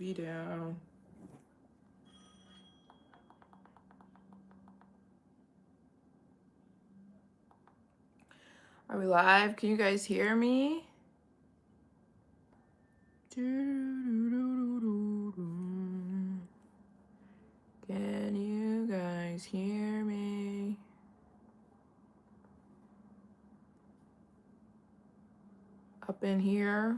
TV down. Are we live? Can you guys hear me? Can you guys hear me? Up in here?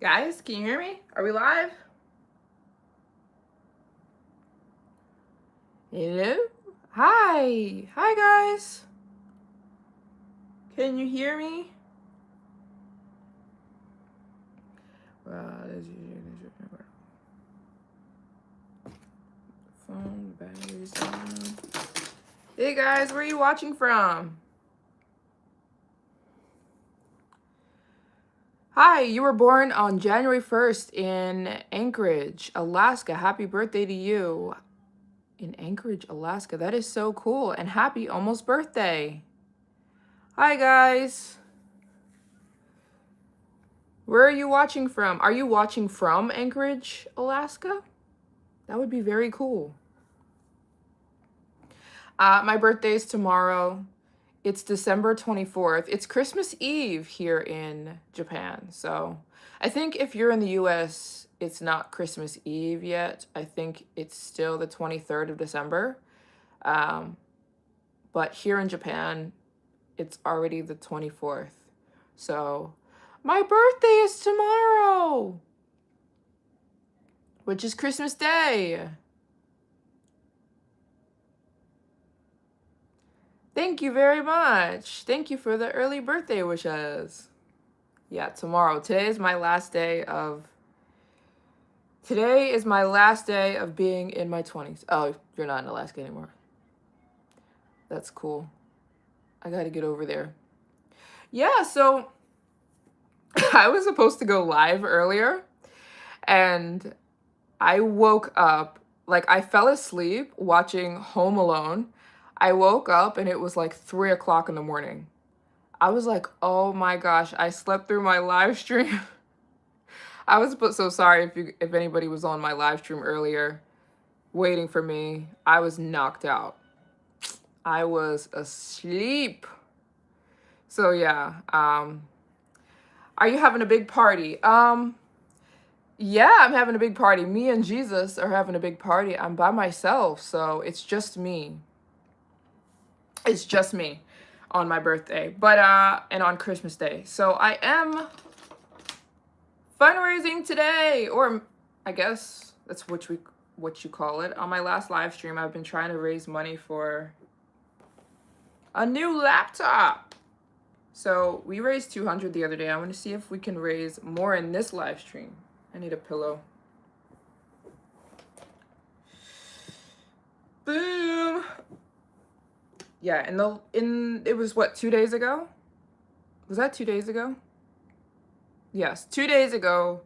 Guys, can you hear me? Are we live? Hello? Hi. Hi, guys. Can you hear me? Phone batteries down. Hey, guys, where are you watching from? Hi, you were born on January 1st in Anchorage, Alaska. Happy birthday to you. In Anchorage, Alaska. That is so cool. And happy almost birthday. Hi, guys. Where are you watching from? Are you watching from Anchorage, Alaska? That would be very cool. My birthday is tomorrow. It's December 24th. It's Christmas Eve here in Japan. So I think if you're in the US, it's not Christmas Eve yet. I think it's still the 23rd of December. But here in Japan, it's already the 24th. So my birthday is tomorrow, which is Christmas Day. Thank you very much. Thank you for the early birthday wishes. Yeah, tomorrow. Today is my last day of being in my 20s. Oh, you're not in Alaska anymore. That's cool. I gotta get over there. Yeah, so I was supposed to go live earlier, and I woke up, like I fell asleep watching Home Alone. I woke up and it was like 3 o'clock in the morning. I was like, oh my gosh, I slept through my live stream. I was so sorry if anybody was on my live stream earlier waiting for me. I was knocked out. I was asleep. So yeah, are you having a big party? Yeah, I'm having a big party. Me and Jesus are having a big party. I'm by myself, so it's just me. It's just me on my birthday, but and on Christmas Day. So I am fundraising today, or I guess that's what you call it. On my last live stream, I've been trying to raise money for a new laptop. So we raised 200 the other day. I want to see if we can raise more in this live stream. I need a pillow. Boom. Yeah, it was what, 2 days ago? Was that 2 days ago? Yes, 2 days ago,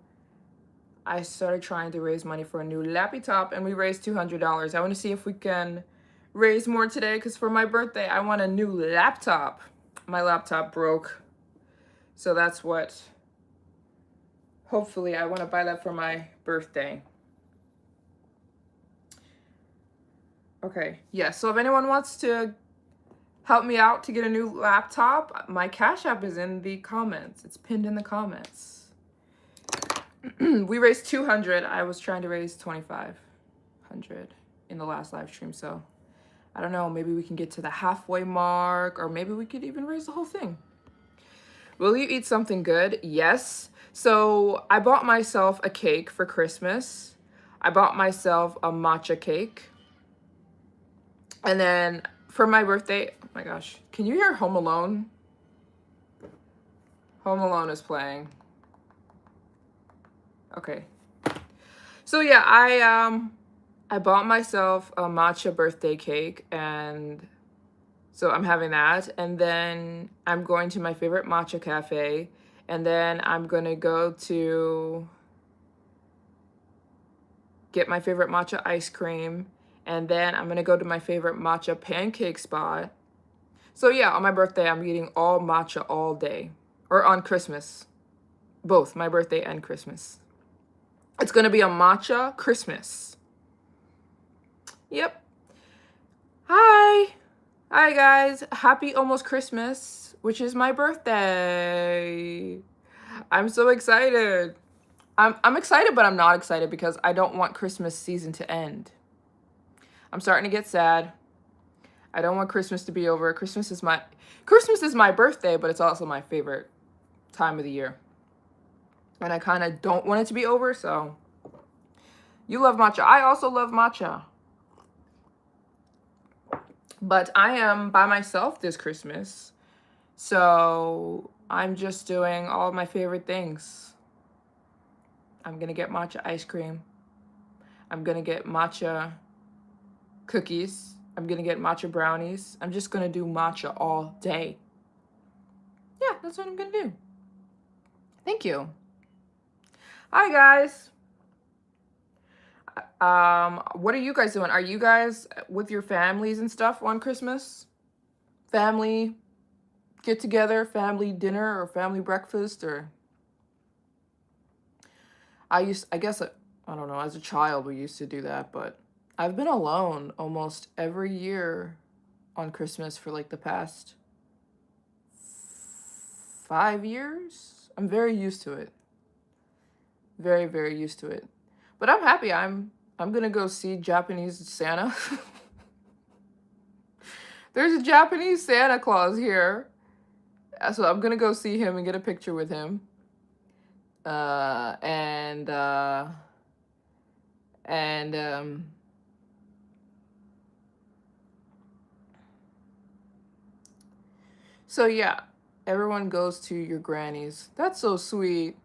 I started trying to raise money for a new laptop, and we raised $200. I want to see if we can raise more today, because for my birthday, I want a new laptop. My laptop broke, so that's what, hopefully, I want to buy that for my birthday. Okay, yeah, so if anyone wants to help me out to get a new laptop, my Cash App is in the comments. It's pinned in the comments. We raised 200. I was trying to raise 2,500 in the last live stream, so I don't know, maybe we can get to the halfway mark, or maybe we could even raise the whole thing. Will you eat something good? Yes. So I bought myself a cake for Christmas. I bought myself a matcha cake. And then for my birthday, oh my gosh, can you hear Home Alone? Home Alone is playing. Okay. So yeah, I bought myself a matcha birthday cake, and so I'm having that. And then I'm going to my favorite matcha cafe. And then I'm going to go to get my favorite matcha ice cream. And then I'm going to go to my favorite matcha pancake spot. So yeah, on my birthday, I'm eating all matcha all day. Or on Christmas. Both my birthday and Christmas. It's going to be a matcha Christmas. Yep. Hi. Hi guys. Happy almost Christmas, which is my birthday. I'm so excited. I'm excited, but I'm not excited because I don't want Christmas season to end. I'm starting to get sad. I don't want Christmas to be over. Christmas is my birthday, but it's also my favorite time of the year. And I kind of don't want it to be over, so you love matcha. I also love matcha. But I am by myself this Christmas. So I'm just doing all my favorite things. I'm going to get matcha ice cream. I'm going to get matcha cookies. I'm going to get matcha brownies. I'm just going to do matcha all day. Yeah, that's what I'm going to do. Thank you. Hi, guys. What are you guys doing? Are you guys with your families and stuff on Christmas? Family get together, family dinner, or family breakfast, or I guess, I don't know, as a child we used to do that, but I've been alone almost every year on Christmas for like the past 5 years. I'm very used to it. Very, very used to it. But I'm happy. I'm gonna go see Japanese Santa. There's a Japanese Santa Claus here. So I'm gonna go see him and get a picture with him. So yeah, everyone goes to your granny's. That's so sweet.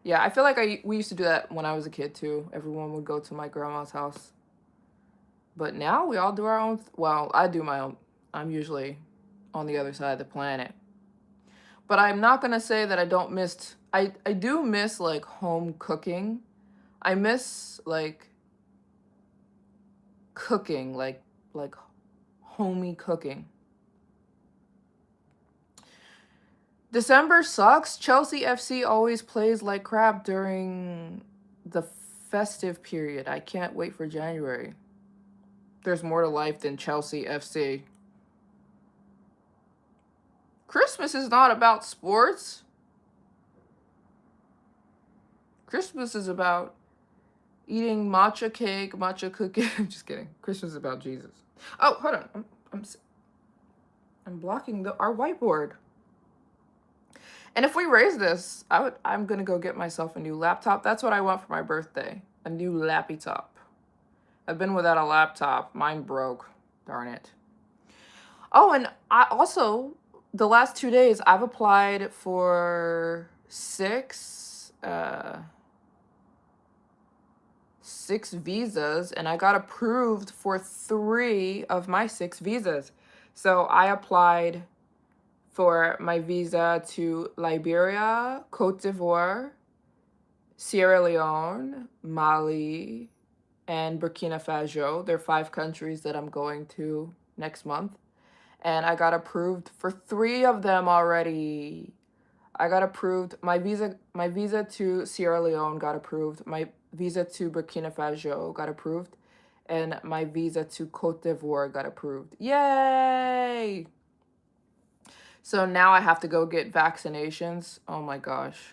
Yeah, I feel like we used to do that when I was a kid too. Everyone would go to my grandma's house. But now we all do our own. Well, I do my own. I'm usually on the other side of the planet. But I'm not going to say that I don't miss. I do miss like home cooking. I miss like cooking, like homey cooking. December sucks. Chelsea FC always plays like crap during the festive period. I can't wait for January. There's more to life than Chelsea FC. Christmas is not about sports. Christmas is about eating matcha cake, matcha cookie. I'm just kidding. Christmas is about Jesus. Oh, hold on. I'm blocking our whiteboard. And if we raise this, I'm gonna go get myself a new laptop. That's what I want for my birthday. A new lappy top. I've been without a laptop. Mine broke. Darn it. Oh, and I also, the last 2 days, I've applied for six visas, and I got approved for 3 of my 6 visas. So I applied for my visa to Liberia, Cote d'Ivoire, Sierra Leone, Mali, and Burkina Faso. They're 5 countries that I'm going to next month. And I got approved for 3 of them already. I got approved. My visa to Sierra Leone got approved. My visa to Burkina Faso got approved. And my visa to Cote d'Ivoire got approved. Yay! So now I have to go get vaccinations. Oh my gosh.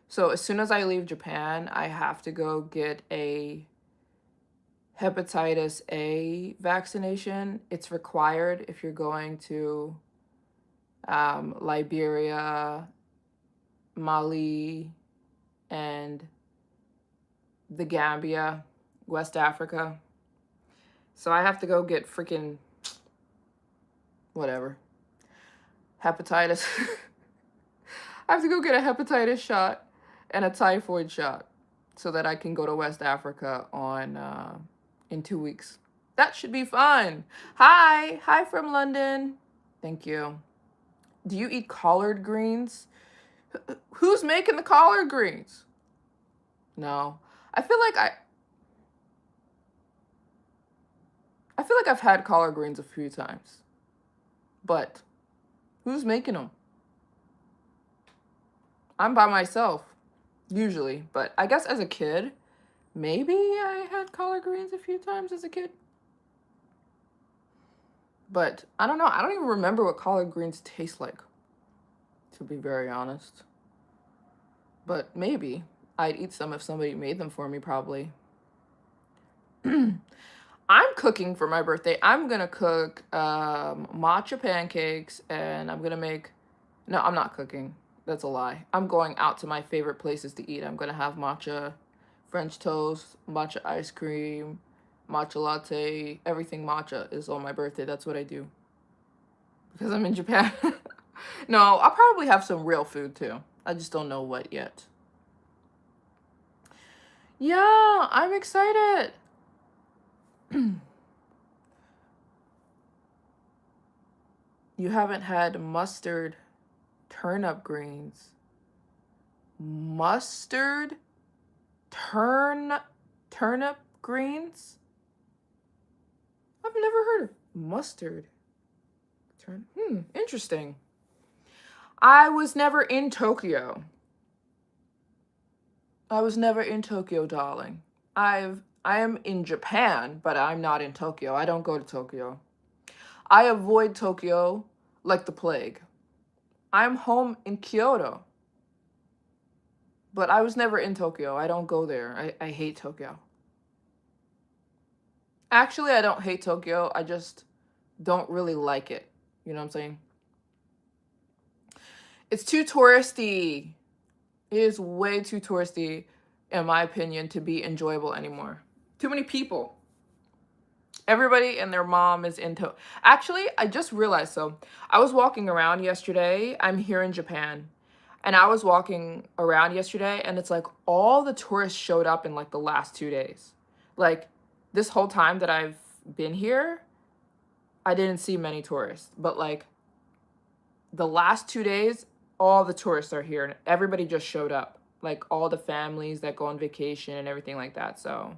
So as soon as I leave Japan, I have to go get a hepatitis A vaccination. It's required if you're going to Liberia, Mali, and the Gambia, West Africa. So I have to go get freaking whatever. Hepatitis. I have to go get a hepatitis shot and a typhoid shot. so that I can go to West Africa on in 2 weeks. That should be fun. Hi from London. Thank you. Do you eat collard greens? Who's making the collard greens? No. I feel like I've had collard greens a few times. But who's making them? I'm by myself usually, but I guess as a kid, maybe I had collard greens a few times as a kid. But I don't know. I don't even remember what collard greens taste like, to be very honest. But maybe I'd eat some if somebody made them for me, probably. I'm cooking for my birthday. I'm gonna cook matcha pancakes, and I'm gonna make. No, I'm not cooking. That's a lie. I'm going out to my favorite places to eat. I'm gonna have matcha, French toast, matcha ice cream, matcha latte. Everything matcha is on my birthday. That's what I do because I'm in Japan. No, I'll probably have some real food too. I just don't know what yet. Yeah, I'm excited. You haven't had mustard turnip greens. Mustard turnip greens? I've never heard of mustard. Interesting. I was never in Tokyo. Darling. I am in Japan, but I'm not in Tokyo. I don't go to Tokyo. I avoid Tokyo like the plague. I'm home in Kyoto. But I was never in Tokyo. I don't go there. I hate Tokyo. Actually, I don't hate Tokyo. I just don't really like it. You know what I'm saying? It's too touristy. It is way too touristy, in my opinion, to be enjoyable anymore. Too many people. Everybody and their mom is into. Actually, I just realized, so I was walking around yesterday. I'm here in Japan. And I was walking around yesterday, and it's like all the tourists showed up in like the last 2 days. Like this whole time that I've been here, I didn't see many tourists. But like the last 2 days, all the tourists are here and everybody just showed up. Like all the families that go on vacation and everything like that. So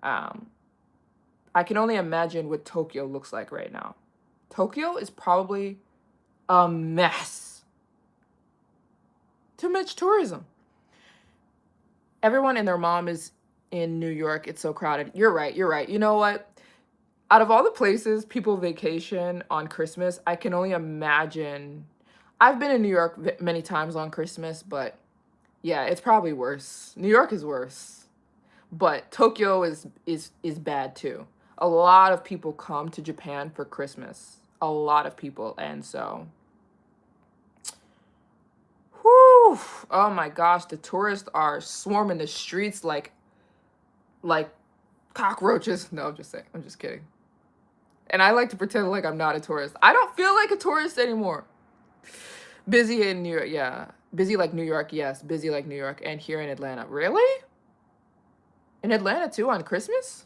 I can only imagine what Tokyo looks like right now. Tokyo is probably a mess. Too much tourism. Everyone and their mom is in New York. It's so crowded. You're right. You know what? Out of all the places people vacation on Christmas, I can only imagine. I've been in New York many times on Christmas, but yeah, it's probably worse. New York is worse. But Tokyo is bad too. A lot of people come to Japan for Christmas. A lot of people. And so, whew, oh my gosh, the tourists are swarming the streets like cockroaches. No, I'm just saying. I'm just kidding. And I like to pretend like I'm not a tourist. I don't feel like a tourist anymore. Busy in New York, yeah. Busy like New York, yes. Busy like New York. And here in Atlanta. Really? In Atlanta too on Christmas?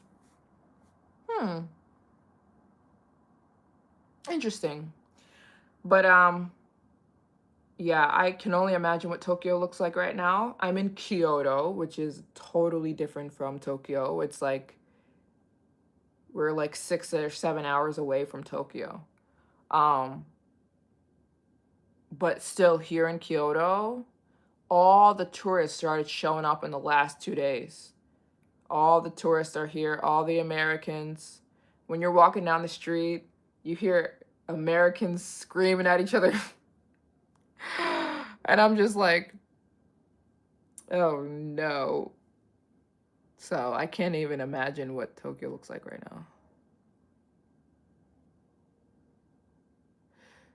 Interesting. But yeah, I can only imagine what Tokyo looks like right now. I'm in Kyoto, which is totally different from Tokyo. It's like we're like 6 or 7 hours away from Tokyo. But still here in Kyoto, all the tourists started showing up in the last 2 days. All the tourists are here, all the Americans. When you're walking down the street, you hear Americans screaming at each other. And I'm just like, oh no. So I can't even imagine what Tokyo looks like right now.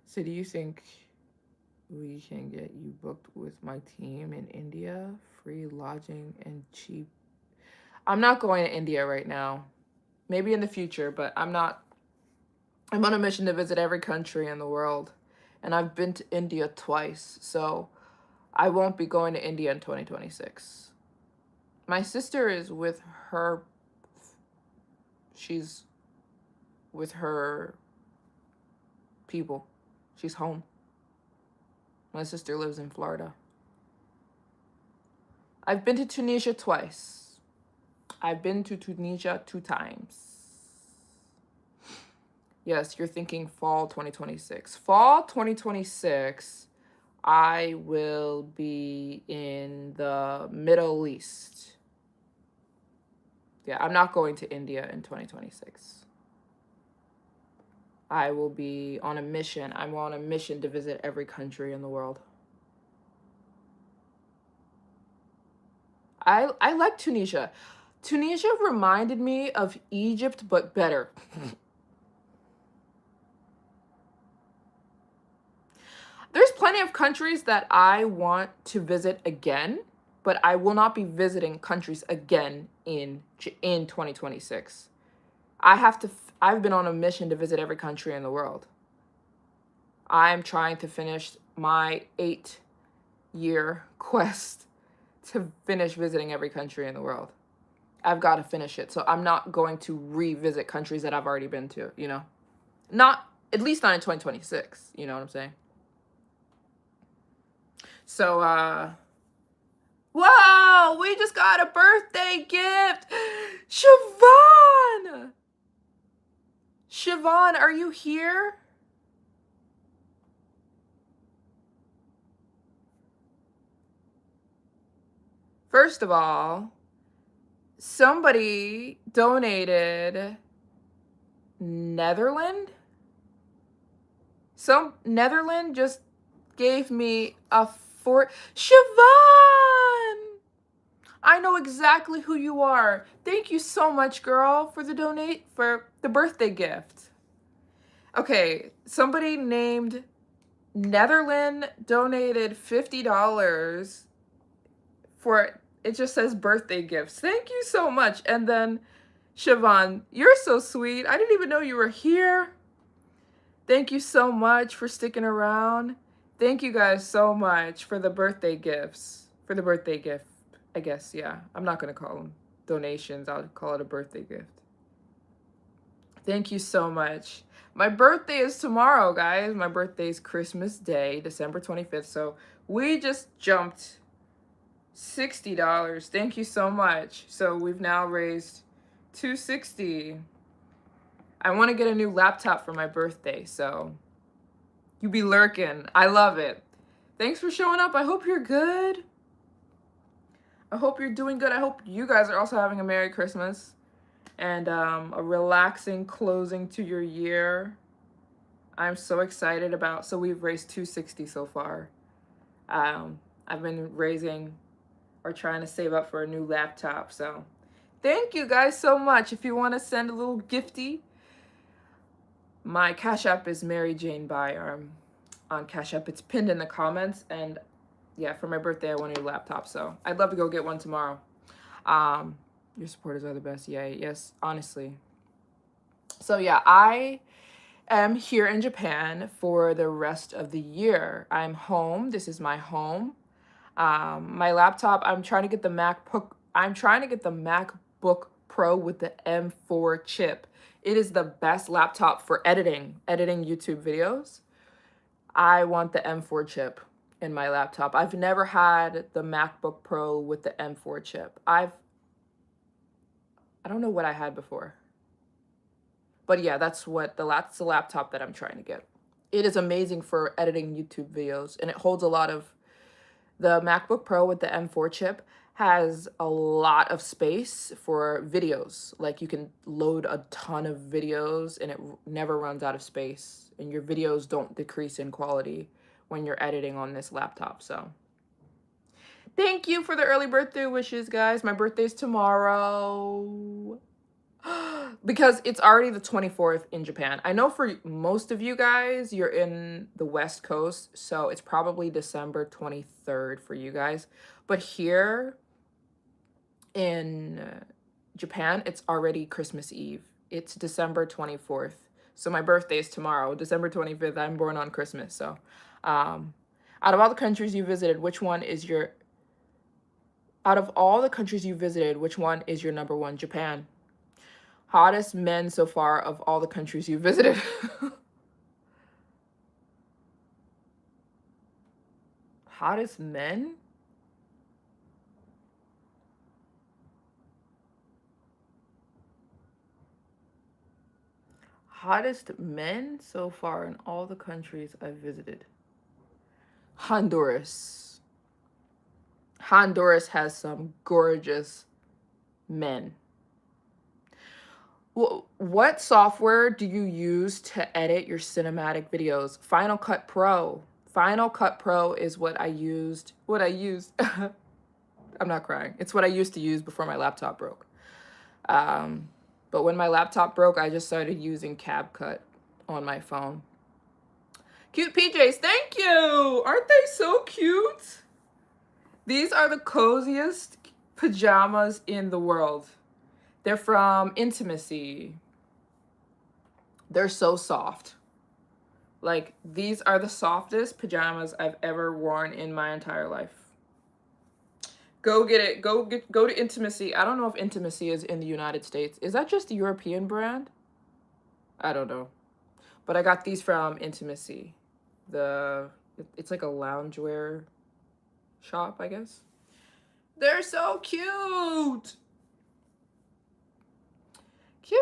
So do you think we can get you booked with my team in India? Free lodging and cheap. I'm not going to India right now. Maybe in the future, but I'm not. I'm on a mission to visit every country in the world. And I've been to India twice. So I won't be going to India in 2026. My sister is with her, she's with her people. She's home. My sister lives in Florida. I've been to Tunisia twice. I've been to Tunisia 2 times. Yes, you're thinking fall 2026. Fall 2026, I will be in the Middle East. Yeah, I'm not going to India in 2026. I will be on a mission. I'm on a mission to visit every country in the world. I like Tunisia. Tunisia reminded me of Egypt, but better. There's plenty of countries that I want to visit again, but I will not be visiting countries again in 2026. I've been on a mission to visit every country in the world. I'm trying to finish my 8-year quest to finish visiting every country in the world. I've got to finish it. So I'm not going to revisit countries that I've already been to, you know? Not, at least not in 2026, you know what I'm saying? So, whoa, we just got a birthday gift. Siobhan! Siobhan, are you here? First of all, somebody donated Netherlands. Some Netherlands just gave me a Siobhan! I know exactly who you are. Thank you so much, girl, for the birthday gift. Okay, somebody named Netherlands donated $50 for, it just says birthday gifts. Thank you so much. And then Siobhan, you're so sweet. I didn't even know you were here. Thank you so much for sticking around. Thank you guys so much for the birthday gifts. For the birthday gift, I guess, yeah. I'm not going to call them donations. I'll call it a birthday gift. Thank you so much. My birthday is tomorrow, guys. My birthday is Christmas Day, December 25th. So we just jumped $60. Thank you so much. So we've now raised $260. I want to get a new laptop for my birthday, so you be lurking. I love it. Thanks for showing up. I hope you're good. I hope you're doing good. I hope you guys are also having a Merry Christmas and a relaxing closing to your year. I'm so excited so we've raised $260 so far. I've been raising or trying to save up for a new laptop, so thank you guys so much. If you want to send a little gifty, my Cash App is Maryjane on Cash App. It's pinned in the comments. And yeah, for my birthday, I want a new laptop. So I'd love to go get one tomorrow. Your supporters are the best. Yay. Yes, honestly. So yeah, I am here in Japan for the rest of the year. I'm home. This is my home. My laptop, I'm trying to get the MacBook Pro with the M4 chip. It is the best laptop for editing YouTube videos. I want the M4 chip in my laptop. I've never had the MacBook Pro with the M4 chip. I don't know what I had before. But yeah, that's the laptop that I'm trying to get. It is amazing for editing YouTube videos, and it holds a lot of, the MacBook Pro with the M4 chip has a lot of space for videos. Like you can load a ton of videos and it never runs out of space. And your videos don't decrease in quality when you're editing on this laptop. So thank you for the early birthday wishes, guys. My birthday's tomorrow. Because it's already the 24th in Japan. I know for most of you guys, you're in the West Coast, so it's probably December 23rd for you guys. But here in Japan, it's already Christmas Eve. It's December 24th. So my birthday is tomorrow, December 25th. I'm born on Christmas. So out of all the countries you visited, which one is your Out of all the countries you visited, which one is your number one? Japan. Hottest men so far of all the countries you visited. Hottest men? Hottest men so far in all the countries I've visited. Honduras. Honduras has some gorgeous men. What software do you use to edit your cinematic videos? Final Cut Pro. Final Cut Pro is what I used. I'm not crying. It's what I used to use before my laptop broke. But when my laptop broke, I just started using CapCut on my phone. Cute PJs, thank you! Aren't they so cute? These are the coziest pajamas in the world. They're from Intimacy. They're so soft. Like, these are the softest pajamas I've ever worn in my entire life. Go get it. Go to Intimacy. I don't know if Intimacy is in the United States. Is that just a European brand? I don't know. But I got these from Intimacy. It's like a loungewear shop, I guess. They're so cute. Cute.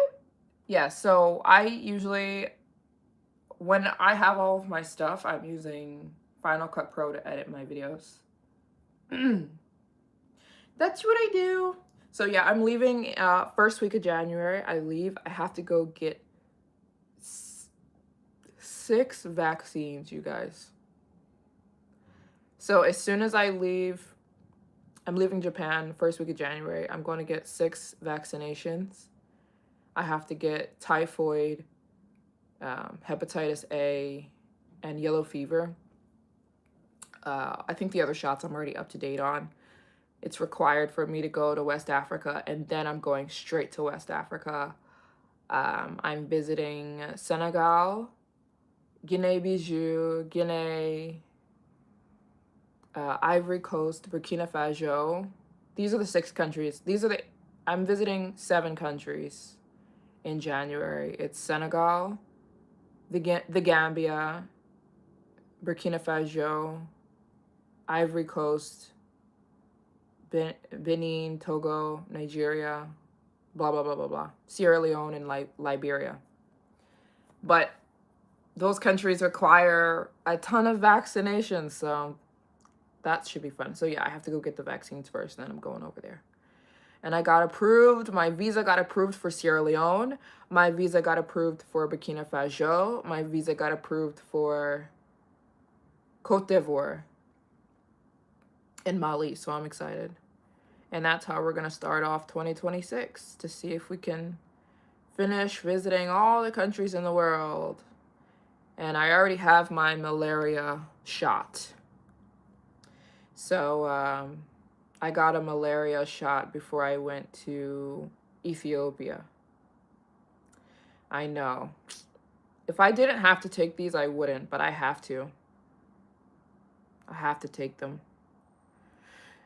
Yeah, so I usually, when I have all of my stuff, I'm using Final Cut Pro to edit my videos. That's what I do. So yeah, I'm leaving first week of January. I leave. I have to go get 6 vaccines, you guys. So as soon as I leave, I'm leaving Japan first week of January. I'm going to get 6 vaccinations. I have to get typhoid, hepatitis A, and yellow fever. I think the other shots I'm already up to date on. It's required for me to go to West Africa, and then I'm going straight to West Africa. I'm visiting Senegal, Guinea-Bissau, Guinea, Ivory Coast, Burkina Faso. These are the 6 countries. I'm visiting 7 countries in January. It's Senegal, the Gambia, Burkina Faso, Ivory Coast, Benin, Togo, Nigeria, blah, blah, blah, blah, blah. Sierra Leone and Liberia. But those countries require a ton of vaccinations, so that should be fun. So yeah, I have to go get the vaccines first, then I'm going over there. And I got approved. My visa got approved for Sierra Leone. My visa got approved for Burkina Faso. My visa got approved for Cote d'Ivoire and Mali, so I'm excited. And that's how we're going to start off 2026, to see if we can finish visiting all the countries in the world. And I already have my malaria shot. So I got a malaria shot before I went to Ethiopia. I know. If I didn't have to take these, I wouldn't, but I have to. I have to take them.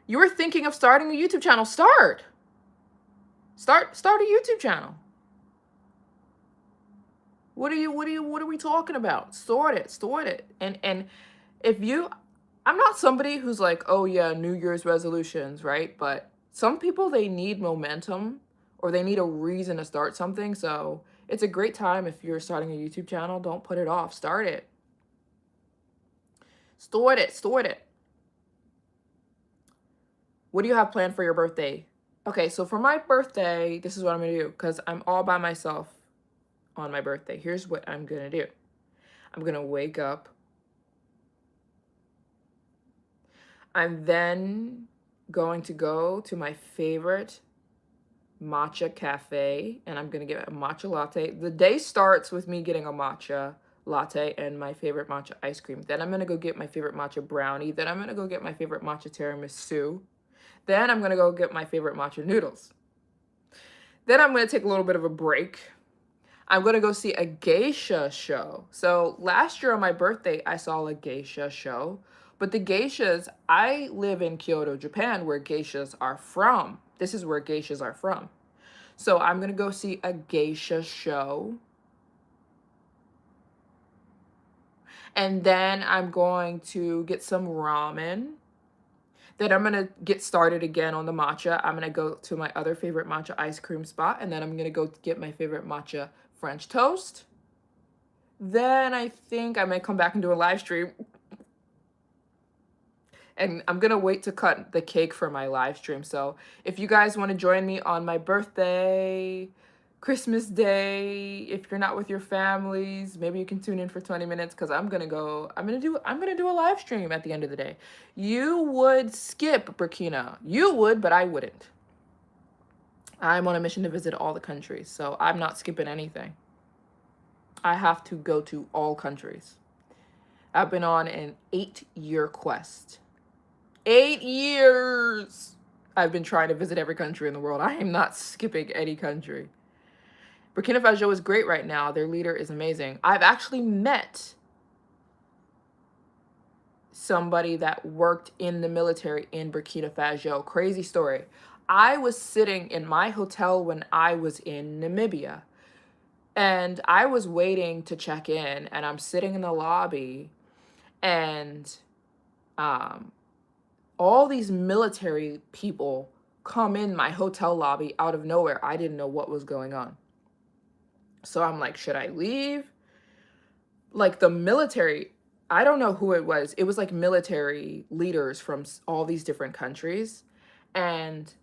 You were thinking of starting a YouTube channel. Start a YouTube channel. What are we talking about? Start it. And if you, I'm not somebody who's like, oh yeah, New Year's resolutions, right? But some people, they need momentum or they need a reason to start something. So it's a great time if you're starting a YouTube channel. Don't put it off. Start it. Start it. What do you have planned for your birthday? Okay, so for my birthday, this is what I'm going to do because I'm all by myself on my birthday. Here's what I'm going to do. I'm going to wake up. I'm then going to go to my favorite matcha cafe and I'm going to get a matcha latte. The day starts with me getting a matcha latte and my favorite matcha ice cream. Then I'm going to go get my favorite matcha brownie. Then I'm going to go get my favorite matcha tiramisu. Then I'm going to go get my favorite matcha noodles. Then I'm going to take a little bit of a break. I'm going to go see a geisha show. So last year on my birthday, I saw a geisha show. But the geishas, I live in Kyoto, Japan, where geishas are from. This is where geishas are from. So I'm going to go see a geisha show. And then I'm going to get some ramen. Then I'm going to get started again on the matcha. I'm going to go to my other favorite matcha ice cream spot. And then I'm going to go get my favorite matcha French toast. Then I think I may come back and do a live stream. And I'm going to wait to cut the cake for my live stream. So if you guys want to join me on my birthday, Christmas Day, if you're not with your families, maybe you can tune in for 20 minutes because I'm going to do a live stream at the end of the day. You would skip Burkina. You would, but I wouldn't. I'm on a mission to visit all the countries, so I'm not skipping anything. I have to go to all countries. I've been on an 8-year quest. 8 years I've been trying to visit every country in the world. I am not skipping any country. Burkina Faso is great right now. Their leader is amazing. I've actually met somebody that worked in the military in Burkina Faso. Crazy story. I was sitting in my hotel when I was in Namibia. And I was waiting to check in. And I'm sitting in the lobby. And all these military people come in my hotel lobby out of nowhere. I didn't know what was going on. So I'm like, should I leave? Like the military, I don't know who it was. It was like military leaders from all these different countries. And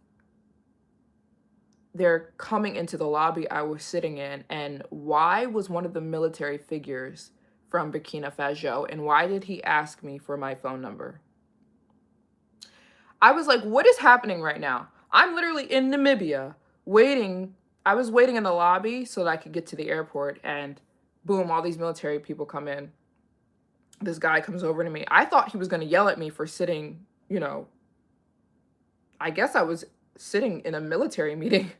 they're coming into the lobby I was sitting in. And why was one of the military figures from Burkina Faso? And why did he ask me for my phone number? I was like, what is happening right now? I'm literally in Namibia waiting. I was waiting in the lobby so that I could get to the airport, and boom, all these military people come in. This guy comes over to me. I thought he was going to yell at me for sitting, I guess I was sitting in a military meeting.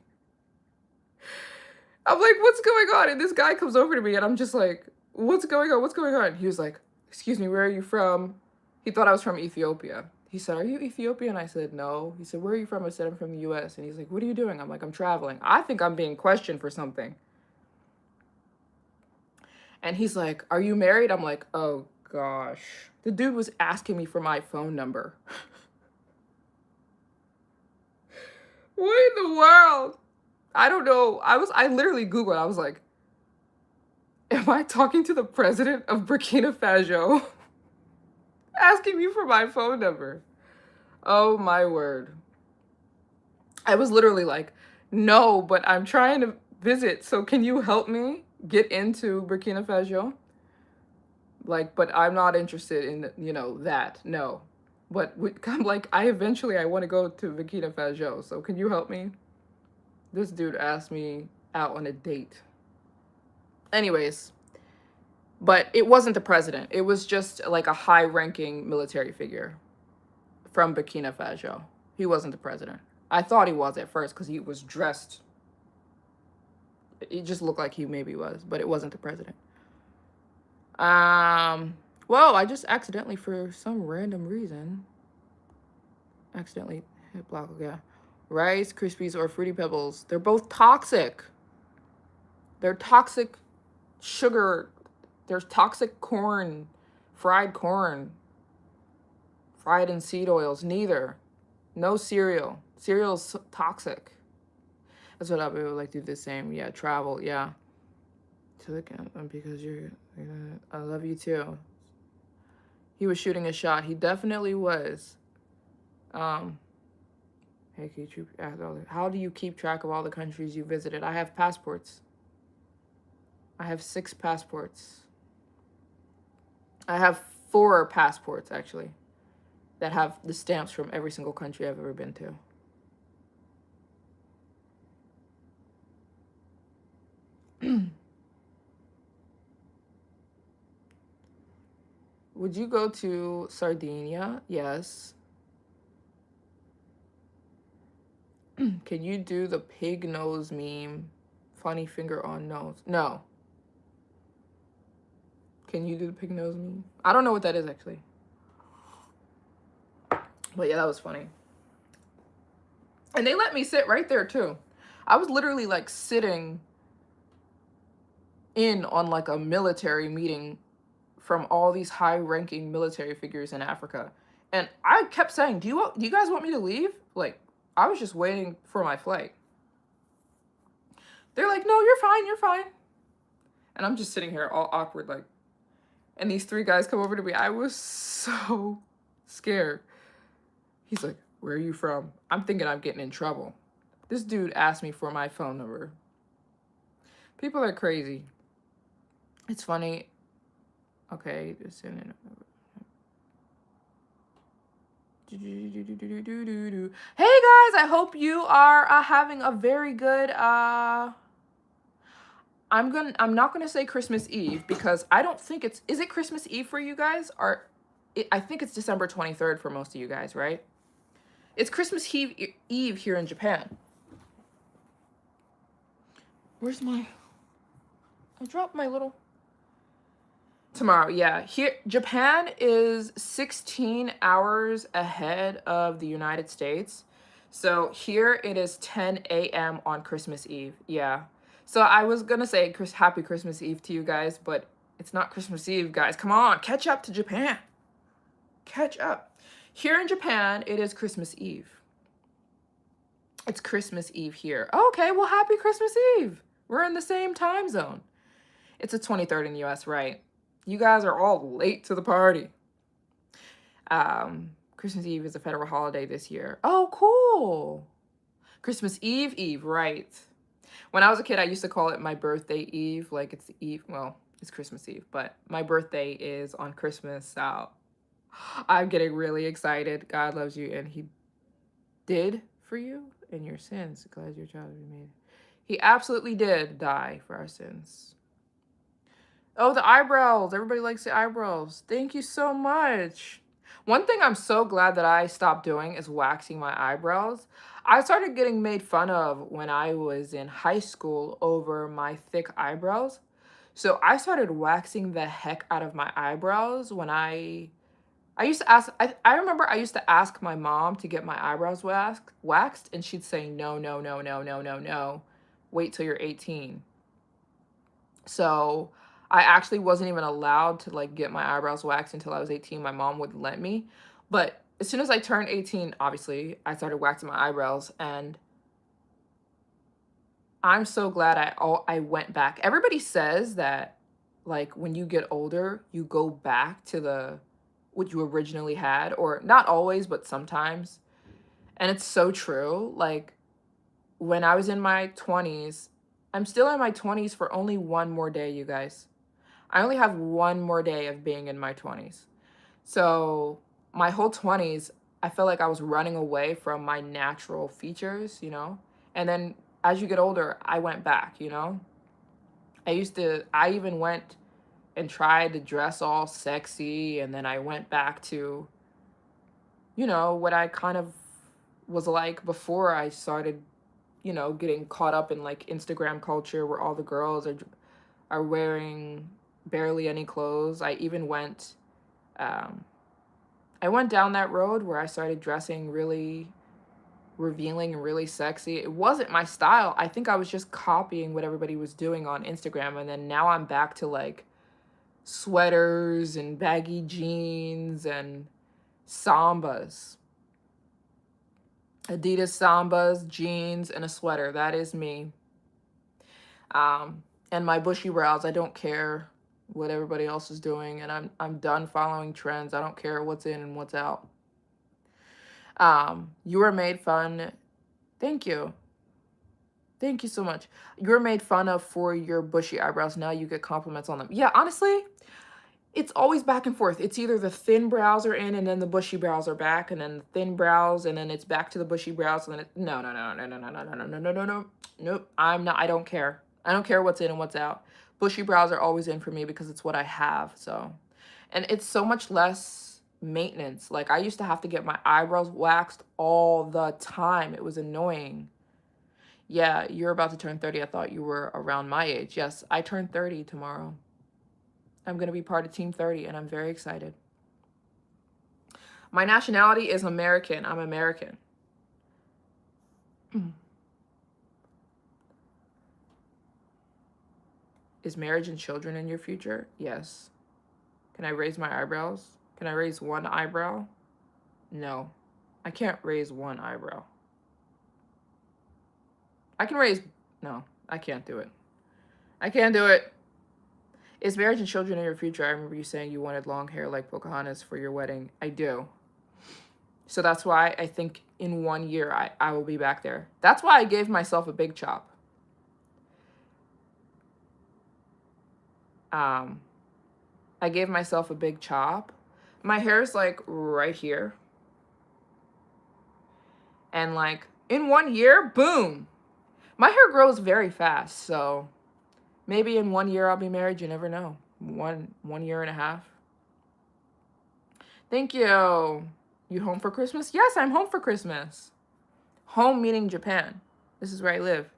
I'm like, what's going on? And this guy comes over to me and I'm just like, what's going on? What's going on? He was like, excuse me, where are you from? He thought I was from Ethiopia. He said, are you Ethiopian? I said, no. He said, where are you from? I said, I'm from the US. And he's like, what are you doing? I'm like, I'm traveling. I think I'm being questioned for something. And he's like, are you married? I'm like, oh gosh. The dude was asking me for my phone number. What in the world? I don't know. I literally Googled. I was like, am I talking to the president of Burkina Faso? Asking me for my phone number. Oh my word. I was literally like, no, but I'm trying to visit. So can you help me get into Burkina Faso? Like, but I'm not interested in, that. No. But I'm like, I want to go to Burkina Faso. So can you help me? This dude asked me out on a date. Anyways. But it wasn't the president. It was just like a high-ranking military figure from Burkina Faso. He wasn't the president. I thought he was at first because he was dressed. It just looked like he maybe was, but it wasn't the president. Well, I just accidentally, for some random reason, hit block, yeah. Rice Krispies or Fruity Pebbles. They're both toxic. They're toxic sugar. There's toxic corn, fried in seed oils. Neither. No cereal. Cereal's toxic. That's what I would like to do the same. Yeah, travel. Yeah. To look at them because I love you too. He was shooting a shot. He definitely was. Hey, how do you keep track of all the countries you visited? I have passports. I have 6 passports. I have 4 passports, actually, that have the stamps from every single country I've ever been to. Would you go to Sardinia? Yes. Can you do the pig nose meme? Funny finger on nose. No. Can you do the pig nose meme? I don't know what that is, actually. But yeah, that was funny. And they let me sit right there too. I was literally like sitting in on like a military meeting from all these high-ranking military figures in Africa. And I kept saying, do you guys want me to leave? Like, I was just waiting for my flight. They're like, no, you're fine, you're fine. And I'm just sitting here all awkward, like, and these three guys come over to me. I was so scared. He's like, where are you from? I'm thinking I'm getting in trouble. This dude asked me for my phone number. People are crazy. It's funny. Okay, just in it. Hey guys, I hope you are having a very good I'm not gonna say Christmas Eve because I don't think is it Christmas Eve for you guys? Or I think it's December 23rd for most of you guys, right? It's Christmas Eve here in Japan. Where's my... I dropped my little... Tomorrow, yeah. Here, Japan is 16 hours ahead of the United States. So here it is 10 a.m. on Christmas Eve. Yeah. So I was gonna say happy Christmas Eve to you guys, but it's not Christmas Eve, guys. Come on, catch up to Japan. Catch up. Here in Japan, it is Christmas Eve. It's Christmas Eve here. Okay, well, happy Christmas Eve. We're in the same time zone. It's the 23rd in the US, right? You guys are all late to the party. Christmas Eve is a federal holiday this year. Oh, cool. Christmas Eve, right. When I was a kid, I used to call it my birthday Eve. Like it's the Eve, well, it's Christmas Eve, but my birthday is on Christmas. So I'm getting really excited. God loves you and he did for you and your sins. Glad your child was made. He absolutely did die for our sins. Oh, the eyebrows. Everybody likes the eyebrows. Thank you so much. One thing I'm so glad that I stopped doing is waxing my eyebrows. I started getting made fun of when I was in high school over my thick eyebrows. So I started waxing the heck out of my eyebrows when I used to ask, I remember I used to ask my mom to get my eyebrows waxed and she'd say, no, no, no, no, no, no, no. Wait till you're 18. So I actually wasn't even allowed to like get my eyebrows waxed until I was 18. My mom wouldn't let me. But as soon as I turned 18, obviously, I started waxing my eyebrows and I'm so glad I went back. Everybody says that like when you get older, you go back to what you originally had, or not always, but sometimes. And it's so true. Like when I was in my 20s, I'm still in my 20s for only one more day, you guys. I only have one more day of being in my 20s. So my whole 20s, I felt like I was running away from my natural features, you know? And then as you get older, I went back, you know? I even went and tried to dress all sexy, and then I went back to, you know, what I kind of was like before I started, you know, getting caught up in like Instagram culture where all the girls are wearing barely any clothes. I even went I went down that road where I started dressing really revealing and really sexy. It wasn't my style. I think I was just copying what everybody was doing on Instagram, and then now I'm back to like sweaters and baggy jeans and sambas. Adidas Sambas, jeans, and a sweater. That is me. And my bushy brows. I don't care what everybody else is doing, and I'm done following trends. I don't care what's in and what's out. You were made fun. Thank you. Thank you so much. You were made fun of for your bushy eyebrows. Now you get compliments on them. Yeah, honestly, it's always back and forth. It's either the thin brows are in and then the bushy brows are back, and then the thin brows and then it's back to the bushy brows, and then no. Nope. I don't care. I don't care what's in and what's out. Bushy brows are always in for me because it's what I have. So, and it's so much less maintenance. Like I used to have to get my eyebrows waxed all the time. It was annoying. Yeah, you're about to turn 30. I thought you were around my age. Yes, I turn 30 tomorrow. I'm going to be part of Team 30, and I'm very excited. My nationality is American. I'm American. Is marriage and children in your future? Yes. Can I raise my eyebrows? Can I raise one eyebrow? No. I can't raise one eyebrow. I can raise... No, I can't do it. I can't do it. Is marriage and children in your future? I remember you saying you wanted long hair like Pocahontas for your wedding. I do. So that's why I think in 1 year I will be back there. That's why I gave myself a big chop. I gave myself a big chop. My hair's like right here. And like in 1 year, boom. My hair grows very fast, so maybe in 1 year I'll be married. You never know. One year and a half. Thank you. You home for Christmas? Yes, I'm home for Christmas. Home meaning Japan. This is where I live.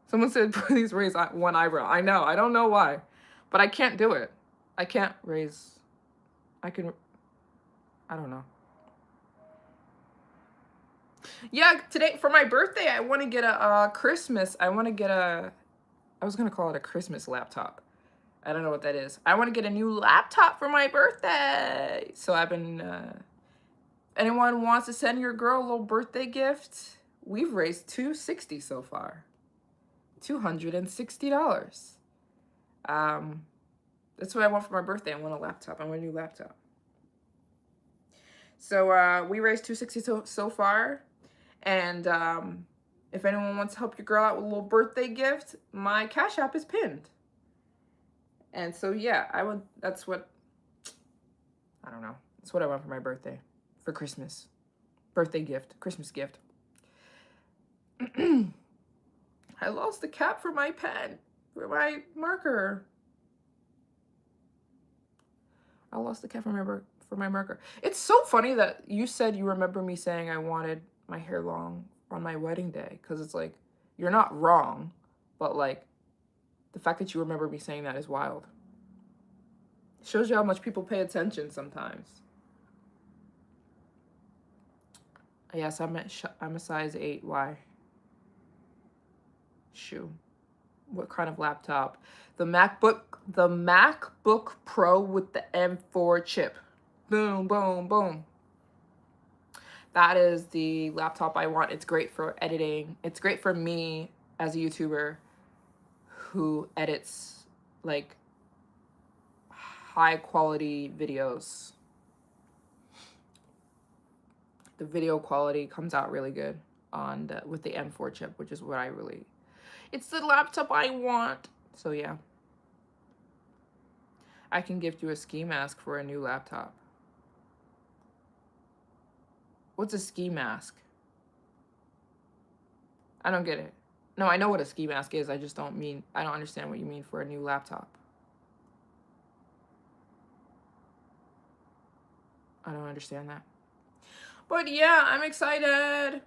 Someone said, please raise one eyebrow. I know. I don't know why. But I can't do it. I can't raise... I don't know. Yeah, today, for my birthday, I want to get a Christmas... I want to get a... I was going to call it a Christmas laptop. I don't know what that is. I want to get a new laptop for my birthday. So I've been... anyone wants to send your girl a little birthday gift? We've raised $260 so far. $260. That's what I want for my birthday. I want a laptop. I want a new laptop. So we raised $260 so far. And if anyone wants to help your girl out with a little birthday gift, my Cash App is pinned. And so yeah, that's what I don't know. That's what I want for my birthday. For Christmas. Birthday gift. Christmas gift. I lost the cap for my pen. For my marker. I lost the cap for my marker. It's so funny that you said you remember me saying I wanted my hair long on my wedding day. Because it's like, you're not wrong. But like, the fact that you remember me saying that is wild. It shows you how much people pay attention sometimes. Yes, I'm a size 8. Why? Shoe. What kind of laptop? The MacBook Pro with the M4 chip. Boom, boom, boom. That is the laptop I want. It's great for editing. It's great for me as a YouTuber who edits like high quality videos. The video quality comes out really good with the M4 chip, which is what it's the laptop I want. So yeah. I can gift you a ski mask for a new laptop. What's a ski mask? I don't get it. No, I know what a ski mask is. I don't understand what you mean for a new laptop. I don't understand that. But yeah, I'm excited.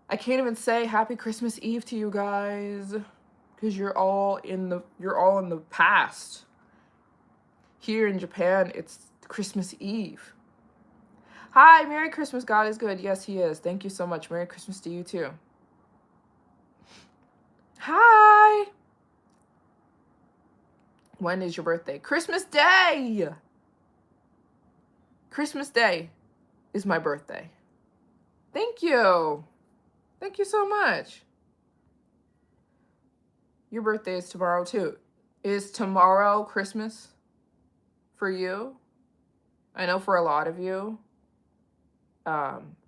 I can't even say Happy Christmas Eve to you guys because you're all in the past. Here in Japan, it's Christmas Eve. Hi, Merry Christmas. God is good. Yes, he is. Thank you so much. Merry Christmas to you too. Hi. When is your birthday? Christmas Day. Christmas Day is my birthday. Thank you. Thank you so much. Your birthday is tomorrow too. Is tomorrow Christmas for you? I know for a lot of you,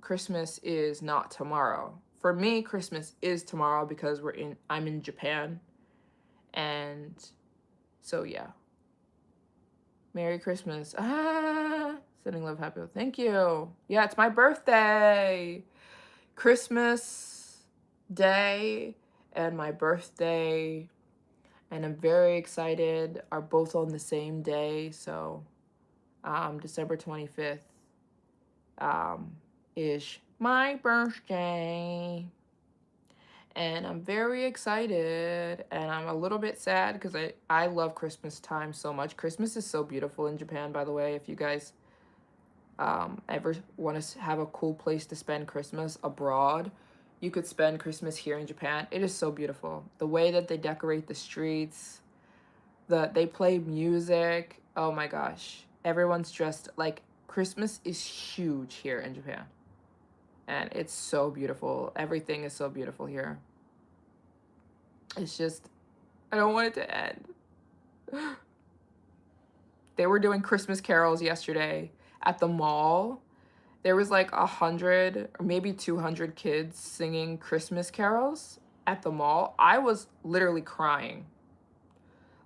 Christmas is not tomorrow. For me, Christmas is tomorrow because I'm in Japan. And so yeah. Merry Christmas. Sending love, happy. Thank you. Yeah, it's my birthday. Christmas Day and my birthday, and I'm very excited, are both on the same day. So December 25th is my birthday, and I'm very excited, and I'm a little bit sad because I love Christmas time so much. Christmas is so beautiful in Japan, by the way. If you guys ever want to have a cool place to spend Christmas abroad, you could spend Christmas here in Japan. It is so beautiful. The way that they decorate the streets, they play music. Oh my gosh. Everyone's dressed like Christmas is huge here in Japan. And it's so beautiful. Everything is so beautiful here. It's just, I don't want it to end. They were doing Christmas carols yesterday at the mall. There was like 100 or maybe 200 kids singing Christmas carols at the mall. I was literally crying.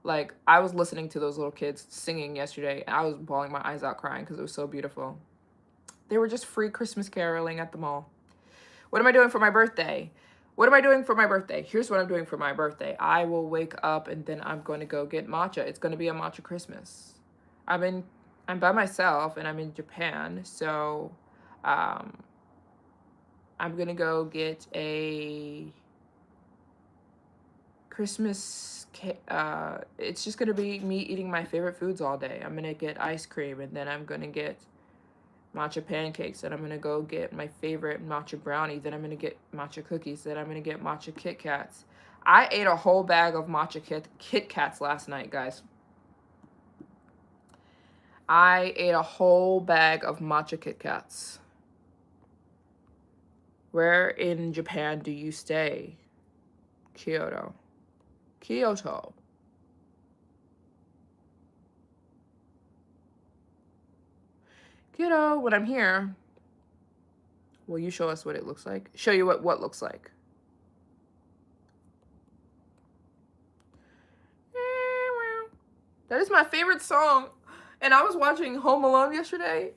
Like, I was listening to those little kids singing yesterday, and I was bawling my eyes out crying because it was so beautiful. They were just free Christmas caroling at the mall. What am I doing for my birthday? What am I doing for my birthday? Here's what I'm doing for my birthday. I will wake up and then I'm going to go get matcha. It's going to be a matcha Christmas. I'm by myself and I'm in Japan, so I'm gonna go get a Christmas it's just gonna be me eating my favorite foods all day. I'm gonna get ice cream, and then I'm gonna get matcha pancakes, and I'm gonna go get my favorite matcha brownie, then I'm gonna get matcha cookies, then I'm gonna get matcha Kit Kats. I ate a whole bag of matcha Kit Kats last night, guys. I ate a whole bag of matcha Kit Kats. Where in Japan do you stay? Kyoto. Kyoto. Kyoto, when I'm here, will you show us what it looks like? Show you what looks like. That is my favorite song. And I was watching Home Alone yesterday.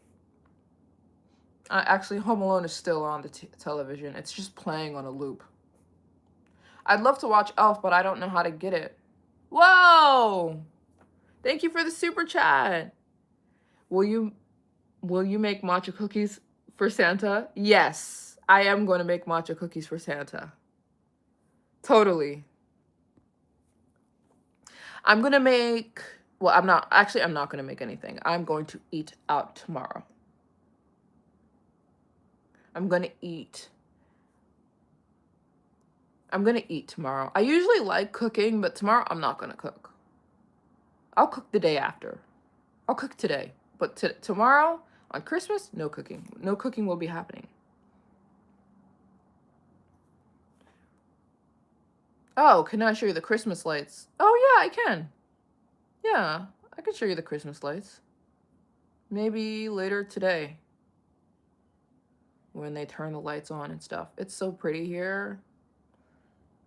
Actually, Home Alone is still on the television. It's just playing on a loop. I'd love to watch Elf, but I don't know how to get it. Whoa! Thank you for the super chat. Will you make matcha cookies for Santa? Yes, I am going to make matcha cookies for Santa. Totally. I'm going to make, well, I'm not going to make anything. I'm going to eat out tomorrow. I'm going to eat tomorrow. I usually like cooking, but tomorrow I'm not going to cook. I'll cook the day after. I'll cook today. But tomorrow, on Christmas, no cooking. No cooking will be happening. Oh, can I show you the Christmas lights? Oh, yeah, I can. Yeah, I can show you the Christmas lights. Maybe later today, when they turn the lights on and stuff. It's so pretty here.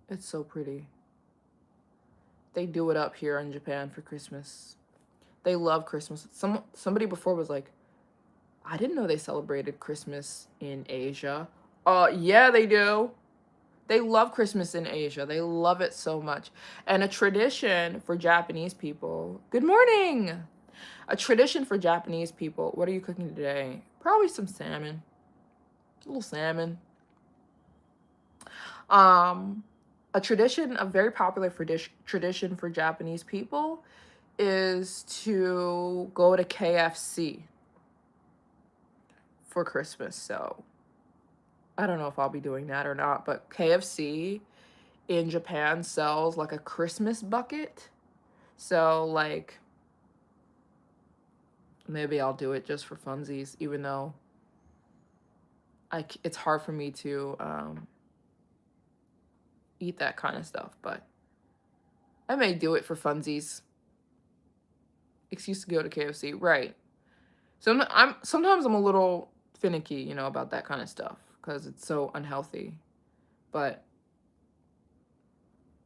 It's so pretty. They do it up here in Japan for Christmas. They love Christmas. Somebody before was like, I didn't know they celebrated Christmas in Asia. Yeah, they do. They love Christmas in Asia. They love it so much. And a tradition for Japanese people. Good morning. A tradition for Japanese people. What are you cooking today? Probably some salmon. A little salmon. A very popular tradition for Japanese people is to go to KFC for Christmas. So I don't know if I'll be doing that or not, but KFC in Japan sells like a Christmas bucket. So like maybe I'll do it just for funsies, even though it's hard for me to eat that kind of stuff, but I may do it for funsies. Excuse to go to KFC, right? So sometimes I'm a little finicky, about that kind of stuff because it's so unhealthy. But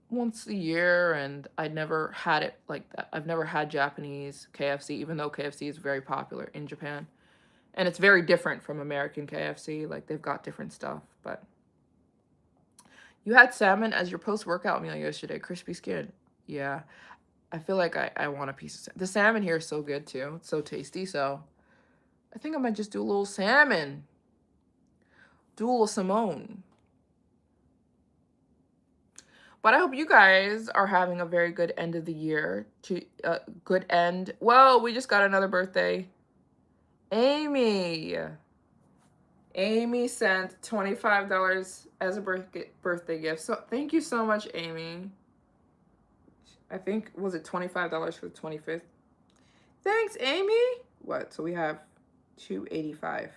once a year, and I never had it like that. I've never had Japanese KFC, even though KFC is very popular in Japan. And it's very different from American KFC. Like, they've got different stuff, but you had salmon as your post-workout meal yesterday. Crispy skin. Yeah. I feel like I want a piece of salmon. The salmon here is so good, too. It's so tasty, so I think I might just do a little salmon. Do a little salmon. But I hope you guys are having a very good end of the year. Good end. Whoa, we just got another birthday. Amy. Amy sent $25 as a birthday gift. So thank you so much, Amy. I think, was it $25 for the 25th? Thanks, Amy. What? So we have $285.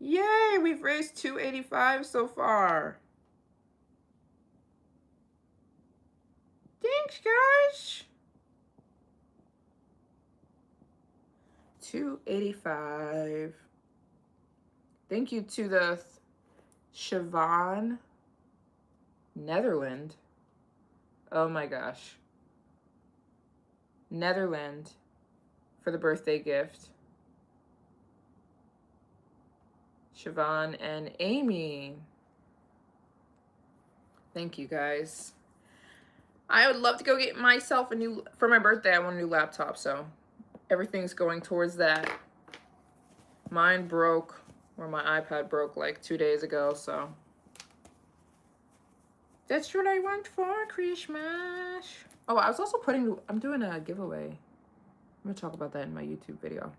Yay, we've raised $285 so far. Thanks, guys. $285. Thank you to the Siobhan Netherland. Oh my gosh. Netherland for the birthday gift. Siobhan and Amy. Thank you, guys. I would love to go get myself a new, for my birthday, I want a new laptop, so everything's going towards that. Mine broke, or my iPad broke like 2 days ago, so that's what I want for Christmas. Oh, I was also I'm doing a giveaway. I'm gonna talk about that in my YouTube video.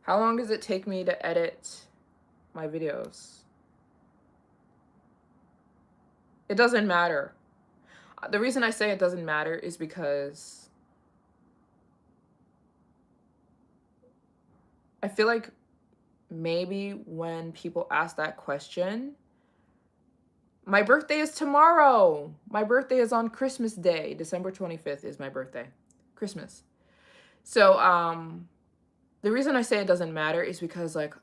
How long does it take me to edit my videos? It doesn't matter. The reason I say it doesn't matter is because I feel like maybe when people ask that question, my birthday is tomorrow. My birthday is on Christmas Day. December 25th is my birthday. Christmas. So, the reason I say it doesn't matter is because, like,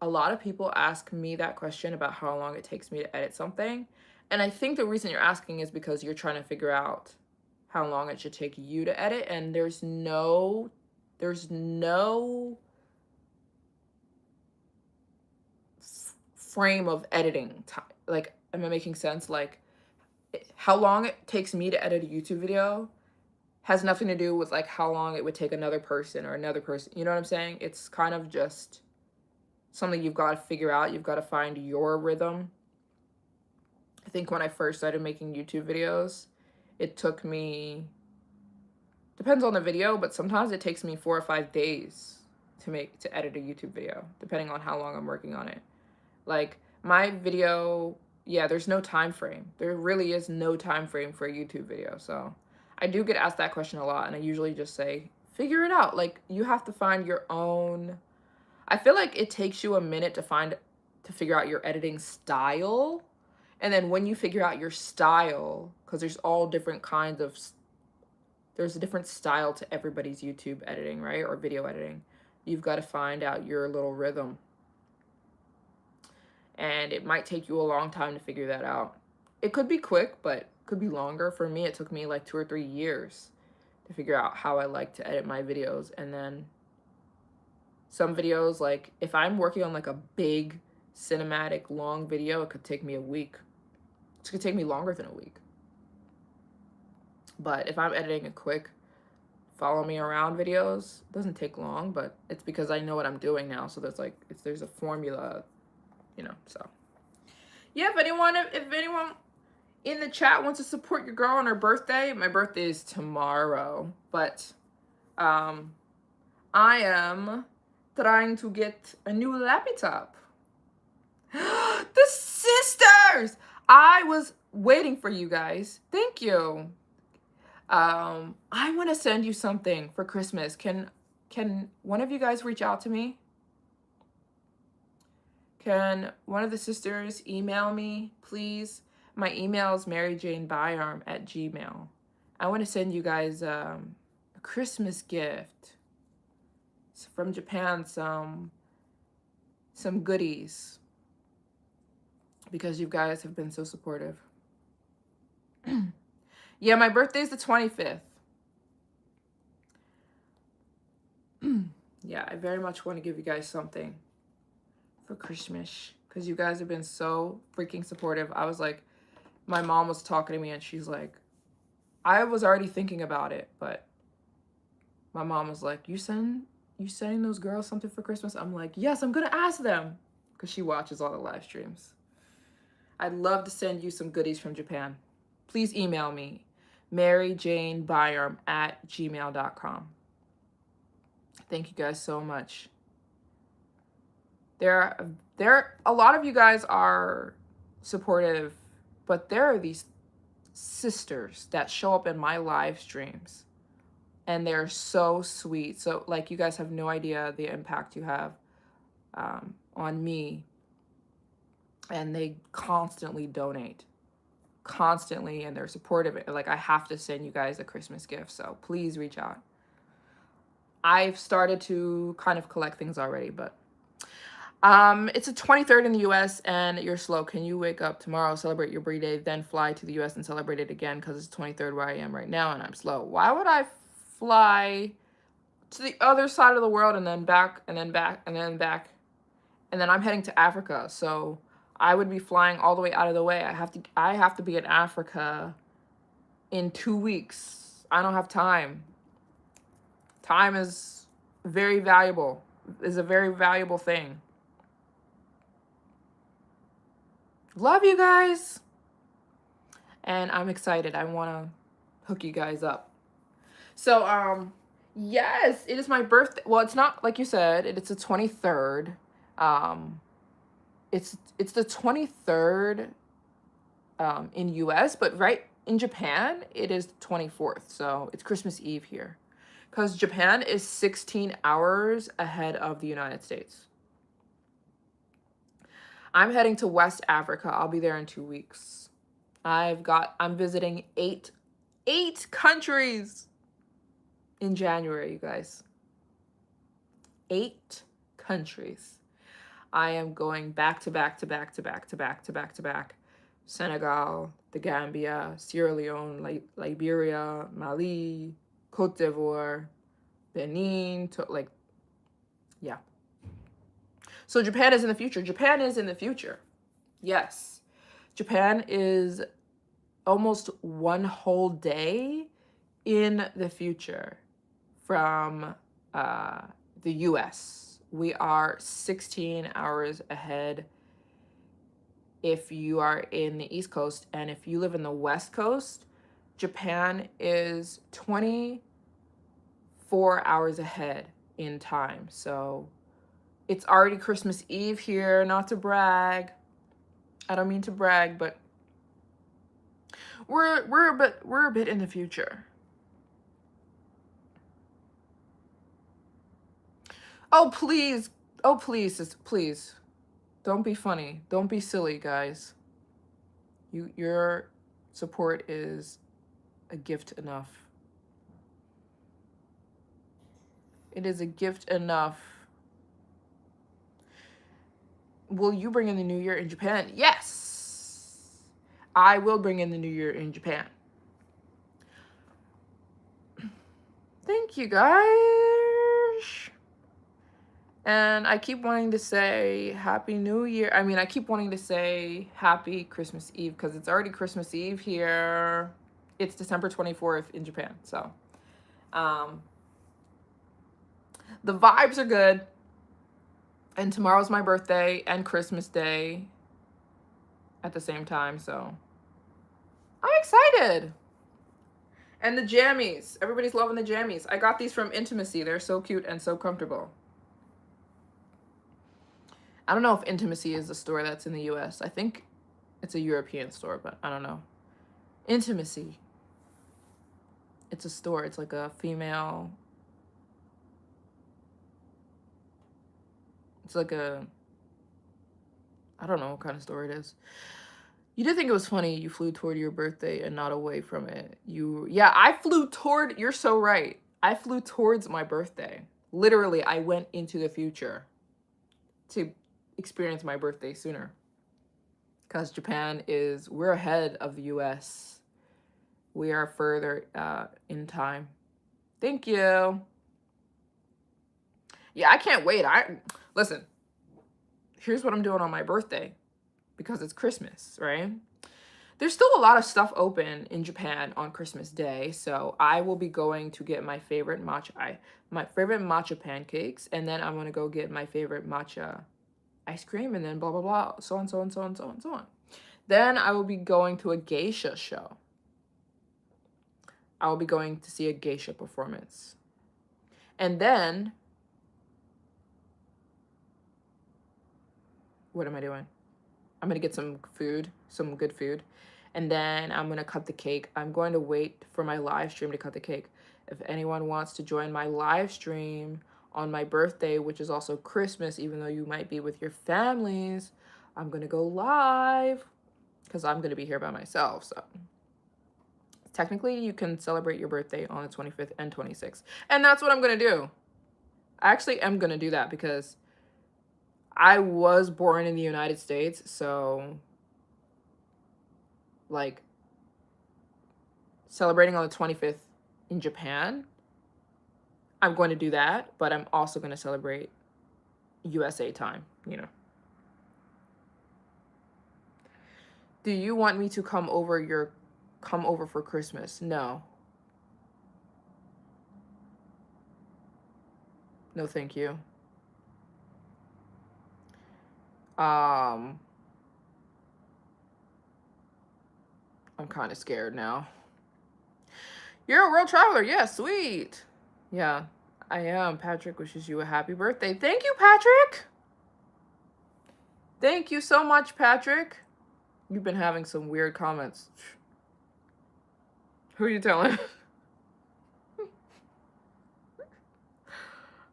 a lot of people ask me that question about how long it takes me to edit something. And I think the reason you're asking is because you're trying to figure out how long it should take you to edit. And there's no frame of editing time. Like, am I making sense? Like, how long it takes me to edit a YouTube video has nothing to do with like how long it would take another person or another person. You know what I'm saying? It's kind of just something you've got to figure out. You've got to find your rhythm. I think when I first started making YouTube videos, it took me, depends on the video, but sometimes it takes me 4 or 5 days to edit a YouTube video, depending on how long I'm working on it. Like my video, yeah, there's no time frame. There really is no time frame for a YouTube video. So I do get asked that question a lot, and I usually just say, figure it out. Like, you have to find your own. I feel like it takes you a minute to figure out your editing style. And then when you figure out your style, because there's all different kinds of, there's a different style to everybody's YouTube editing, right? Or video editing. You've got to find out your little rhythm. And it might take you a long time to figure that out. It could be quick, but it could be longer. For me, it took me like 2 or 3 years to figure out how I like to edit my videos. And then some videos, like if I'm working on like a big cinematic long video, it could take me a week. It could take me longer than a week. But if I'm editing a quick follow me around videos, it doesn't take long, but it's because I know what I'm doing now. So there's a formula, you know. So yeah, if anyone in the chat wants to support your girl on her birthday, my birthday is tomorrow, but I am trying to get a new laptop. The sisters! I was waiting for you guys. Thank you. I want to send you something for Christmas. Can one of you guys reach out to me? Can one of the sisters email me, please? My email is maryjanebyarm@gmail.com. I want to send you guys a Christmas gift. It's from Japan, some goodies, because you guys have been so supportive. Yeah, my birthday is the 25th. Yeah, I very much want to give you guys something for Christmas, because you guys have been so freaking supportive. I was like, my mom was talking to me and she's like, I was already thinking about it, but my mom was like, you sending those girls something for Christmas? I'm like, yes, I'm gonna ask them, because she watches all the live streams. I'd love to send you some goodies from Japan. Please email me, maryjanebyarm@gmail.com. Thank you guys so much. A lot of you guys are supportive, but there are these sisters that show up in my live streams and they're so sweet. So like, you guys have no idea the impact you have on me, and they constantly donate, constantly, and they're supportive. Like, I have to send you guys a Christmas gift, so please reach out. I've started to kind of collect things already, but it's the 23rd in the US and you're slow. Can you wake up tomorrow, celebrate your birthday, then fly to the US and celebrate it again? Because it's 23rd where I am right now and I'm slow. Why would I fly to the other side of the world and then back and then back and then back? And then I'm heading to Africa, so I would be flying all the way out of the way. I have to be in Africa in 2 weeks. I don't have time. Time is very valuable. Is a very valuable thing. Love you guys. And I'm excited. I want to hook you guys up. So, yes, it is my birthday. Well, it's not like you said, it's the 23rd. It's the 23rd in US, but right in Japan, it is the 24th. So it's Christmas Eve here. Because Japan is 16 hours ahead of the United States. I'm heading to West Africa. I'll be there in 2 weeks. I'm visiting eight countries in January, you guys. 8 countries. I am going back to back to back to back to back to back to back. Senegal, the Gambia, Sierra Leone, Liberia, Mali, Cote d'Ivoire, Benin, yeah. So Japan is in the future. Japan is in the future. Yes. Japan is almost one whole day in the future from the US. We are 16 hours ahead if you are in the East Coast. And if you live in the West Coast, Japan is 24 hours ahead in time. So it's already Christmas Eve here, not to brag. I don't mean to brag, but we're a bit in the future. Oh please, please. Don't be funny. Don't be silly, guys. Your support is a gift enough. It is a gift enough. Will you bring in the new year in Japan? Yes. I will bring in the new year in Japan. Thank you, guys. And I keep wanting to say Happy New Year. I mean, I keep wanting to say Happy Christmas Eve because it's already Christmas Eve here. It's December 24th in Japan. So, the vibes are good. And tomorrow's my birthday and Christmas Day at the same time. So, I'm excited. And the jammies. Everybody's loving the jammies. I got these from Intimacy. They're so cute and so comfortable. I don't know if Intimacy is a store that's in the US. I think it's a European store, but I don't know. Intimacy. It's a store. It's like a female. It's like a. I don't know what kind of store it is. You did think it was funny you flew toward your birthday and not away from it. Yeah, I flew toward. You're so right. I flew towards my birthday. Literally, I went into the future to experience my birthday sooner. Because Japan we're ahead of the US. We are further in time. Thank you. Yeah, I can't wait. Listen, here's what I'm doing on my birthday because it's Christmas, right? There's still a lot of stuff open in Japan on Christmas Day, so I will be going to get my favorite matcha pancakes, and then I'm going to go get my favorite matcha ice cream, and then blah, blah, blah, so on, so on, so on, so on, so on. Then I will be going to a geisha show. I will be going to see a geisha performance. And then what am I doing? I'm going to get some food, some good food. And then I'm going to cut the cake. I'm going to wait for my live stream to cut the cake. If anyone wants to join my live stream on my birthday, which is also Christmas, even though you might be with your families, I'm going to go live because I'm going to be here by myself. So technically, you can celebrate your birthday on the 25th and 26th. And that's what I'm going to do. I actually am going to do that because I was born in the United States, so like celebrating on the 25th in Japan, I'm going to do that, but I'm also going to celebrate USA time, you know. Do you want me to come over for Christmas? No. No, thank you. I'm kind of scared now. You're a world traveler. Yeah, sweet. Yeah, I am. Patrick wishes you a happy birthday. Thank you, Patrick. Thank you so much, Patrick. You've been having some weird comments. Who are you telling?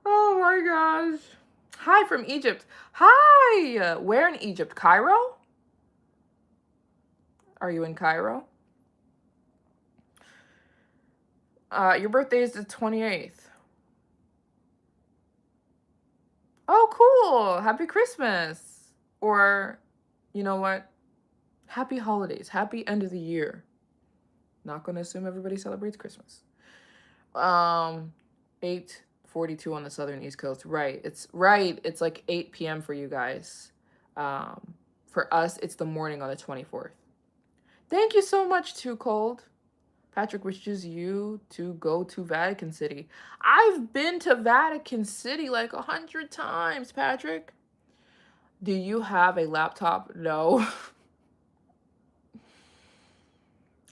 Oh my gosh. Hi from Egypt. Hi. Where in Egypt? Cairo? Are you in Cairo? Your birthday is the 28th. Oh, cool. Happy Christmas. Or, you know what? Happy holidays. Happy end of the year. Not going to assume everybody celebrates Christmas. 8:42 on the southern East Coast. Right. It's like 8 p.m. for you guys. For us, it's the morning on the 24th. Thank you so much, Too Cold. Patrick wishes you to go to Vatican City. I've been to Vatican City like 100 times, Patrick. Do you have a laptop? No.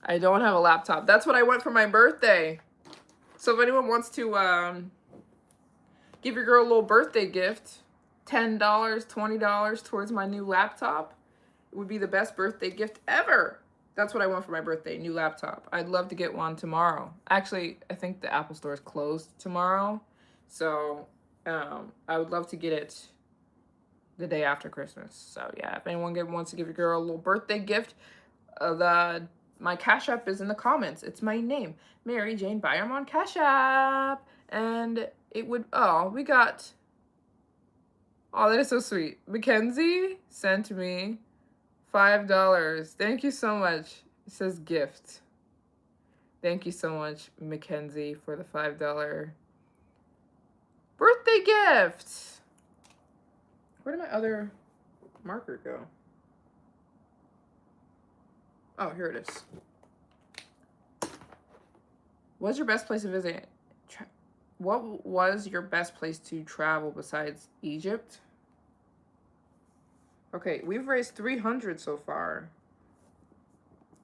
I don't have a laptop. That's what I want for my birthday. So if anyone wants to give your girl a little birthday gift, $10, $20 towards my new laptop, it would be the best birthday gift ever. That's what I want for my birthday, new laptop. I'd love to get one tomorrow. Actually, I think the Apple Store is closed tomorrow. So I would love to get it the day after Christmas. So yeah, if anyone wants to give your girl a little birthday gift, my Cash App is in the comments. It's my name, Maryjane Byram on Cash App. And it would, oh, that is so sweet. Mackenzie sent me $5. Thank you so much. It says gift. Thank you so much, Mackenzie, for the $5 birthday gift. Where did my other marker go? Oh, here it is. What's your best place to visit? What was your best place to travel besides Egypt? Okay, we've raised 300 so far.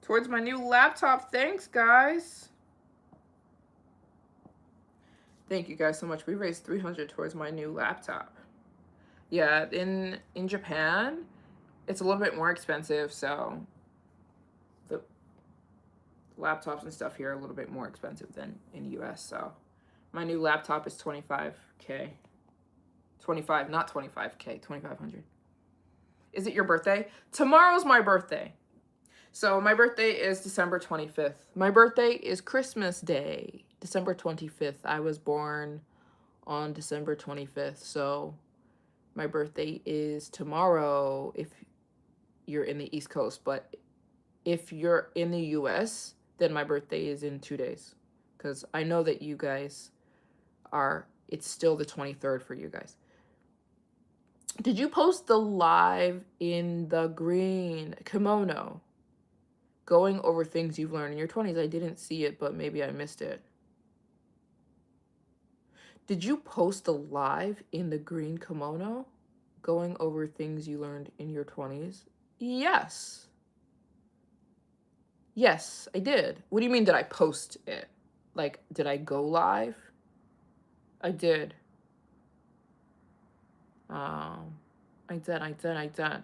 Towards my new laptop. Thanks, guys. Thank you guys so much. We raised 300 towards my new laptop. Yeah, in Japan, it's a little bit more expensive, so the laptops and stuff here are a little bit more expensive than in the US, so my new laptop is $25K. 25, not 25K, 2,500. Is it your birthday? Tomorrow's my birthday. So my birthday is December 25th. My birthday is Christmas Day, December 25th. I was born on December 25th, so my birthday is tomorrow if you're in the East Coast, but if you're in the US, then my birthday is in 2 days, because I know that you guys it's still the 23rd for you guys. Did you post the live in the green kimono? Going over things you've learned in your 20s. I didn't see it, but maybe I missed it. Did you post the live in the green kimono? Going over things you learned in your 20s? Yes. Yes, I did. What do you mean, did I post it? Like, did I go live? I did. I did, I did, I did.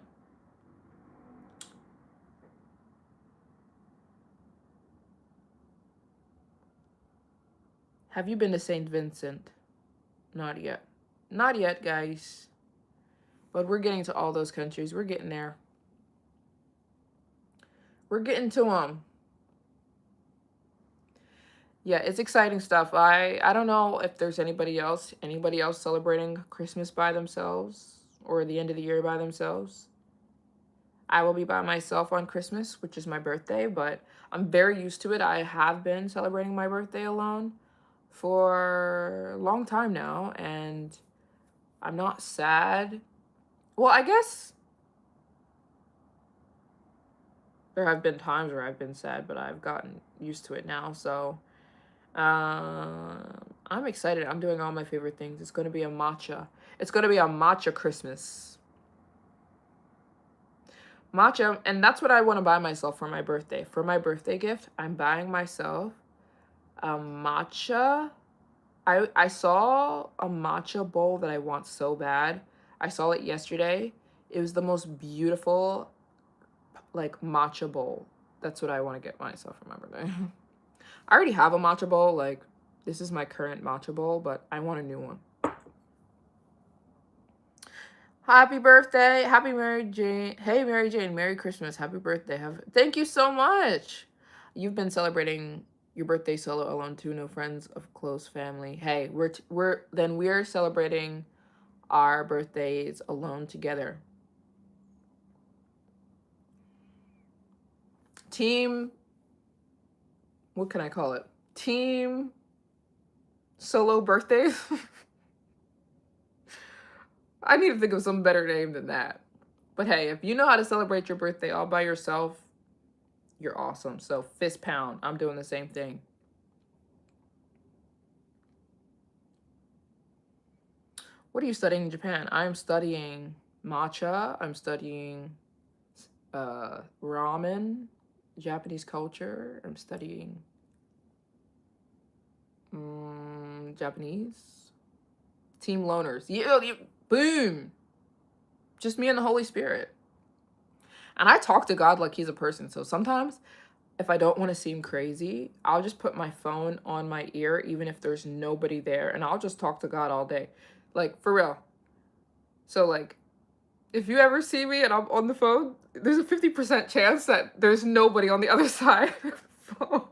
Have you been to St. Vincent? Not yet. Not yet, guys. But we're getting to all those countries. We're getting there. We're getting to them. Yeah, it's exciting stuff. I don't know if there's anybody else celebrating Christmas by themselves or the end of the year by themselves. I will be by myself on Christmas, which is my birthday, but I'm very used to it. I have been celebrating my birthday alone for a long time now, and I'm not sad. Well, I guess there have been times where I've been sad, but I've gotten used to it now. So I'm excited. I'm doing all my favorite things. It's going to be a matcha. It's going to be a matcha Christmas. Matcha, and that's what I want to buy myself for my birthday. For my birthday gift, I'm buying myself a matcha. I saw a matcha bowl that I want so bad. I saw it yesterday. It was the most beautiful, like, matcha bowl. That's what I want to get myself for my birthday. I already have a matcha bowl. Like, this is my current matcha bowl, but I want a new one. Happy birthday. Happy Maryjane. Hey, Maryjane. Merry Christmas. Happy birthday. Thank you so much. You've been celebrating your birthday solo alone too. No friends of close family. Hey, we're celebrating our birthdays alone together. Team, what can I call it? Team solo birthdays. I need to think of some better name than that. But hey, if you know how to celebrate your birthday all by yourself, you're awesome. So fist pound. I'm doing the same thing. What are you studying in Japan? I'm studying matcha. I'm studying ramen, Japanese culture. I'm studying Japanese. Team loners. Boom. Just me and the Holy Spirit. And I talk to God like he's a person. So sometimes if I don't want to seem crazy, I'll just put my phone on my ear, even if there's nobody there, and I'll just talk to God all day. Like, for real. So, like, if you ever see me and I'm on the phone, there's a 50% chance that there's nobody on the other side of the phone.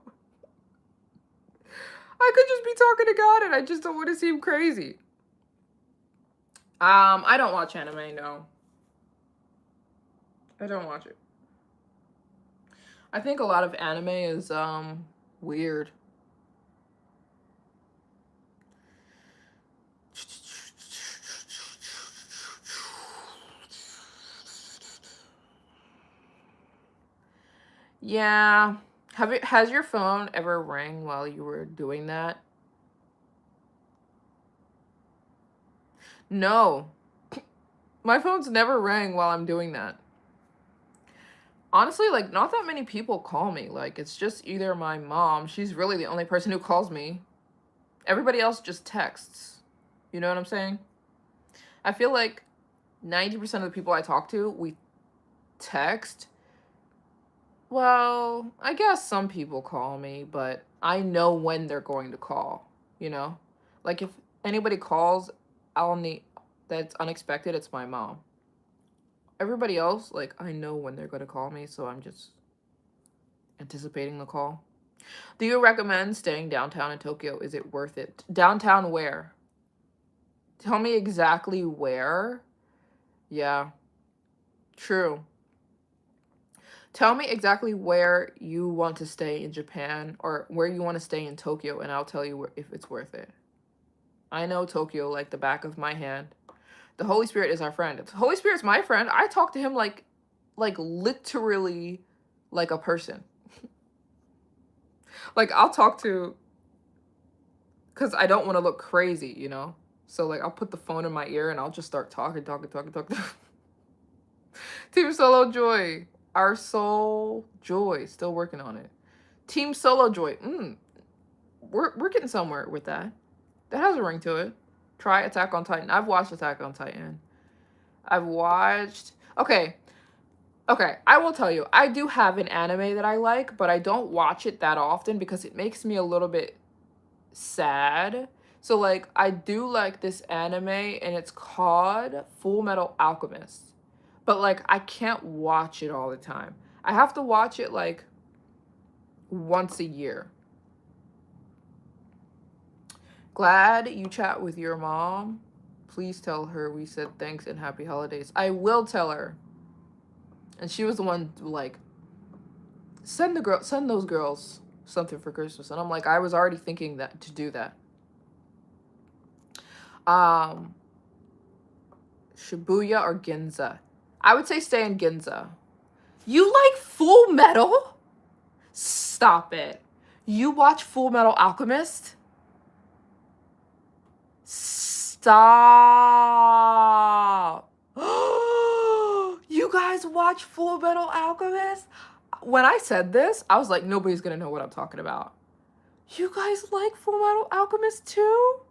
I could just be talking to God and I just don't want to seem crazy. I don't watch anime, no. I don't watch it. I think a lot of anime is weird. Yeah. Has your phone ever rang while you were doing that? No. My phone's never rang while I'm doing that. Honestly, like, not that many people call me. Like, it's just either my mom. She's really the only person who calls me. Everybody else just texts. You know what I'm saying? I feel like 90% of the people I talk to, we text. Well, I guess some people call me, but I know when they're going to call, you know? Like, if anybody calls, that's unexpected, it's my mom. Everybody else, like, I know when they're going to call me, so I'm just anticipating the call. Do you recommend staying downtown in Tokyo? Is it worth it? Downtown where? Tell me exactly where. Yeah, true. Tell me exactly where you want to stay in Japan or where you want to stay in Tokyo, and I'll tell you if it's worth it. I know Tokyo like the back of my hand. The Holy Spirit is our friend. If the Holy Spirit's my friend, I talk to him like literally like a person. Like, I'll talk to, because I don't want to look crazy, you know? So, like, I'll put the phone in my ear and I'll just start talking. Team Solo Joy. Our soul joy. Still working on it. Team Solo Joy. We're getting somewhere with that. That has a ring to it. Try Attack on Titan. I've watched Attack on Titan. I've watched. Okay, okay. I will tell you, I do have an anime that I like, but I don't watch it that often because it makes me a little bit sad. So like, I do like this anime, and it's called Full Metal Alchemist. But like, I can't watch it all the time. I have to watch it like once a year. Glad you chat with your mom. Please tell her we said thanks and happy holidays. I will tell her. And she was the one to like send those girls something for Christmas. And I'm like, I was already thinking that to do that. Um Shibuya or Ginza? I would say stay in Ginza. You like Full Metal? Stop it. You watch Full Metal Alchemist? Stop. You guys watch Full Metal Alchemist? When I said this, I was like, nobody's gonna know what I'm talking about. You guys like Full Metal Alchemist too?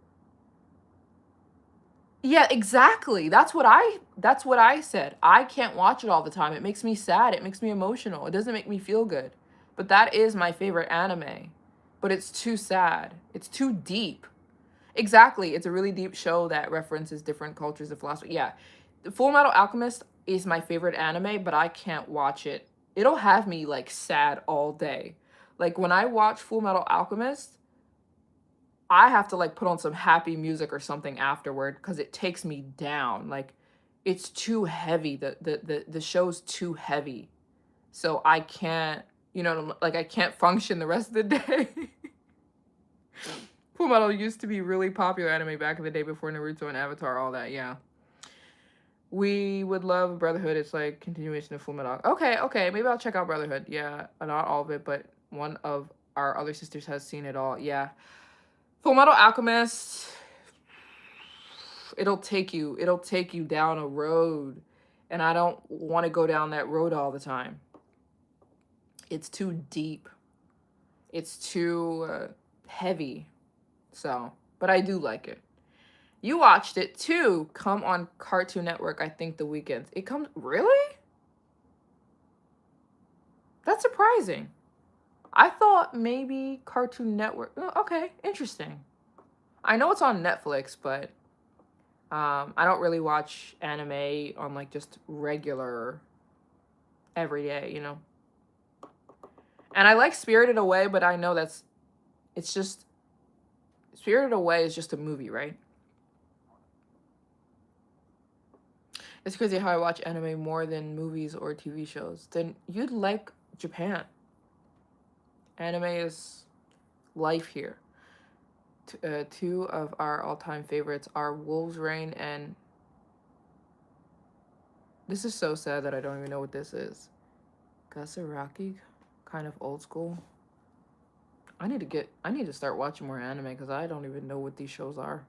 Yeah, exactly. That's what I said. I can't watch it all the time. It makes me sad. It makes me emotional. It doesn't make me feel good. But that is my favorite anime. But it's too sad. It's too deep. Exactly. It's a really deep show that references different cultures and philosophy. Yeah. Full Metal Alchemist is my favorite anime, but I can't watch it. It'll have me like sad all day. Like when I watch Full Metal Alchemist, I have to like put on some happy music or something afterward because it takes me down. Like it's too heavy. The show's too heavy. So I can't, like I can't function the rest of the day. Fullmetal used to be really popular anime back in the day before Naruto and Avatar, all that, yeah. We would love Brotherhood. It's like continuation of Fullmetal. Okay, maybe I'll check out Brotherhood. Yeah, not all of it, but one of our other sisters has seen it all. Yeah. Fullmetal Alchemist, it'll take you down a road, and I don't want to go down that road all the time. It's too deep. It's too heavy. So, but I do like it. You watched it too. Come on Cartoon Network, I think the weekends. It comes, really? That's surprising. I thought maybe Cartoon Network. Oh, okay, interesting. I know it's on Netflix, but I don't really watch anime on like just regular every day, And I like Spirited Away, but I know it's just Spirited Away is just a movie, right? It's crazy how I watch anime more than movies or TV shows. Then you'd like Japan. Anime is life here. Two of our all-time favorites are Wolves Rain and... This is so sad that I don't even know what this is. Gasaraki? Kind of old school. I need to start watching more anime because I don't even know what these shows are.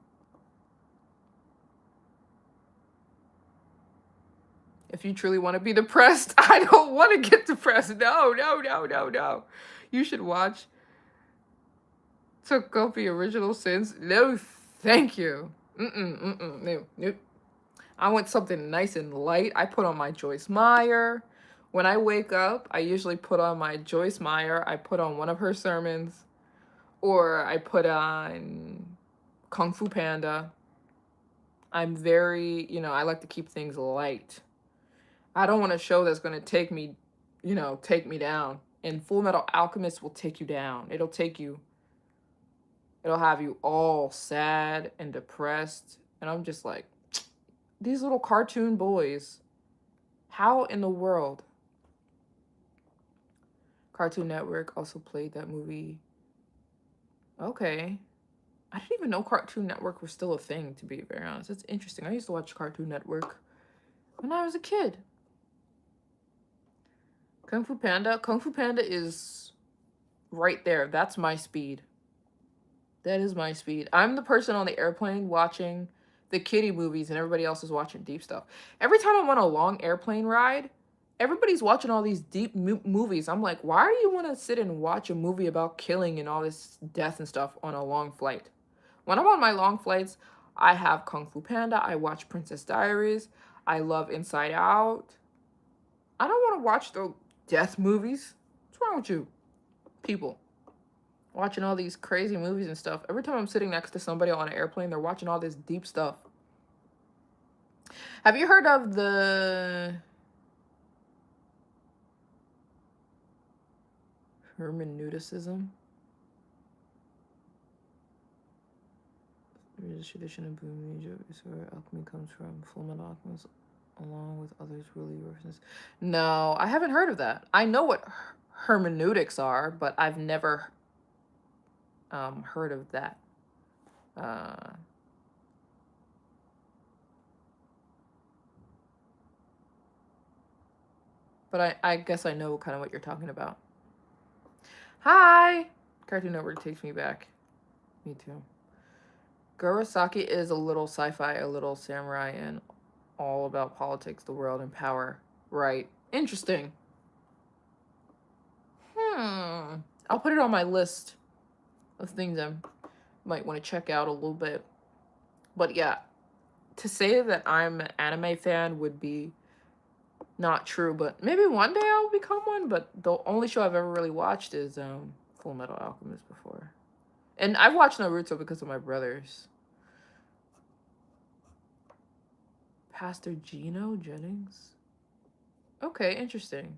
If you truly want to be depressed, I don't want to get depressed. No. You should watch Tokopi Original Sins. No, thank you. No. I want something nice and light. I put on my Joyce Meyer. When I wake up, I usually put on my Joyce Meyer. I put on one of her sermons. Or I put on Kung Fu Panda. I'm very, I like to keep things light. I don't want a show that's going to take me down. And Full Metal Alchemist will take you down. It'll have you all sad and depressed. And I'm just like, these little cartoon boys, how in the world? Cartoon Network also played that movie. Okay. I didn't even know Cartoon Network was still a thing, to be very honest. It's interesting. I used to watch Cartoon Network when I was a kid. Kung Fu Panda. Kung Fu Panda is right there. That's my speed. That is my speed. I'm the person on the airplane watching the kiddie movies and everybody else is watching deep stuff. Every time I'm on a long airplane ride, everybody's watching all these deep movies. I'm like, why do you want to sit and watch a movie about killing and all this death and stuff on a long flight? When I'm on my long flights, I have Kung Fu Panda. I watch Princess Diaries. I love Inside Out. I don't want to watch the death movies. What's wrong with you people? Watching all these crazy movies and stuff. Every time I'm sitting next to somebody on an airplane, they're watching all this deep stuff. Have you heard of the hermeneuticism? Religious tradition of Boom Egypt is where alchemy comes from. Fulminant alchemists, along with others, really references. No, I haven't heard of that. I know what hermeneutics are, but I've never heard of that. But I guess I know kind of what you're talking about. Hi! Cartoon Network takes me back. Me too. Gorosaki is a little sci-fi, a little samurai, and all about politics, the world, and power. Right. Interesting. I'll put it on my list of things I might want to check out a little bit. But yeah, to say that I'm an anime fan would be not true, but maybe one day I'll become one. But the only show I've ever really watched is Full Metal Alchemist before. And I've watched Naruto because of my brothers. Pastor Gino Jennings? Okay, interesting.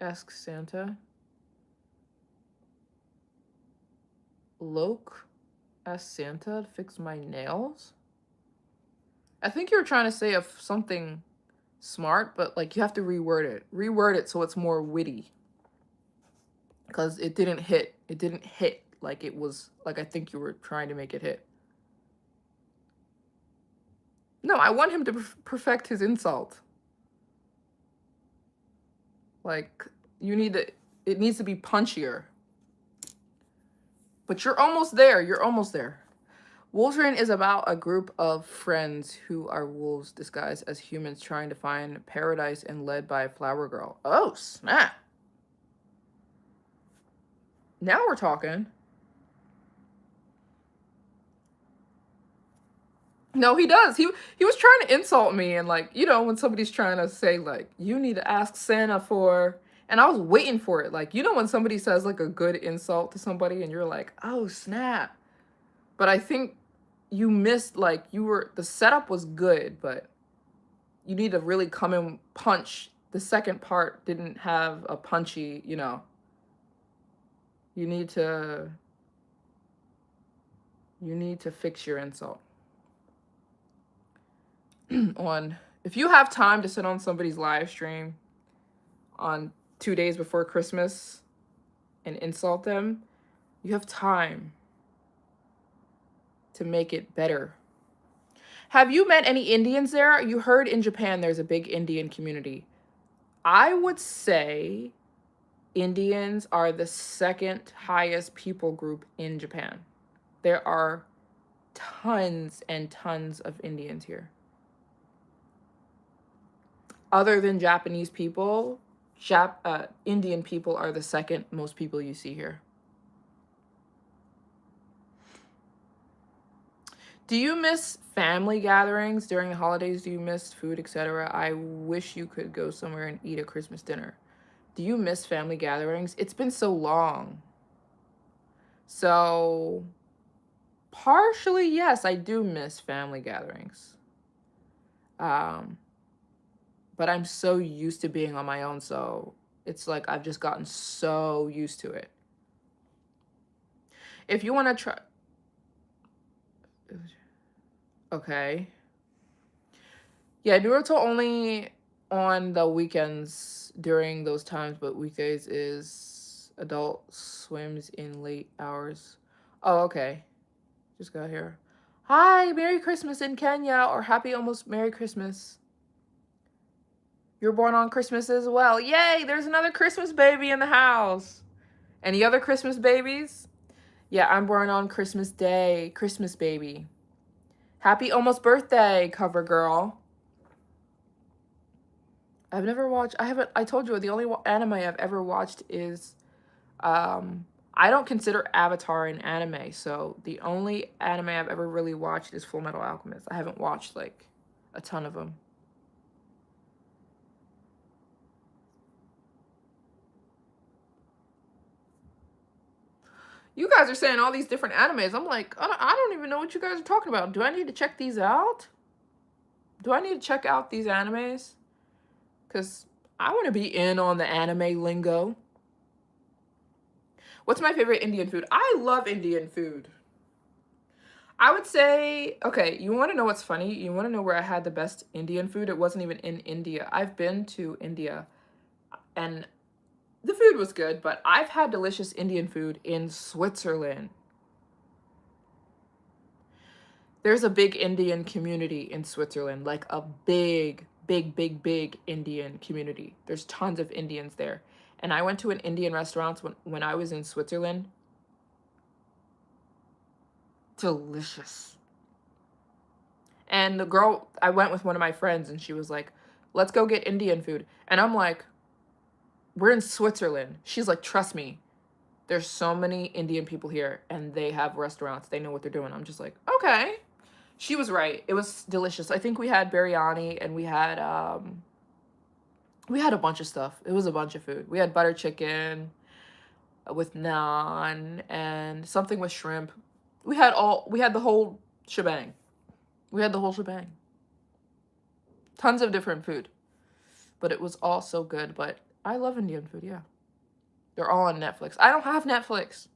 Ask Santa. Loke asked Santa to fix my nails? I think you were trying to say of something smart, but like you have to reword it. Reword it so it's more witty. Because it didn't hit. It didn't hit like it was, like I think you were trying to make it hit. No, I want him to perfect his insult. Like, you need to, it needs to be punchier. But you're almost there. You're almost there. Wolverine is about a group of friends who are wolves disguised as humans trying to find paradise and led by a flower girl. Oh, snap. Now we're talking. No, he does. He was trying to insult me, and like, you know, when somebody's trying to say like, you need to ask Santa for, and I was waiting for it. Like, you know when somebody says like a good insult to somebody and you're like, oh, snap. But I think you missed, like, the setup was good, but you need to really come in punch. The second part didn't have a punchy, you know. You need to fix your insult. If you have time to sit on somebody's live stream on 2 days before Christmas and insult them, you have time to make it better. Have you met any Indians there? You heard in Japan there's a big Indian community. I would say Indians are the second highest people group in Japan. There are tons and tons of Indians here. Other than Japanese people, Indian people are the second most people you see here. Do you miss family gatherings during the holidays? Do you miss food, etc.? I wish you could go somewhere and eat a Christmas dinner. Do you miss family gatherings? It's been so long. So, partially, yes, I do miss family gatherings. But I'm so used to being on my own, so it's like I've just gotten so used to it. If you want to try... Okay. Yeah, Naruto only on the weekends during those times, but weekdays is Adult Swims in late hours. Oh, okay. Just got here. Hi, Merry Christmas in Kenya, or Happy Almost Merry Christmas. You're born on Christmas as well. Yay, there's another Christmas baby in the house. Any other Christmas babies? Yeah, I'm born on Christmas Day. Christmas baby. Happy almost birthday, cover girl. I've never watched, I told you, the only anime I've ever watched is I don't consider Avatar an anime, so the only anime I've ever really watched is Full Metal Alchemist. I haven't watched like a ton of them. You guys are saying all these different animes. I'm like, I don't even know what you guys are talking about. Do I need to check these out? Do I need to check out these animes? Because I want to be in on the anime lingo. What's my favorite Indian food? I love Indian food. I would say, okay, you want to know what's funny? You want to know where I had the best Indian food? It wasn't even in India. I've been to India and the food was good, but I've had delicious Indian food in Switzerland. There's a big Indian community in Switzerland, like a big, big, big, big Indian community. There's tons of Indians there. And I went to an Indian restaurant when I was in Switzerland. Delicious. And the girl, I went with one of my friends and she was like, let's go get Indian food. And I'm like, we're in Switzerland. She's like, trust me, there's so many Indian people here and they have restaurants. They know what they're doing. I'm just like, okay. She was right. It was delicious. I think we had biryani and we had a bunch of stuff. It was a bunch of food. We had butter chicken with naan and something with shrimp. We had the whole shebang. We had the whole shebang. Tons of different food. But it was all so good. But I love Indian food, yeah. They're all on Netflix. I don't have Netflix.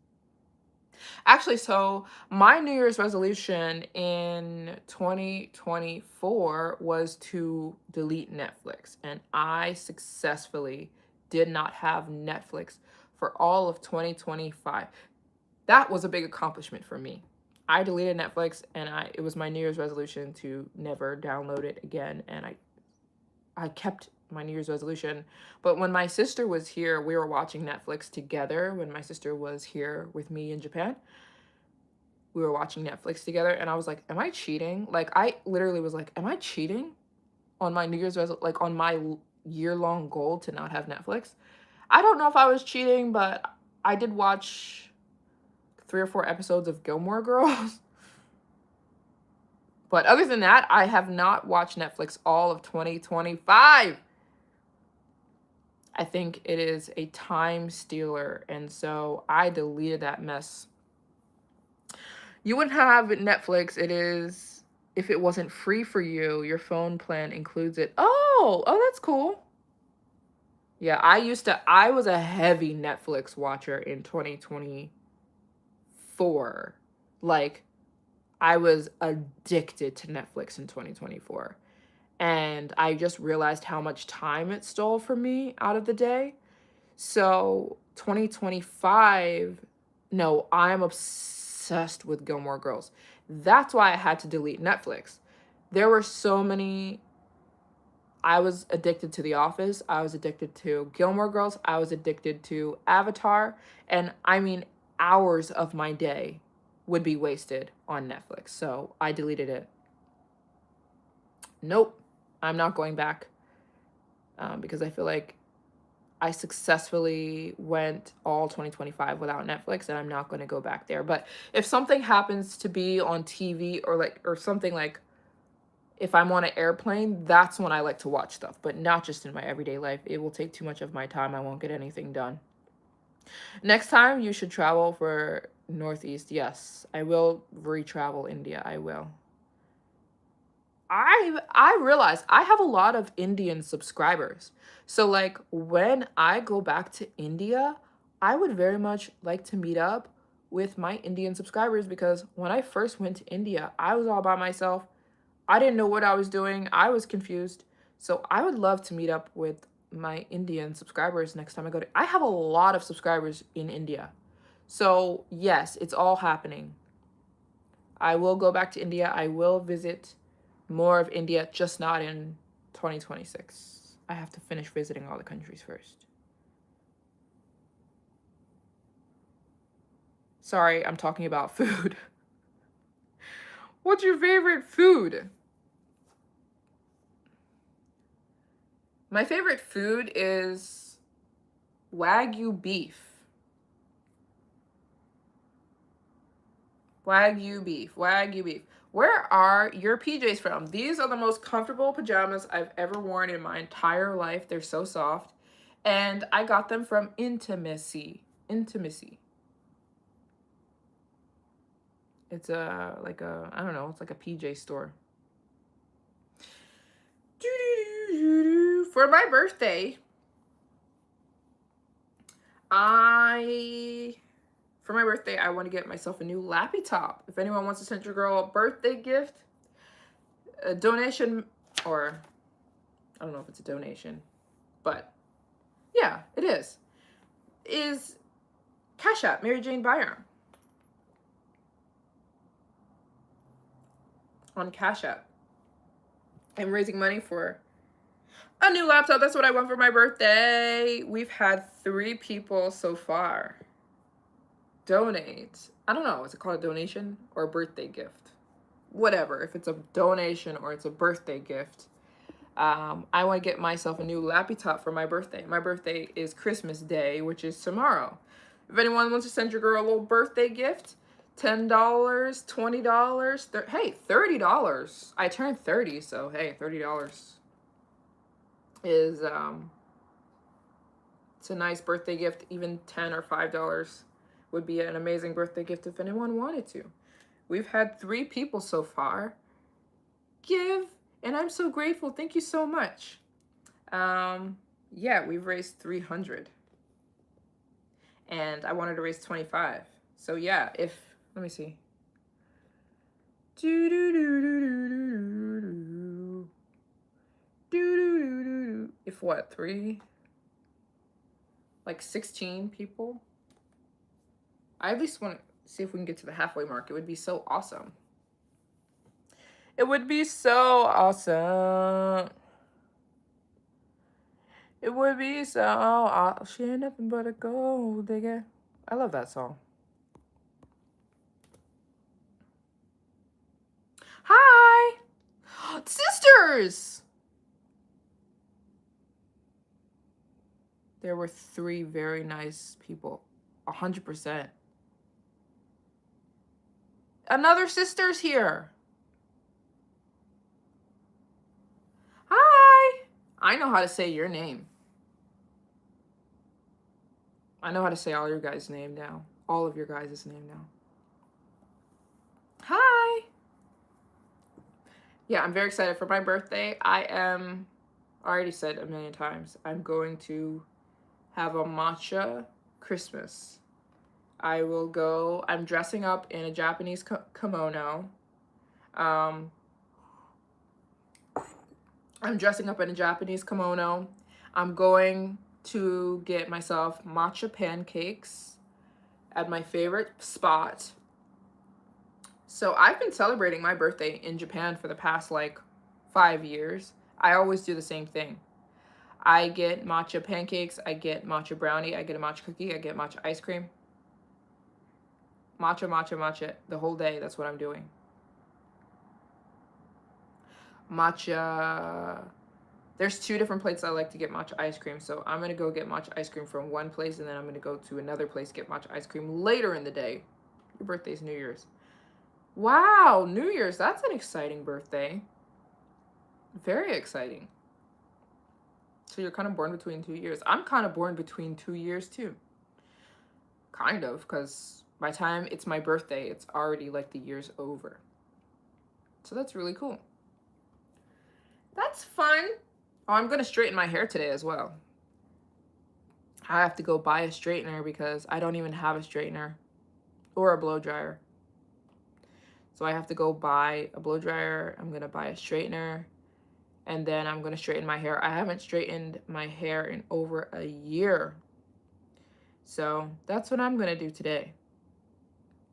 Actually, so my New Year's resolution in 2024 was to delete Netflix. And I successfully did not have Netflix for all of 2025. That was a big accomplishment for me. I deleted Netflix and it was my New Year's resolution to never download it again. And I kept my New Year's resolution. But when my sister was here, we were watching Netflix together. When my sister was here with me in Japan, we were watching Netflix together. And I was like, am I cheating? Like, I literally was like, am I cheating on my New Year's resolution, like on my year-long goal to not have Netflix? I don't know if I was cheating, but I did watch 3 or 4 episodes of Gilmore Girls. But other than that, I have not watched Netflix all of 2025. I think it is a time stealer, and so I deleted that mess. You wouldn't have Netflix. It is, if it wasn't free for you, your phone plan includes it. Oh, that's cool. Yeah, I was a heavy Netflix watcher in 2024. Like, I was addicted to Netflix in 2024. And I just realized how much time it stole from me out of the day. So 2025, no, I'm obsessed with Gilmore Girls. That's why I had to delete Netflix. There were so many. I was addicted to The Office. I was addicted to Gilmore Girls. I was addicted to Avatar. And I mean, hours of my day would be wasted on Netflix. So I deleted it. Nope, I'm not going back because I feel like I successfully went all 2025 without Netflix and I'm not going to go back there. But if something happens to be on TV or something like if I'm on an airplane, that's when I like to watch stuff, but not just in my everyday life. It will take too much of my time. I won't get anything done. Next time you should travel for Northeast. Yes, I will re-travel India. I will. I realize I have a lot of Indian subscribers. So like when I go back to India, I would very much like to meet up with my Indian subscribers because when I first went to India, I was all by myself. I didn't know what I was doing. I was confused. So I would love to meet up with my Indian subscribers next time I go to. I have a lot of subscribers in India. So yes, it's all happening. I will go back to India. I will visit more of India, just not in 2026. I have to finish visiting all the countries first. Sorry, I'm talking about food. What's your favorite food? My favorite food is Wagyu beef. Wagyu beef. Wagyu beef. Where are your PJs from? These are the most comfortable pajamas I've ever worn in my entire life. They're so soft. And I got them from Intimacy. Intimacy. It's like a, I don't know, it's like a PJ store. For my birthday, I want to get myself a new lappy top. If anyone wants to send your girl a birthday gift, a donation, or I don't know if it's a donation, but yeah, it is Cash App, Maryjane Byron. On Cash App. I'm raising money for a new laptop. That's what I want for my birthday. We've had 3 people so far donate. I don't know, is it called a donation or a birthday gift? Whatever, if it's a donation or it's a birthday gift. I want to get myself a new lappy top for my birthday. My birthday is Christmas Day, which is tomorrow. If anyone wants to send your girl a little birthday gift, $10, $20, hey, $30. I turned 30, so hey, $30 is it's a nice birthday gift. Even $10 or $5 would be an amazing birthday gift if anyone wanted to. We've had 3 people so far give, and I'm so grateful. Thank you so much. Yeah, we've raised 300, and I wanted to raise 25. So yeah, if let me see. If what, 3? Like 16 people? I at least want to see if we can get to the halfway mark. It would be so awesome. It would be so awesome. It would be so awesome. She ain't nothing but a gold digger. I love that song. Hi! Sisters! There were 3 very nice people. 100%. Another sister's here. Hi! I know how to say your name. I know how to say all your guys' name now. All of your guys' name now. Hi! Yeah, I'm very excited for my birthday. I already said a million times, I'm going to have a matcha Christmas. I will go, I'm dressing up in a Japanese kimono. I'm dressing up in a Japanese kimono. I'm going to get myself matcha pancakes at my favorite spot. So I've been celebrating my birthday in Japan for the past like 5 years. I always do the same thing. I get matcha pancakes, I get matcha brownie, I get a matcha cookie, I get matcha ice cream. Matcha, matcha, matcha, the whole day, that's what I'm doing. Matcha, there's 2 different places I like to get matcha ice cream, so I'm gonna go get matcha ice cream from one place, and then I'm gonna go to another place, get matcha ice cream later in the day. Your birthday's New Year's. Wow, New Year's, that's an exciting birthday. Very exciting. So you're kind of born between 2 years. I'm kind of born between 2 years too. Kind of, because by the time it's my birthday, it's already like the year's over. So that's really cool. That's fun. Oh, I'm going to straighten my hair today as well. I have to go buy a straightener because I don't even have a straightener or a blow dryer. So I have to go buy a blow dryer. I'm going to buy a straightener. And then I'm going to straighten my hair. I haven't straightened my hair in over a year. So that's what I'm going to do today.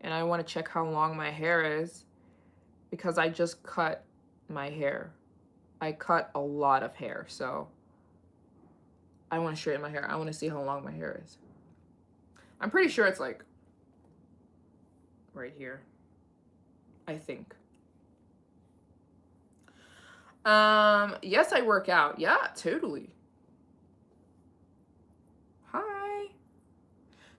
And I want to check how long my hair is because I just cut my hair. I cut a lot of hair. So I want to straighten my hair. I want to see how long my hair is. I'm pretty sure it's like right here. I think. Yes, I work out. Yeah, totally. Hi.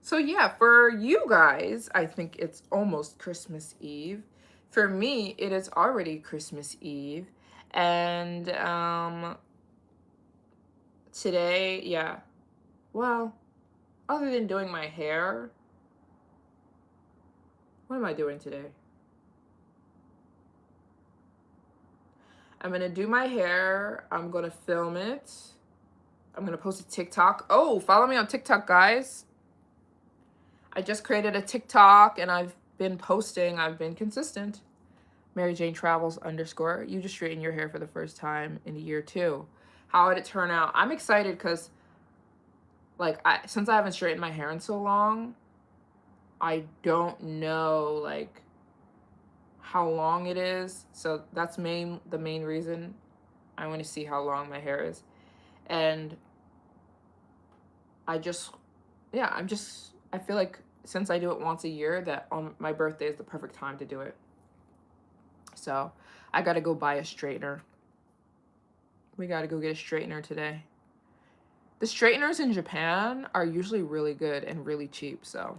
So yeah, for you guys, I think it's almost Christmas Eve. For me, it is already Christmas Eve. And today, yeah. Well, other than doing my hair, what am I doing today? I'm gonna do my hair. I'm gonna film it. I'm gonna post a TikTok. Oh, follow me on TikTok, guys. I just created a TikTok and I've been posting. I've been consistent. Maryjane Travels _. You just straightened your hair for the first time in a year too. How would it turn out? I'm excited because, like, since I haven't straightened my hair in so long, I don't know like how long it is. So that's the main reason I want to see how long my hair is. And I just, yeah, I feel like since I do it once a year, that on my birthday is the perfect time to do it. So I gotta go buy a straightener. We gotta go get a straightener today. The straighteners in Japan are usually really good and really cheap. So,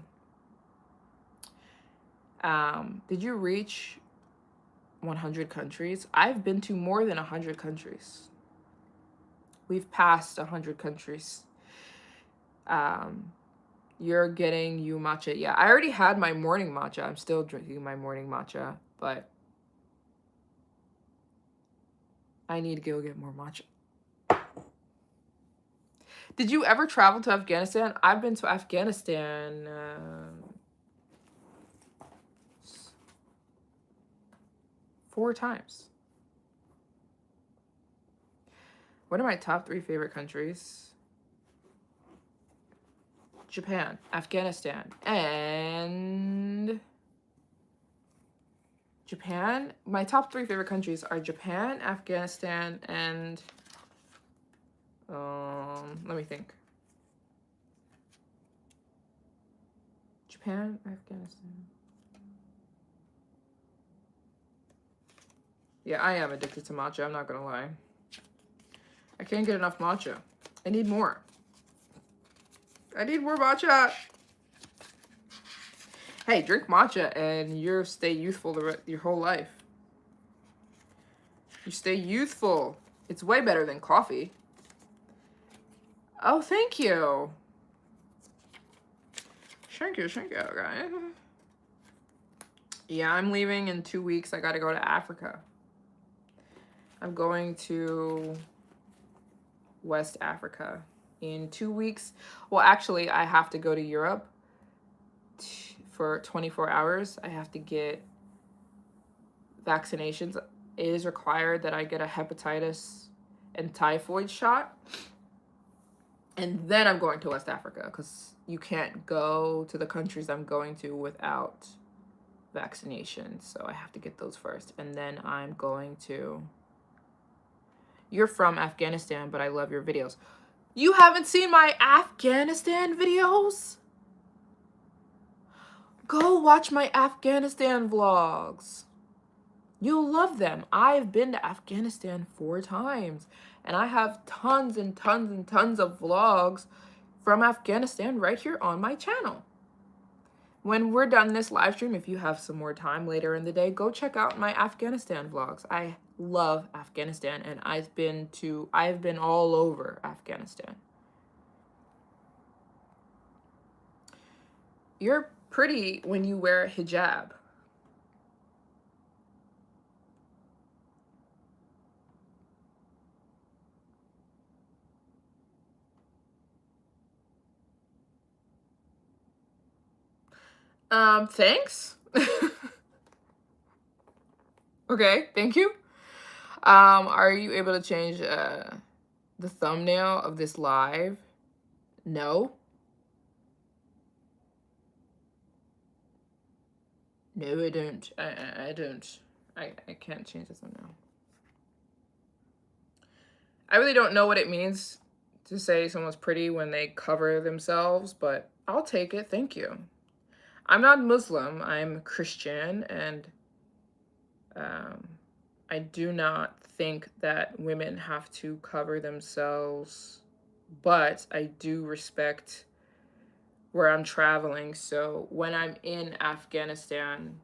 did you reach 100 countries? I've been to more than 100 countries. We've passed 100 countries. You're getting you matcha. Yeah, I already had my morning matcha. I'm still drinking my morning matcha, but I need to go get more matcha. Did you ever travel to Afghanistan? I've been to Afghanistan 4 times. What are my top 3 favorite countries? Japan, Afghanistan, and Japan. My top 3 favorite countries are Japan, Afghanistan, and let me think. Japan, Afghanistan. Yeah, I am addicted to matcha. I'm not gonna lie. I can't get enough matcha. I need more. I need more matcha. Hey, drink matcha and you stay youthful your whole life. You stay youthful. It's way better than coffee. Oh, thank you. Thank you, guys. Yeah, I'm leaving in 2 weeks. I gotta go to Africa. I'm going to West Africa in 2 weeks. Well, actually, I have to go to Europe for 24 hours. I have to get vaccinations. It is required that I get a hepatitis and typhoid shot. And then I'm going to West Africa because you can't go to the countries I'm going to without vaccinations. So I have to get those first. And then I'm going to... You're from Afghanistan, but I love your videos. You haven't seen my Afghanistan videos? Go watch my Afghanistan vlogs. You'll love them. I've been to Afghanistan 4 times. And I have tons and tons and tons of vlogs from Afghanistan right here on my channel. When we're done this live stream, if you have some more time later in the day, go check out my Afghanistan vlogs. I love Afghanistan and I've been all over Afghanistan. You're pretty when you wear a hijab. Thanks. Okay, thank you. Are you able to change the thumbnail of this live? No. No, I don't. I don't. I can't change the thumbnail. I really don't know what it means to say someone's pretty when they cover themselves, but I'll take it. Thank you. I'm not Muslim. I'm Christian, and I do not think that women have to cover themselves, but I do respect where I'm traveling. So when I'm in Afghanistan,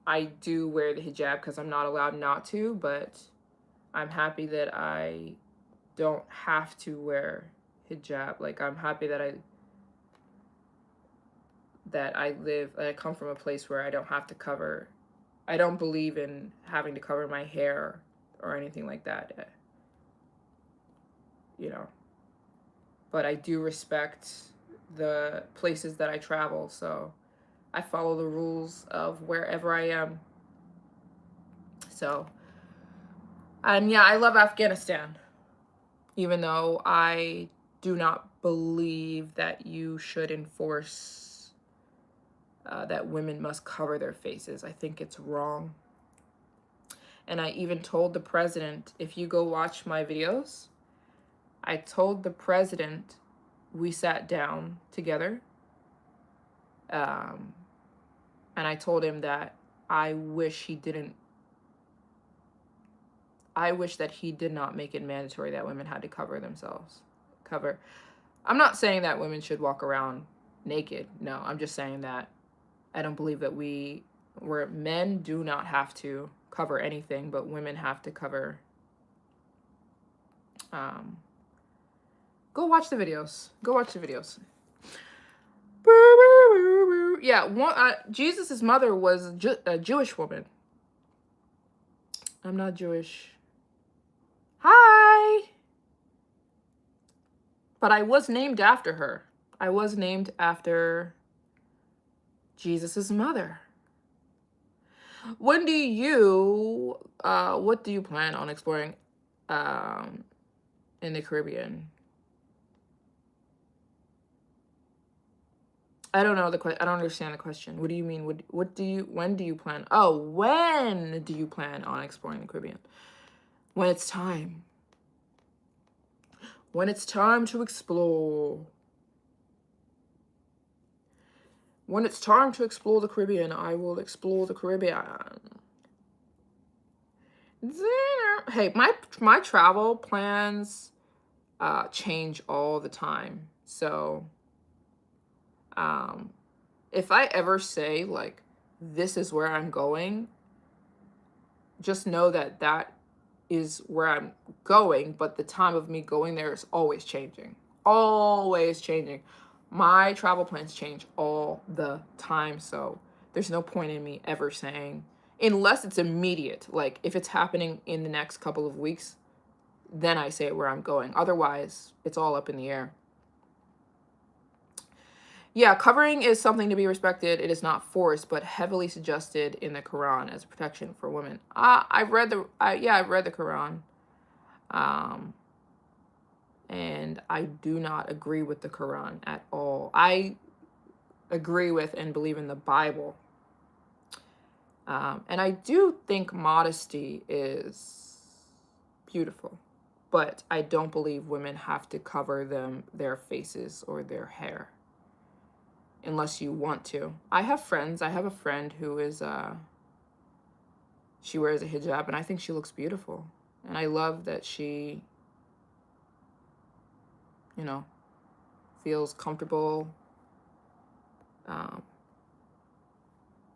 I do wear the hijab because I'm not allowed not to, but I'm happy that I don't have to wear hijab. Like, I'm happy that I come from a place where I don't have to cover. I don't believe in having to cover my hair or anything like that, you know. But I do respect the places that I travel, so I follow the rules of wherever I am. So, and yeah, I love Afghanistan, even though I do not believe that you should enforce that women must cover their faces. I think it's wrong. And I even told the president, if you go watch my videos, I told the president, we sat down together, and I told him that I wish that he did not make it mandatory that women had to cover themselves. I'm not saying that women should walk around naked. No, I'm just saying that I don't believe that where men do not have to cover anything, but women have to cover. Go watch the videos. Go watch the videos. Yeah, Jesus' mother was a Jewish woman. I'm not Jewish. Hi! But I was named after her. I was named after Jesus' mother. What do you plan on exploring in the Caribbean? I don't know I don't understand the question. What do you mean? When do you plan? Oh, when do you plan on exploring the Caribbean? When it's time. When it's time to explore. When it's time to explore the Caribbean, I will explore the Caribbean. Hey, my travel plans change all the time. So if I ever say, like, this is where I'm going, just know that that is where I'm going, but the time of me going there is always changing. Always changing. My travel plans change all the time, so there's no point in me ever saying, unless it's immediate, like if it's happening in the next couple of weeks, then I say where I'm going. Otherwise, it's all up in the air. Yeah, covering is something to be respected. It is not forced, but heavily suggested in the Quran as protection for women. I've read the Quran, and I do not agree with the Quran at all. I agree with and believe in the Bible, and I do think modesty is beautiful, but I don't believe women have to cover their faces or their hair. Unless you want to. I have friends. I have a friend who is, she wears a hijab, and I think she looks beautiful. And I love that she, feels comfortable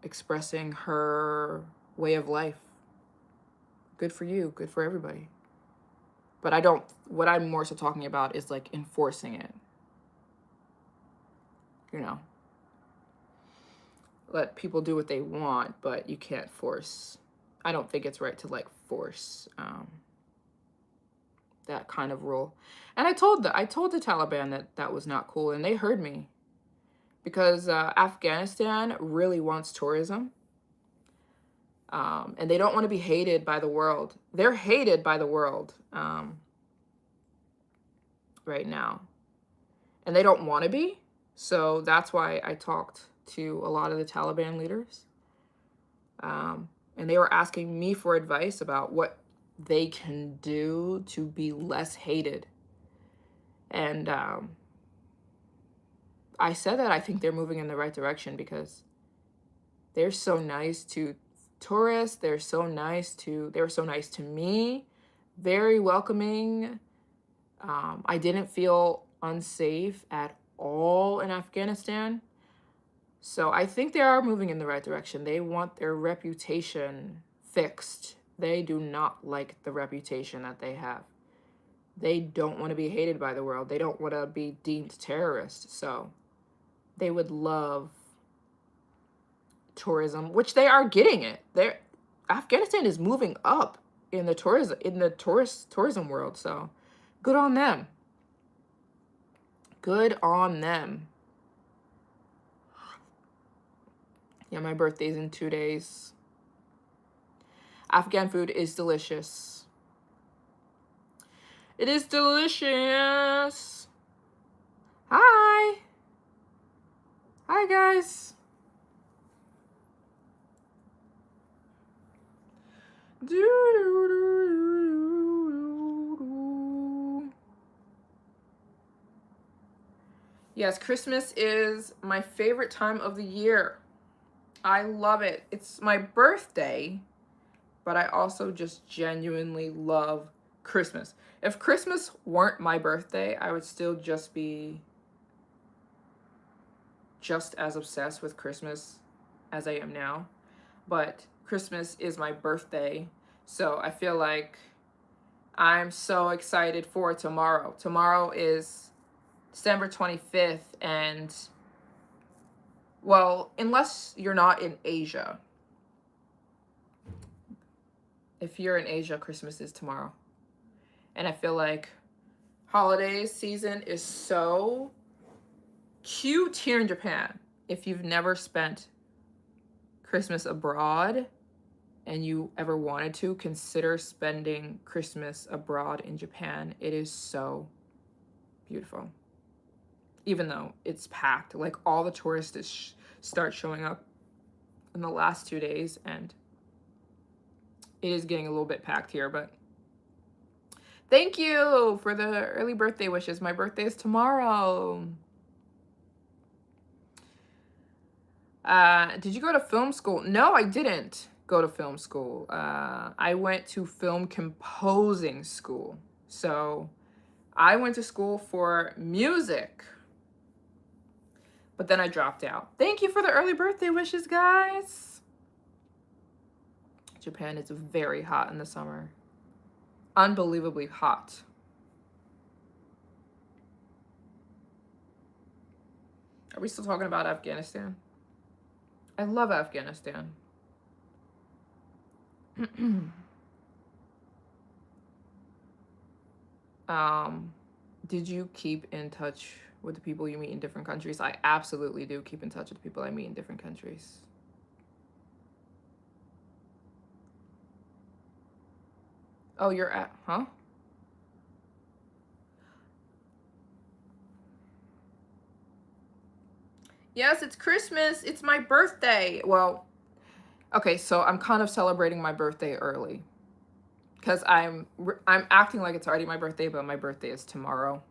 expressing her way of life. Good for you. Good for everybody. But what I'm more so talking about is, like, enforcing it. Let people do what they want, but you can't force. I don't think it's right to, like, force that kind of rule. And I told the Taliban that was not cool, and they heard me, because Afghanistan really wants tourism, and they don't want to be hated by the world. They're hated by the world right now, and they don't want to be. So that's why I talked to a lot of the Taliban leaders. And they were asking me for advice about what they can do to be less hated. And I said that I think they're moving in the right direction, because they're so nice to tourists. They were so nice to me. Very welcoming. I didn't feel unsafe at all in Afghanistan. So I think they are moving in the right direction. They want their reputation fixed. They do not like the reputation that they have. They don't want to be hated by the world. They don't want to be deemed terrorists. So they would love tourism, which they are getting it. Afghanistan is moving up in the tourism world. So good on them. Good on them. Yeah, my birthday's in 2 days. Afghan food is delicious. It is delicious. Hi. Hi, guys. Yes, Christmas is my favorite time of the year. I love it. It's my birthday, but I also just genuinely love Christmas. If Christmas weren't my birthday, I would still just be just as obsessed with Christmas as I am now. But Christmas is my birthday, so I feel like I'm so excited for tomorrow. Tomorrow is December 25th, and well, unless you're not in Asia. If you're in Asia, Christmas is tomorrow. And I feel like holiday season is so cute here in Japan. If you've never spent Christmas abroad and you ever wanted to, consider spending Christmas abroad in Japan. It is so beautiful. Even though it's packed, like all the tourists start showing up in the last 2 days, and it is getting a little bit packed here, but thank you for the early birthday wishes. My birthday is tomorrow. Did you go to film school? No, I didn't go to film school. I went to film composing school. So I went to school for music, but then I dropped out. Thank you for the early birthday wishes, guys. Japan is very hot in the summer. Unbelievably hot. Are we still talking about Afghanistan? I love Afghanistan. Did you keep in touch with the people you meet in different countries? I absolutely do keep in touch with the people I meet in different countries. Oh, you're at, huh? Yes, it's Christmas. It's my birthday. Well, okay, so I'm kind of celebrating my birthday early because I'm acting like it's already my birthday, but my birthday is tomorrow.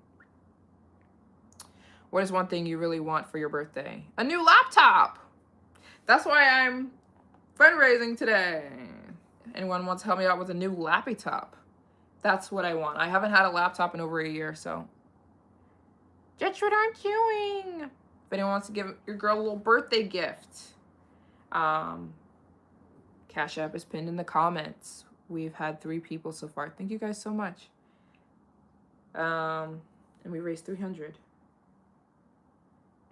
What is one thing you really want for your birthday? A new laptop. That's why I'm fundraising today. Anyone wants to help me out with a new lappy top? That's what I want. I haven't had a laptop in over a year, so. Jetford, I'm queuing. If anyone wants to give your girl a little birthday gift, Cash App is pinned in the comments. We've had 3 people so far. Thank you guys so much. And we raised 300.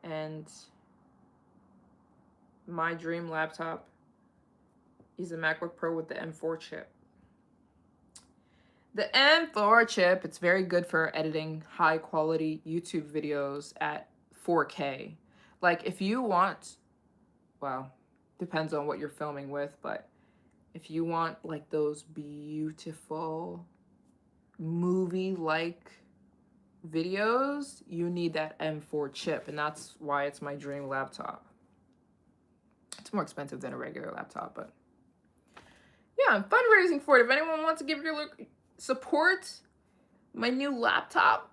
And my dream laptop is a MacBook Pro with the M4 chip. The M4 chip, it's very good for editing high quality YouTube videos at 4K. Like if you want, well, depends on what you're filming with, but if you want like those beautiful movie-like videos, you need that M4 chip, and that's why it's my dream laptop. It's more expensive than a regular laptop, but yeah, I'm fundraising for it. If anyone wants to give your support my new laptop,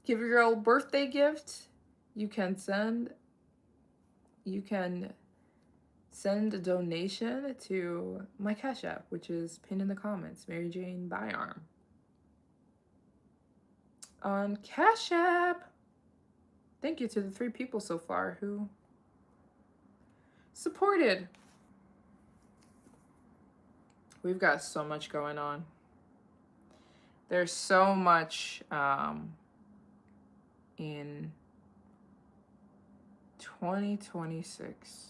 give your girl a birthday gift, you can send a donation to my Cash App, which is pinned in the comments, Maryjane Byarm. On Cash App. Thank you to the 3 people so far who supported. We've got so much going on. There's so much in 2026.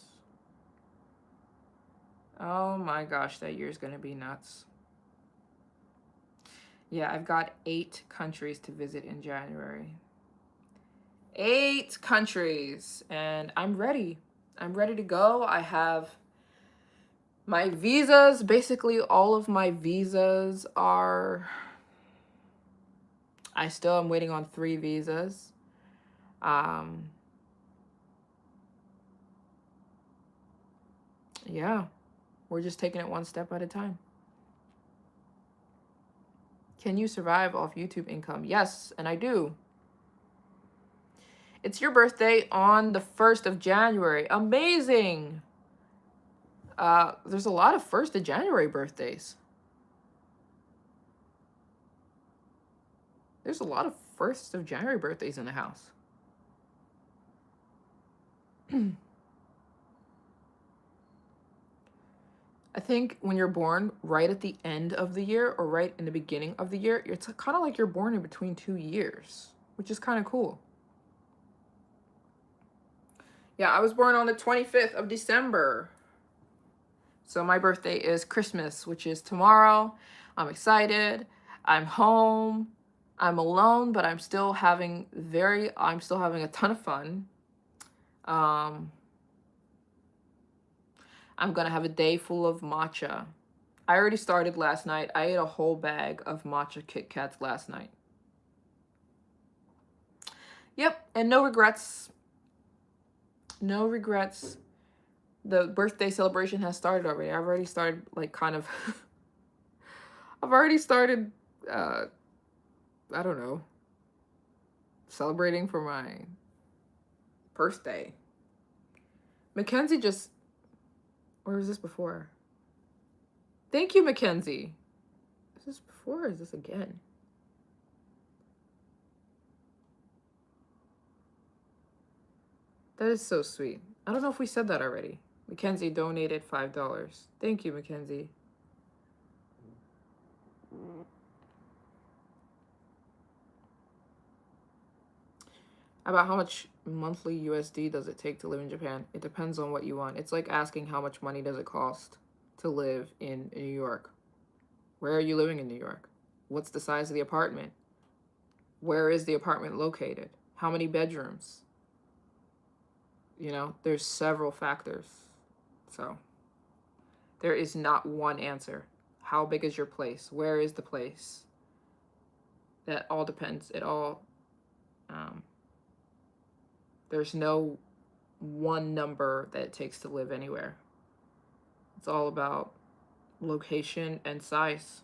Oh my gosh, that year's gonna be nuts. Yeah, I've got 8 countries to visit in January. 8 countries, and I'm ready. I'm ready to go. I have my visas. Basically, all of my visas are... I still am waiting on 3 visas. Yeah, we're just taking it one step at a time. Can you survive off YouTube income? Yes, and I do. It's your birthday on the 1st of January. Amazing. There's a lot of 1st of January birthdays. There's a lot of 1st of January birthdays in the house. I think when you're born right at the end of the year or right in the beginning of the year, it's kind of like you're born in between 2 years, which is kind of cool. Yeah, I was born on the 25th of December. So my birthday is Christmas, which is tomorrow. I'm excited. I'm home. I'm alone, but I'm still having a ton of fun. I'm gonna have a day full of matcha. I already started last night. I ate a whole bag of matcha Kit Kats last night. Yep, and no regrets. No regrets. The birthday celebration has started already. I've already started, like, kind of... I've already started, I don't know, celebrating for my birthday. Mackenzie just... Or was this before? Thank you, Mackenzie. Is this before or is this again? That is so sweet. I don't know if we said that already. Mackenzie donated $5. Thank you, Mackenzie. About how much monthly USD does it take to live in Japan? It depends on what you want. It's like asking how much money does it cost to live in New York. Where are you living in New York? What's the size of the apartment? Where is the apartment located? How many bedrooms? You know, there's several factors. So there is not one answer. How big is your place? Where is the place? That all depends. It all... there's no one number that it takes to live anywhere. It's all about location and size.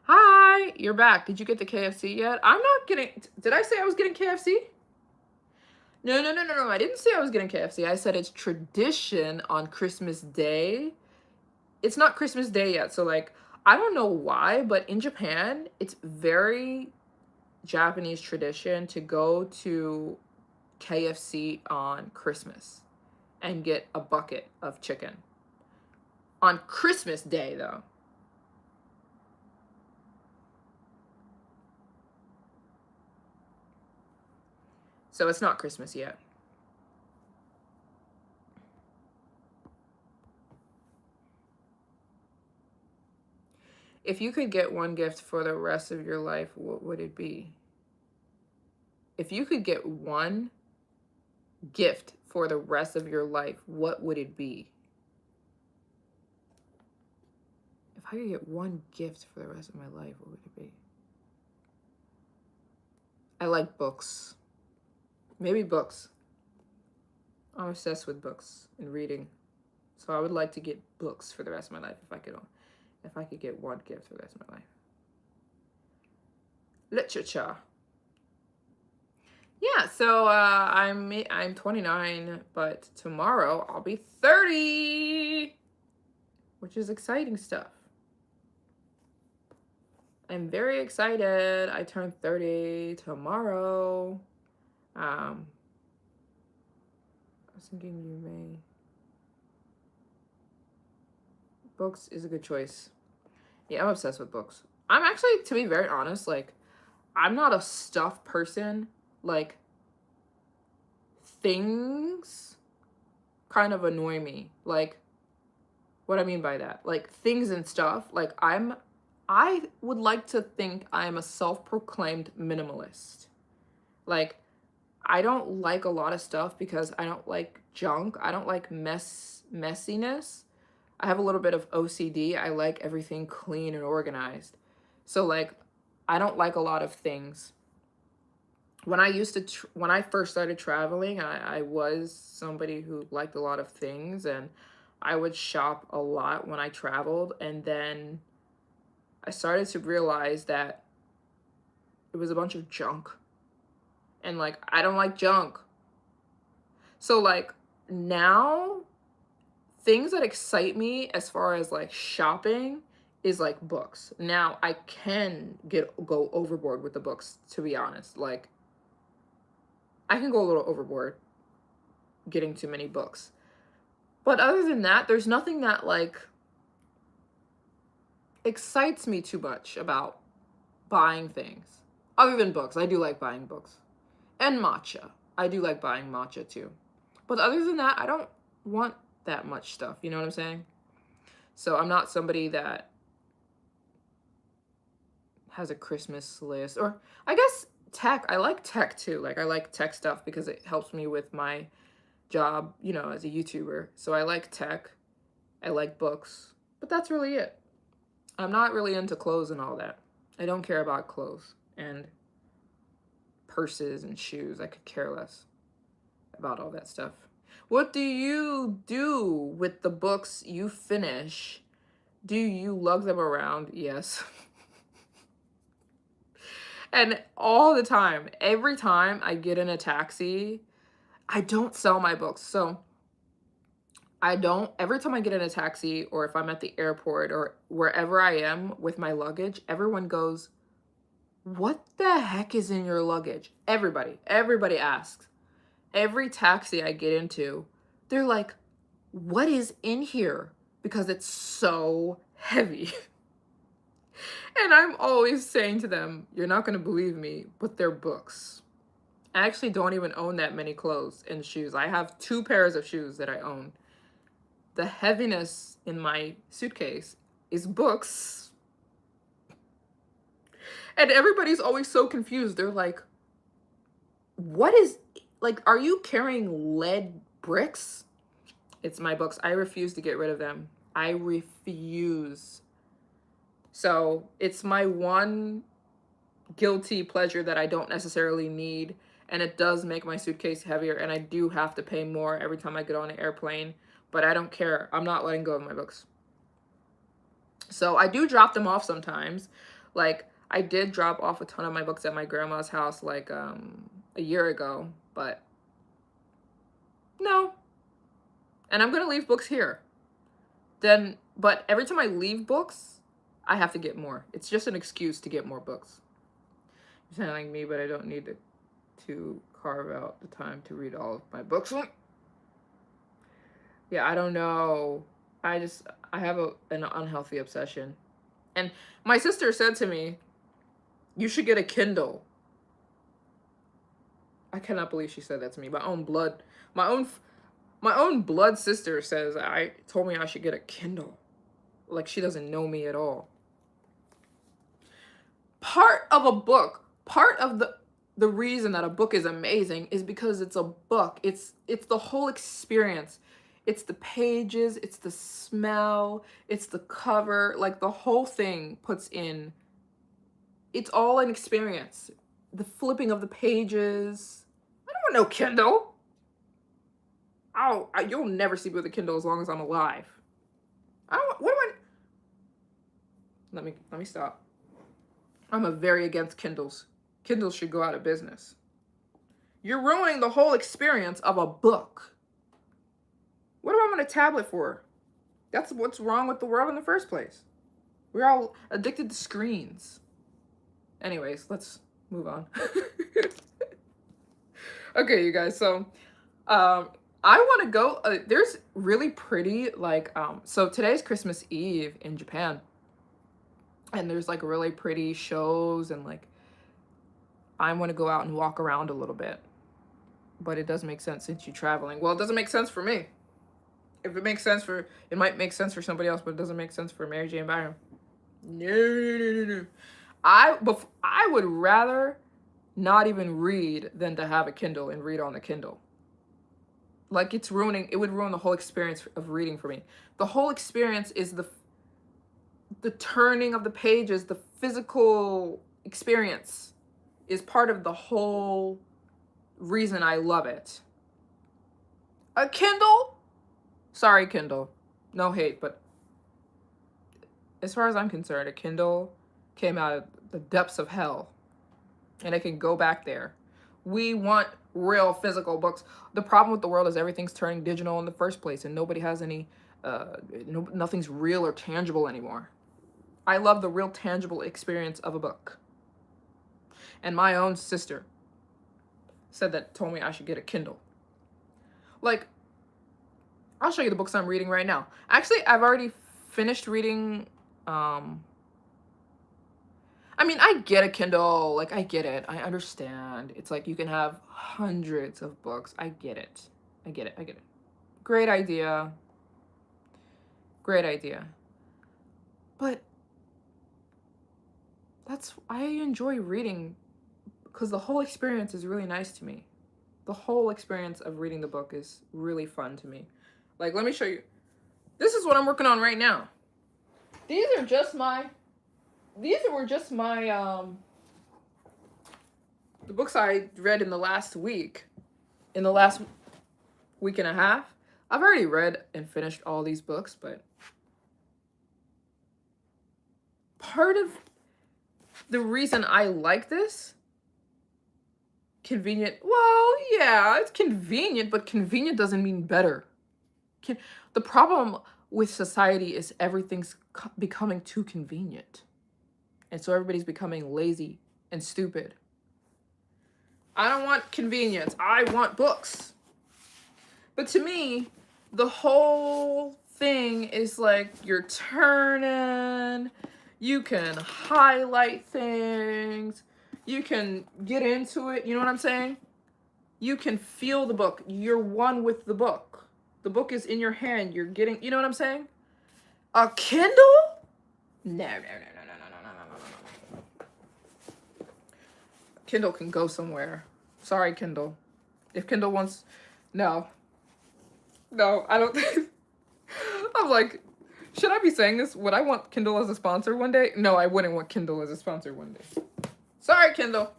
Hi, you're back. Did you get the KFC yet? I'm not getting... Did I say I was getting KFC? No. I didn't say I was getting KFC. I said it's tradition on Christmas Day. It's not Christmas Day yet. So, like, I don't know why, but in Japan, it's very Japanese tradition to go to KFC on Christmas and get a bucket of chicken. On Christmas Day, though. So it's not Christmas yet. If you could get one gift for the rest of your life, what would it be? If you could get one gift for the rest of your life, what would it be? If I could get one gift for the rest of my life, what would it be? I like books. Maybe books. I'm obsessed with books and reading. So I would like to get books for the rest of my life if I could get one gift for the rest of my life. Literature. Yeah, so I'm 29, but tomorrow I'll be 30, which is exciting stuff. I'm very excited. I turn 30 tomorrow. Um, I was thinking you may. Books is a good choice. Yeah, I'm obsessed with books. I'm actually, to be very honest, like, I'm not a stuff person. Like, things kind of annoy me. Like, what I mean by that, like, things and stuff. Like, I would like to think I am a self-proclaimed minimalist. Like, I don't like a lot of stuff because I don't like junk. I don't like messiness. I have a little bit of OCD. I like everything clean and organized. So like, I don't like a lot of things. When when I first started traveling, I was somebody who liked a lot of things, and I would shop a lot when I traveled. And then I started to realize that it was a bunch of junk. And like, I don't like junk. So like, now things that excite me as far as like shopping is like books. Now I can go overboard with the books, to be honest. Like, I can go a little overboard getting too many books. But other than that, there's nothing that like excites me too much about buying things. Other than books, I do like buying books. And matcha. I do like buying matcha too. But other than that, I don't want that much stuff. You know what I'm saying? So I'm not somebody that has a Christmas list. Or I guess tech. I like tech too. Like, I like tech stuff because it helps me with my job, you know, as a YouTuber. So I like tech. I like books. But that's really it. I'm not really into clothes and all that. I don't care about clothes and purses and shoes. I could care less about all that stuff. What do you do with the books you finish? Do you lug them around? Yes. And all the time, every time I get in a taxi, I don't sell my books. So every time I get in a taxi, or if I'm at the airport or wherever I am with my luggage, everyone goes, "What the heck is in your luggage?" Everybody asks. Every taxi I get into, they're like, "What is in here?" Because it's so heavy. And I'm always saying to them, "You're not going to believe me, but they're books." I actually don't even own that many clothes and shoes. I have 2 pairs of shoes that I own. The heaviness in my suitcase is books. And everybody's always so confused. They're like, "What is, like, are you carrying lead bricks?" It's my books. I refuse to get rid of them. I refuse. So it's my one guilty pleasure that I don't necessarily need. And it does make my suitcase heavier. And I do have to pay more every time I get on an airplane. But I don't care. I'm not letting go of my books. So I do drop them off sometimes. Like, I did drop off a ton of my books at my grandma's house like a year ago. But no. And I'm going to leave books here. But every time I leave books, I have to get more. It's just an excuse to get more books. You sound like me, but I don't need to carve out the time to read all of my books. Yeah, I don't know. I have an unhealthy obsession. And my sister said to me, "You should get a Kindle." I cannot believe she said that to me. My own blood sister told me I should get a Kindle. Like, she doesn't know me at all. Part of the reason that a book is amazing is because it's a book. It's the whole experience. It's the pages, it's the smell, it's the cover, like the whole thing it's all an experience. The flipping of the pages. I don't want no Kindle. You'll never see me with a Kindle as long as I'm alive. Let me stop. I'm very against Kindles. Kindles should go out of business. You're ruining the whole experience of a book. What do I want a tablet for? That's what's wrong with the world in the first place. We're all addicted to screens. Anyways, let's move on. Okay, you guys. So, I want to go. There's really pretty So today's Christmas Eve in Japan, and there's like really pretty shows, and like I want to go out and walk around a little bit. But it doesn't make sense since you're traveling. Well, it doesn't make sense for me. If it makes sense for, it might make sense for somebody else, but it doesn't make sense for Maryjane Byron. No, no, no, no, no. I would rather not even read than to have a Kindle and read on the Kindle. Like it would ruin the whole experience of reading for me. The whole experience is the turning of the pages, the physical experience is part of the whole reason I love it. A Kindle? Sorry, Kindle. No hate, but as far as I'm concerned, a Kindle came out of the depths of hell, and it can go back there. We want real physical books. The problem with the world is everything's turning digital in the first place, and nobody has any, nothing's real or tangible anymore. I love the real tangible experience of a book. And my own sister told me I should get a Kindle. Like, I'll show you the books I'm reading right now. Actually, I've already finished reading, I mean, I get a Kindle, like, I get it, I understand. It's like you can have hundreds of books. I get it. I get it. Great idea. Great idea. But I enjoy reading because the whole experience is really nice to me. The whole experience of reading the book is really fun to me. Like, let me show you. This is what I'm working on right now. These were just my the books I read in the last week. In the last week and a half. I've already read and finished all these books, but part of the reason I like this, convenient, well, yeah, it's convenient, but convenient doesn't mean better. The problem with society is everything's becoming too convenient. And so everybody's becoming lazy and stupid. I don't want convenience. I want books. But to me, the whole thing is like you're turning, you can highlight things, you can get into it, you know what I'm saying? You can feel the book. You're one with the book. The book is in your hand. You're getting, you know what I'm saying? A Kindle? No. Kindle can go somewhere. Sorry, Kindle. If Kindle wants, no, I don't think. I'm like, should I be saying this? Would I want Kindle as a sponsor one day? No, I wouldn't want Kindle as a sponsor one day. Sorry, Kindle.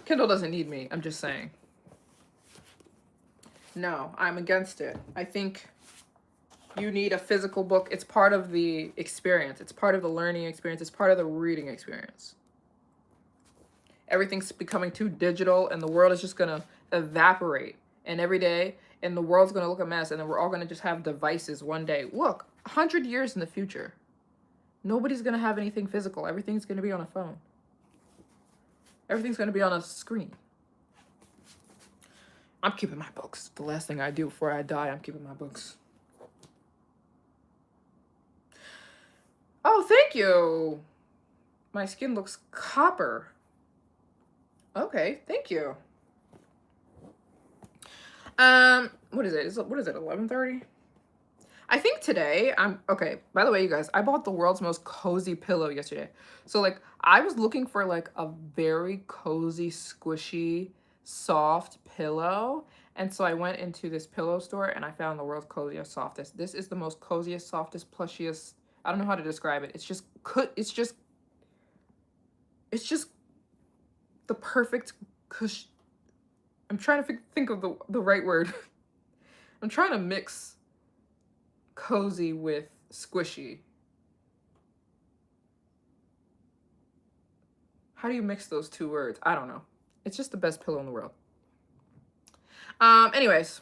Kindle doesn't need me. I'm just saying. No, I'm against it. I think you need a physical book. It's part of the experience. It's part of the learning experience. It's part of the reading experience. Everything's becoming too digital, and the world is just going to evaporate. And every day, and the world's going to look a mess, and then we're all going to just have devices one day. Look, 100 years in the future, nobody's going to have anything physical. Everything's going to be on a phone. Everything's going to be on a screen. I'm keeping my books. The last thing I do before I die, I'm keeping my books. Oh, thank you. My skin looks copper. Okay, thank you. What is it? What is it, 11:30? I think today okay, by the way, you guys, I bought the world's most cozy pillow yesterday. So, like, I was looking for, like, a very cozy, squishy, soft pillow. And so I went into this pillow store, and I found the world's coziest, softest. This is the most coziest, softest, plushiest. I don't know how to describe it. It's just the perfect cushion. I'm trying to think of the right word. I'm trying to mix cozy with squishy. How do you mix those two words? I don't know. It's just the best pillow in the world. Anyways,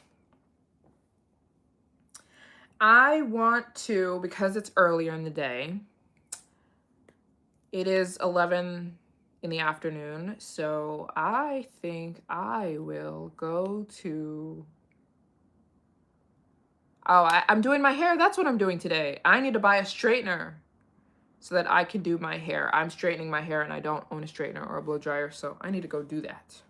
I want to, because it's earlier in the day, it is 11, in the afternoon. So I think I will go to... Oh, I'm doing my hair. That's what I'm doing today. I need to buy a straightener so that I can do my hair. I'm straightening my hair and I don't own a straightener or a blow dryer, so I need to go do that.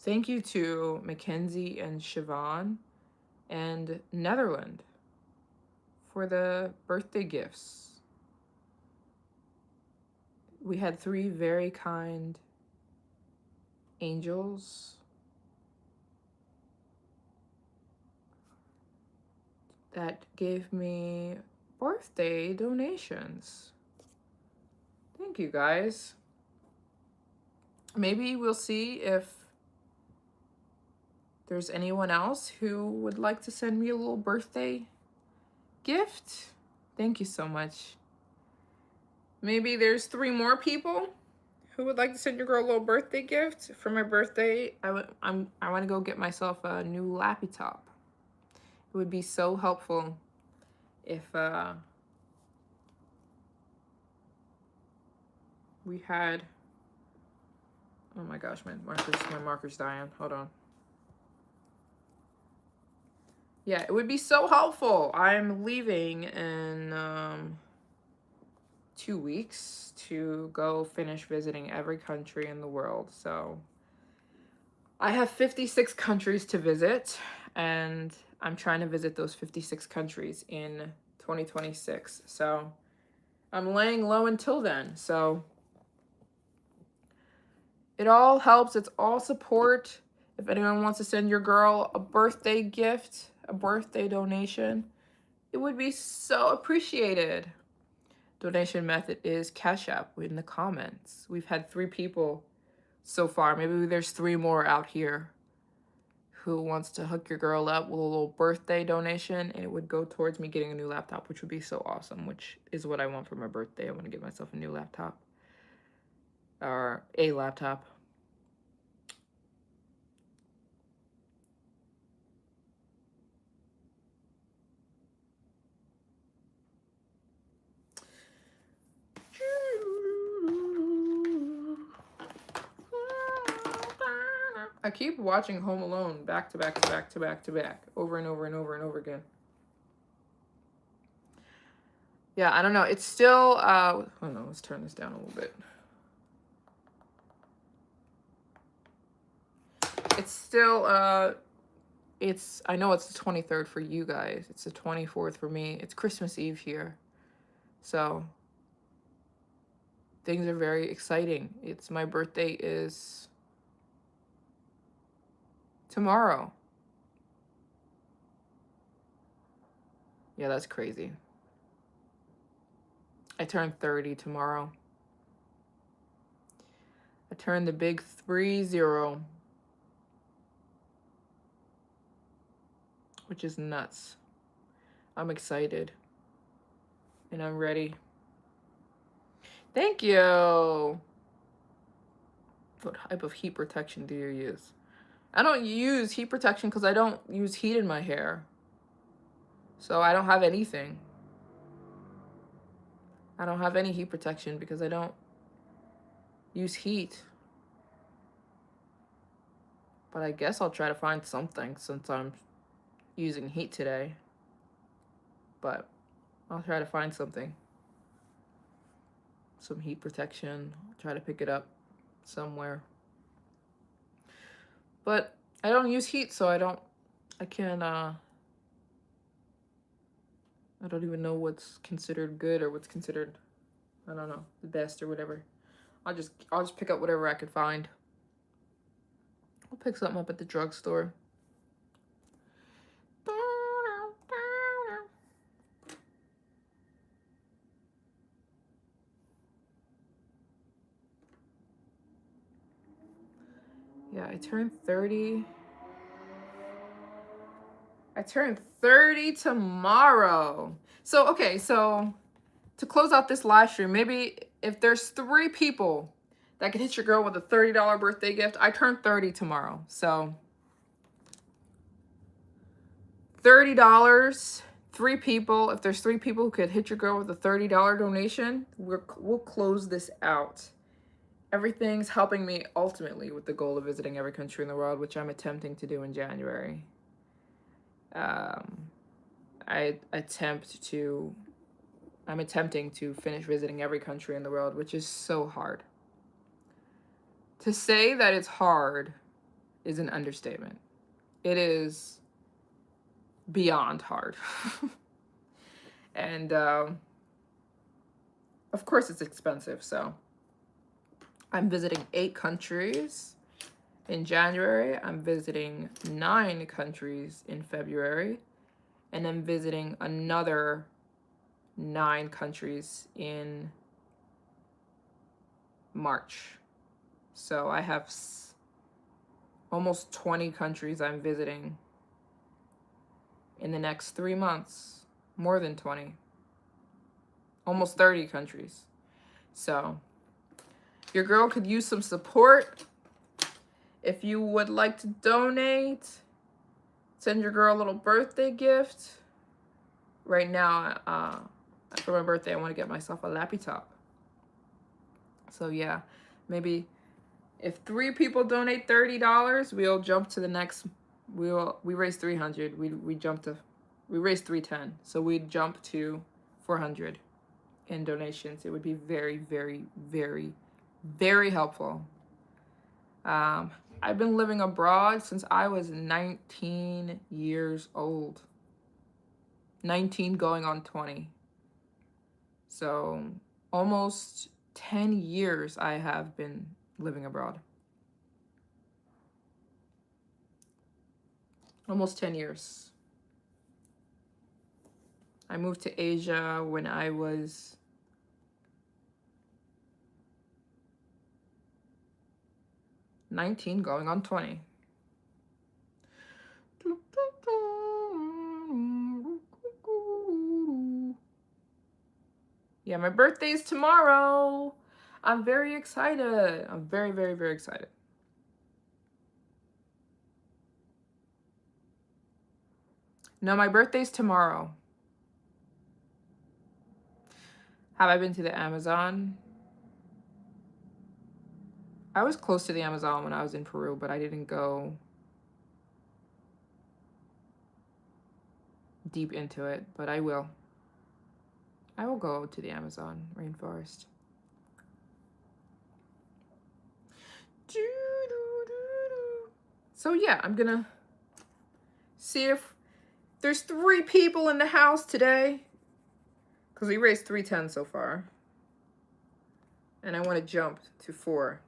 Thank you to Mackenzie and Siobhan and Netherland for the birthday gifts. We had 3 very kind angels that gave me birthday donations. Thank you, guys. Maybe we'll see if there's anyone else who would like to send me a little birthday gift. Thank you so much. Maybe there's 3 more people who would like to send your girl a little birthday gift for my birthday. I want to go get myself a new laptop. It would be so helpful if we had... Oh my gosh, my marker's dying. Hold on. Yeah, it would be so helpful. I'm leaving in 2 weeks to go finish visiting every country in the world. So I have 56 countries to visit, and I'm trying to visit those 56 countries in 2026. So I'm laying low until then. So it all helps. It's all support. If anyone wants to send your girl a birthday gift, a birthday donation, it would be so appreciated. Donation method is Cash App in the comments. We've had 3 people so far. Maybe there's 3 more out here who wants to hook your girl up with a little birthday donation, and it would go towards me getting a new laptop, which would be so awesome, which is what I want for my birthday. I want to get myself a new laptop. Or a laptop. I keep watching Home Alone back to back to back to back to back, over and over and over and over again. Yeah, I don't know. It's still, oh no, let's turn this down a little bit. It's still, I know it's the 23rd for you guys. It's the 24th for me. It's Christmas Eve here. So things are very exciting. My birthday is tomorrow. Yeah, that's crazy. I turn 30 tomorrow. I turn the big 30, which is nuts. I'm excited. And I'm ready. Thank you. What type of heat protection do you use? I don't use heat protection because I don't use heat in my hair. So I don't have anything. I don't have any heat protection because I don't use heat. But I guess I'll try to find something since I'm using heat today. But I'll try to find something. Some heat protection. I'll try to pick it up somewhere. But I don't use heat, so I don't even know what's considered good or what's considered, I don't know, the best or whatever. I'll just pick up whatever I could find. I'll pick something up at the drugstore. Yeah, I turned 30. I turned 30 tomorrow. So, okay, so to close out this live stream, maybe if there's 3 people that can hit your girl with a $30 birthday gift, I turn 30 tomorrow. So $30. 3 people. If there's 3 people who could hit your girl with a $30 donation, we'll close this out. Everything's helping me ultimately with the goal of visiting every country in the world, which I'm attempting to do in January. I'm attempting to finish visiting every country in the world, which is so hard. To say that it's hard is an understatement. It is beyond hard. And of course it's expensive, so I'm visiting 8 countries in January. I'm visiting 9 countries in February, and I'm visiting another 9 countries in March. So I have almost 20 countries I'm visiting in the next 3 months. More than 20. Almost 30 countries. So your girl could use some support. If you would like to donate, send your girl a little birthday gift. Right now, for my birthday, I want to get myself a laptop. So yeah, maybe if 3 people donate $30, we'll jump to the next. We raised 300. We raised 310. So we'd jump to 400 in donations. It would be very, very, very, very helpful. I've been living abroad since I was 19 years old. 19 going on 20. So almost 10 years I have been living abroad. Almost 10 years. I moved to Asia when I was 19 going on 20. Yeah, my birthday's tomorrow. I'm very excited. I'm very, very, very excited. No, my birthday's tomorrow. Have I been to the Amazon? I was close to the Amazon when I was in Peru, but I didn't go deep into it, but I will. I will go to the Amazon rainforest. So yeah, I'm gonna see if there's 3 people in the house today, because we raised 310 so far, and I want to jump to 4.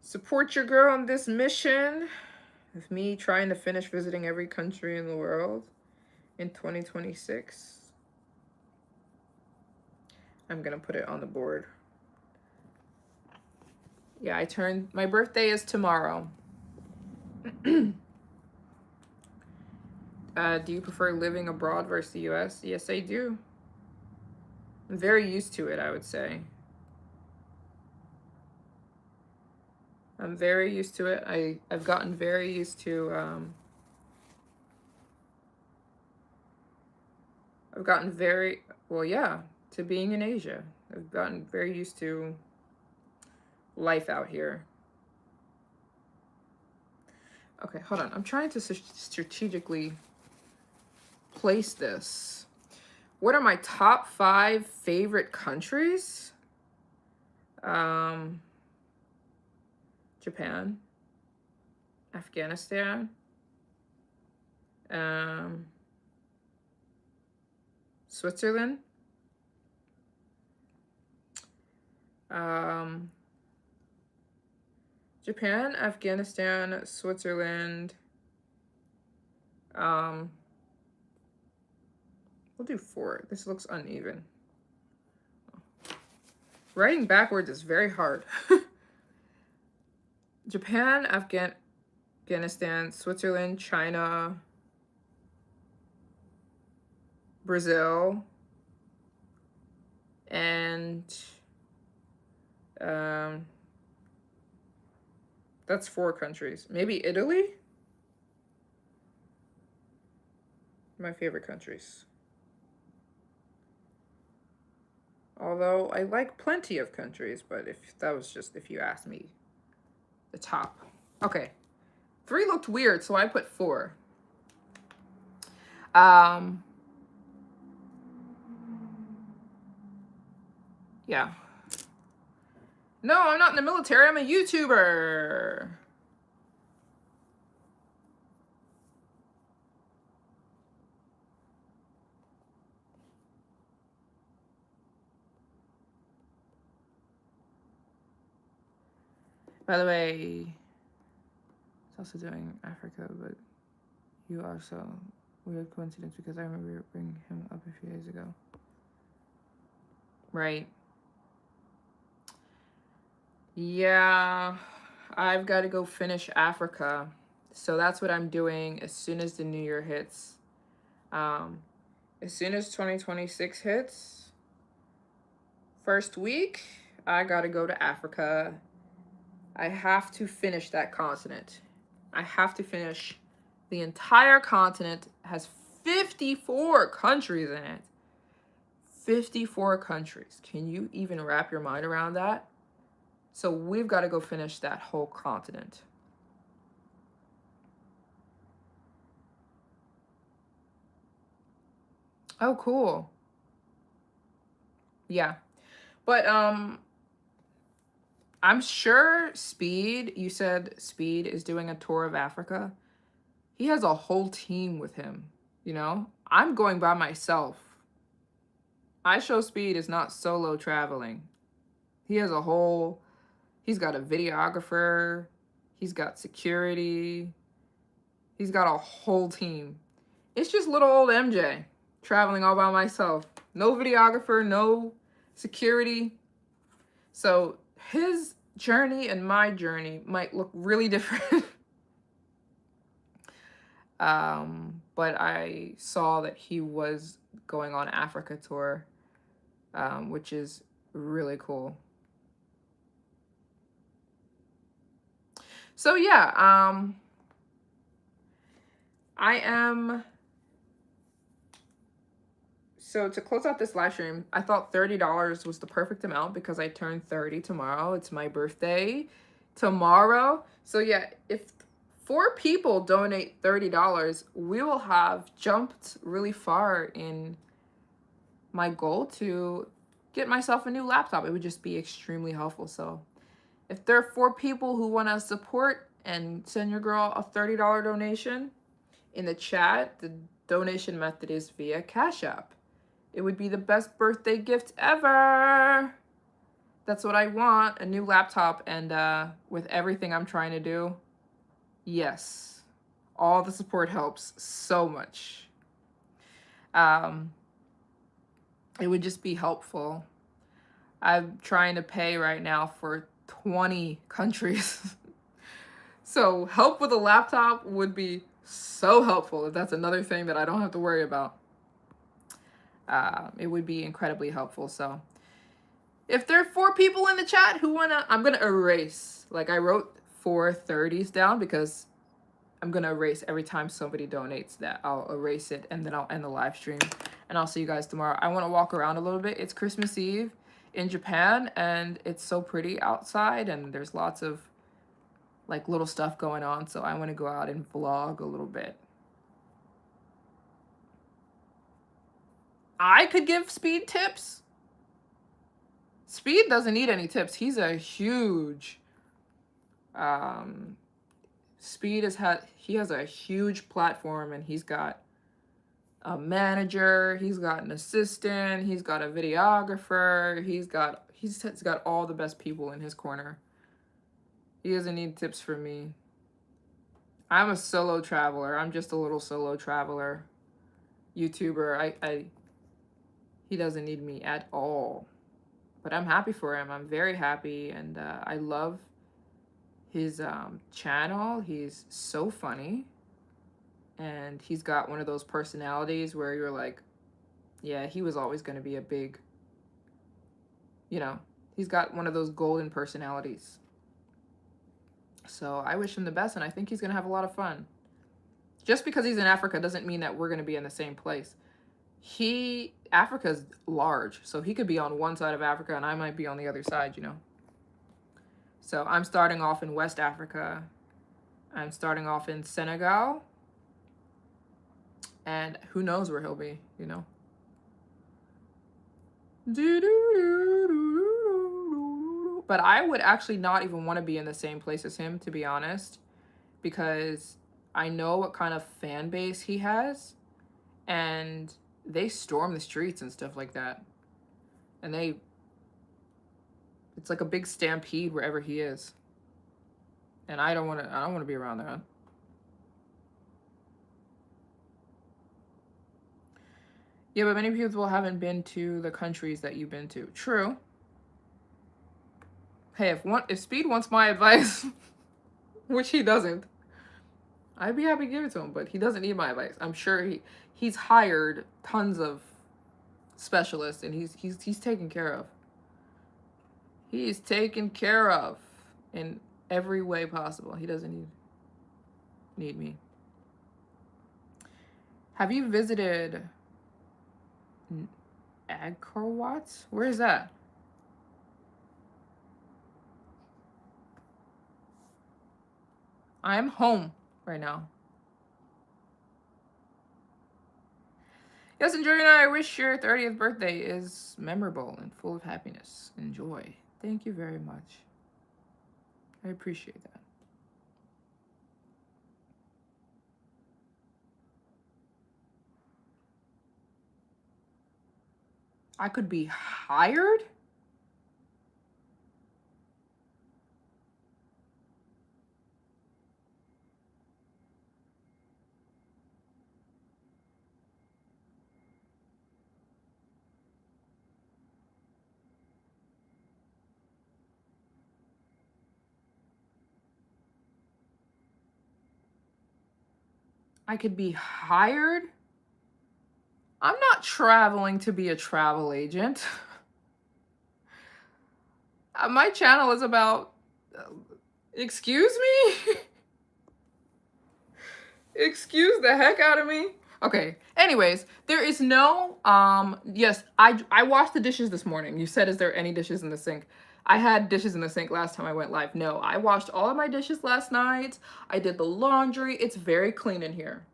Support your girl on this mission of me trying to finish visiting every country in the world in 2026. I'm gonna put it on the board. Yeah, my birthday is tomorrow. Do you prefer living abroad versus the US? Yes, I do. I'm very used to it, I would say. I'm very used to it. I've gotten very used to to being in Asia. I've gotten very used to life out here. Okay, hold on. I'm trying to strategically place this. What are my top 5 favorite countries? Japan, Afghanistan, Switzerland, Japan, Afghanistan, Switzerland. We'll do 4. This looks uneven. Writing backwards is very hard. Japan, Afghanistan, Switzerland, China, Brazil, and that's 4 countries. Maybe Italy? My favorite countries. Although I like plenty of countries, but if that was just if you asked me the top. Okay. 3 looked weird, so I put 4. Um yeah. No, I'm not in the military. I'm a YouTuber. By the way, it's also doing Africa, but you also weird coincidence because I remember bringing him up a few days ago. Right. Yeah, I've got to go finish Africa. So that's what I'm doing as soon as the new year hits. Um, as soon as 2026 hits, first week, I got to go to Africa. I have to finish that continent. I have to finish the entire continent. Has 54 countries in it. 54 countries. Can you even wrap your mind around that? So we've got to go finish that whole continent. Oh, cool. Yeah. But I'm sure Speed, you said Speed is doing a tour of Africa. He has a whole team with him, you know? I'm going by myself. I Show Speed is not solo traveling. He has a whole, he's got a videographer, he's got security, he's got a whole team. It's just little old MJ traveling all by myself. No videographer, no security. So his journey and my journey might look really different. But I saw that he was going on Africa tour, which is really cool. So yeah, I am. So to close out this live stream, I thought $30 was the perfect amount because I turn 30 tomorrow. It's my birthday tomorrow. So yeah, if 4 people donate $30, we will have jumped really far in my goal to get myself a new laptop. It would just be extremely helpful. So if there are 4 people who want to support and send your girl a $30 donation in the chat, the donation method is via Cash App. It would be the best birthday gift ever. That's what I want, a new laptop. And with everything I'm trying to do, yes, all the support helps so much. It would just be helpful. I'm trying to pay right now for 20 countries. So help with a laptop would be so helpful. If that's another thing that I don't have to worry about. It would be incredibly helpful. So if there are 4 people in the chat who wanna, I'm gonna erase. Like I wrote 4 30s down because I'm gonna erase every time somebody donates that. I'll erase it and then I'll end the live stream. And I'll see you guys tomorrow. I wanna walk around a little bit. It's Christmas Eve in Japan and it's so pretty outside and there's lots of like little stuff going on. So I wanna go out and vlog a little bit. I could give Speed tips. Speed doesn't need any tips. He's a huge Speed he has a huge platform and he's got a manager, he's got an assistant, he's got a videographer, he's got all the best people in his corner. He doesn't need tips from me. I'm a solo traveler. I'm just a little solo traveler YouTuber. He doesn't need me at all. But I'm happy for him. I'm very happy and I love his channel. He's so funny. And he's got one of those personalities where you're like, yeah, he was always going to be a big, he's got one of those golden personalities. So I wish him the best and I think he's going to have a lot of fun. Just because he's in Africa doesn't mean that we're going to be in the same place. Africa's large, so he could be on one side of Africa and I might be on the other side, you know. So I'm starting off in West Africa. I'm starting off in Senegal. And who knows where he'll be, you know. But I would actually not even want to be in the same place as him, to be honest, because I know what kind of fan base he has, and they storm the streets and stuff like that. And it's like a big stampede wherever he is. And I don't want to be around that. Yeah, but many people haven't been to the countries that you've been to. True. Hey, if Speed wants my advice, which he doesn't, I'd be happy to give it to him, but he doesn't need my advice. I'm sure he's hired tons of specialists and he's taken care of. He's taken care of in every way possible. He doesn't need me. Have you visited Agkor? Where is that? I'm home right now. Yes, enjoy your night. I wish your 30th birthday is memorable and full of happiness and joy. Thank you very much. I appreciate that. I could be hired? I could be hired? I'm not traveling to be a travel agent. My channel is about... excuse me? Excuse the heck out of me? Okay, anyways, there is no... yes, I washed the dishes this morning. You said, is there any dishes in the sink? I had dishes in the sink last time I went live. No, I washed all of my dishes last night. I did the laundry. It's very clean in here.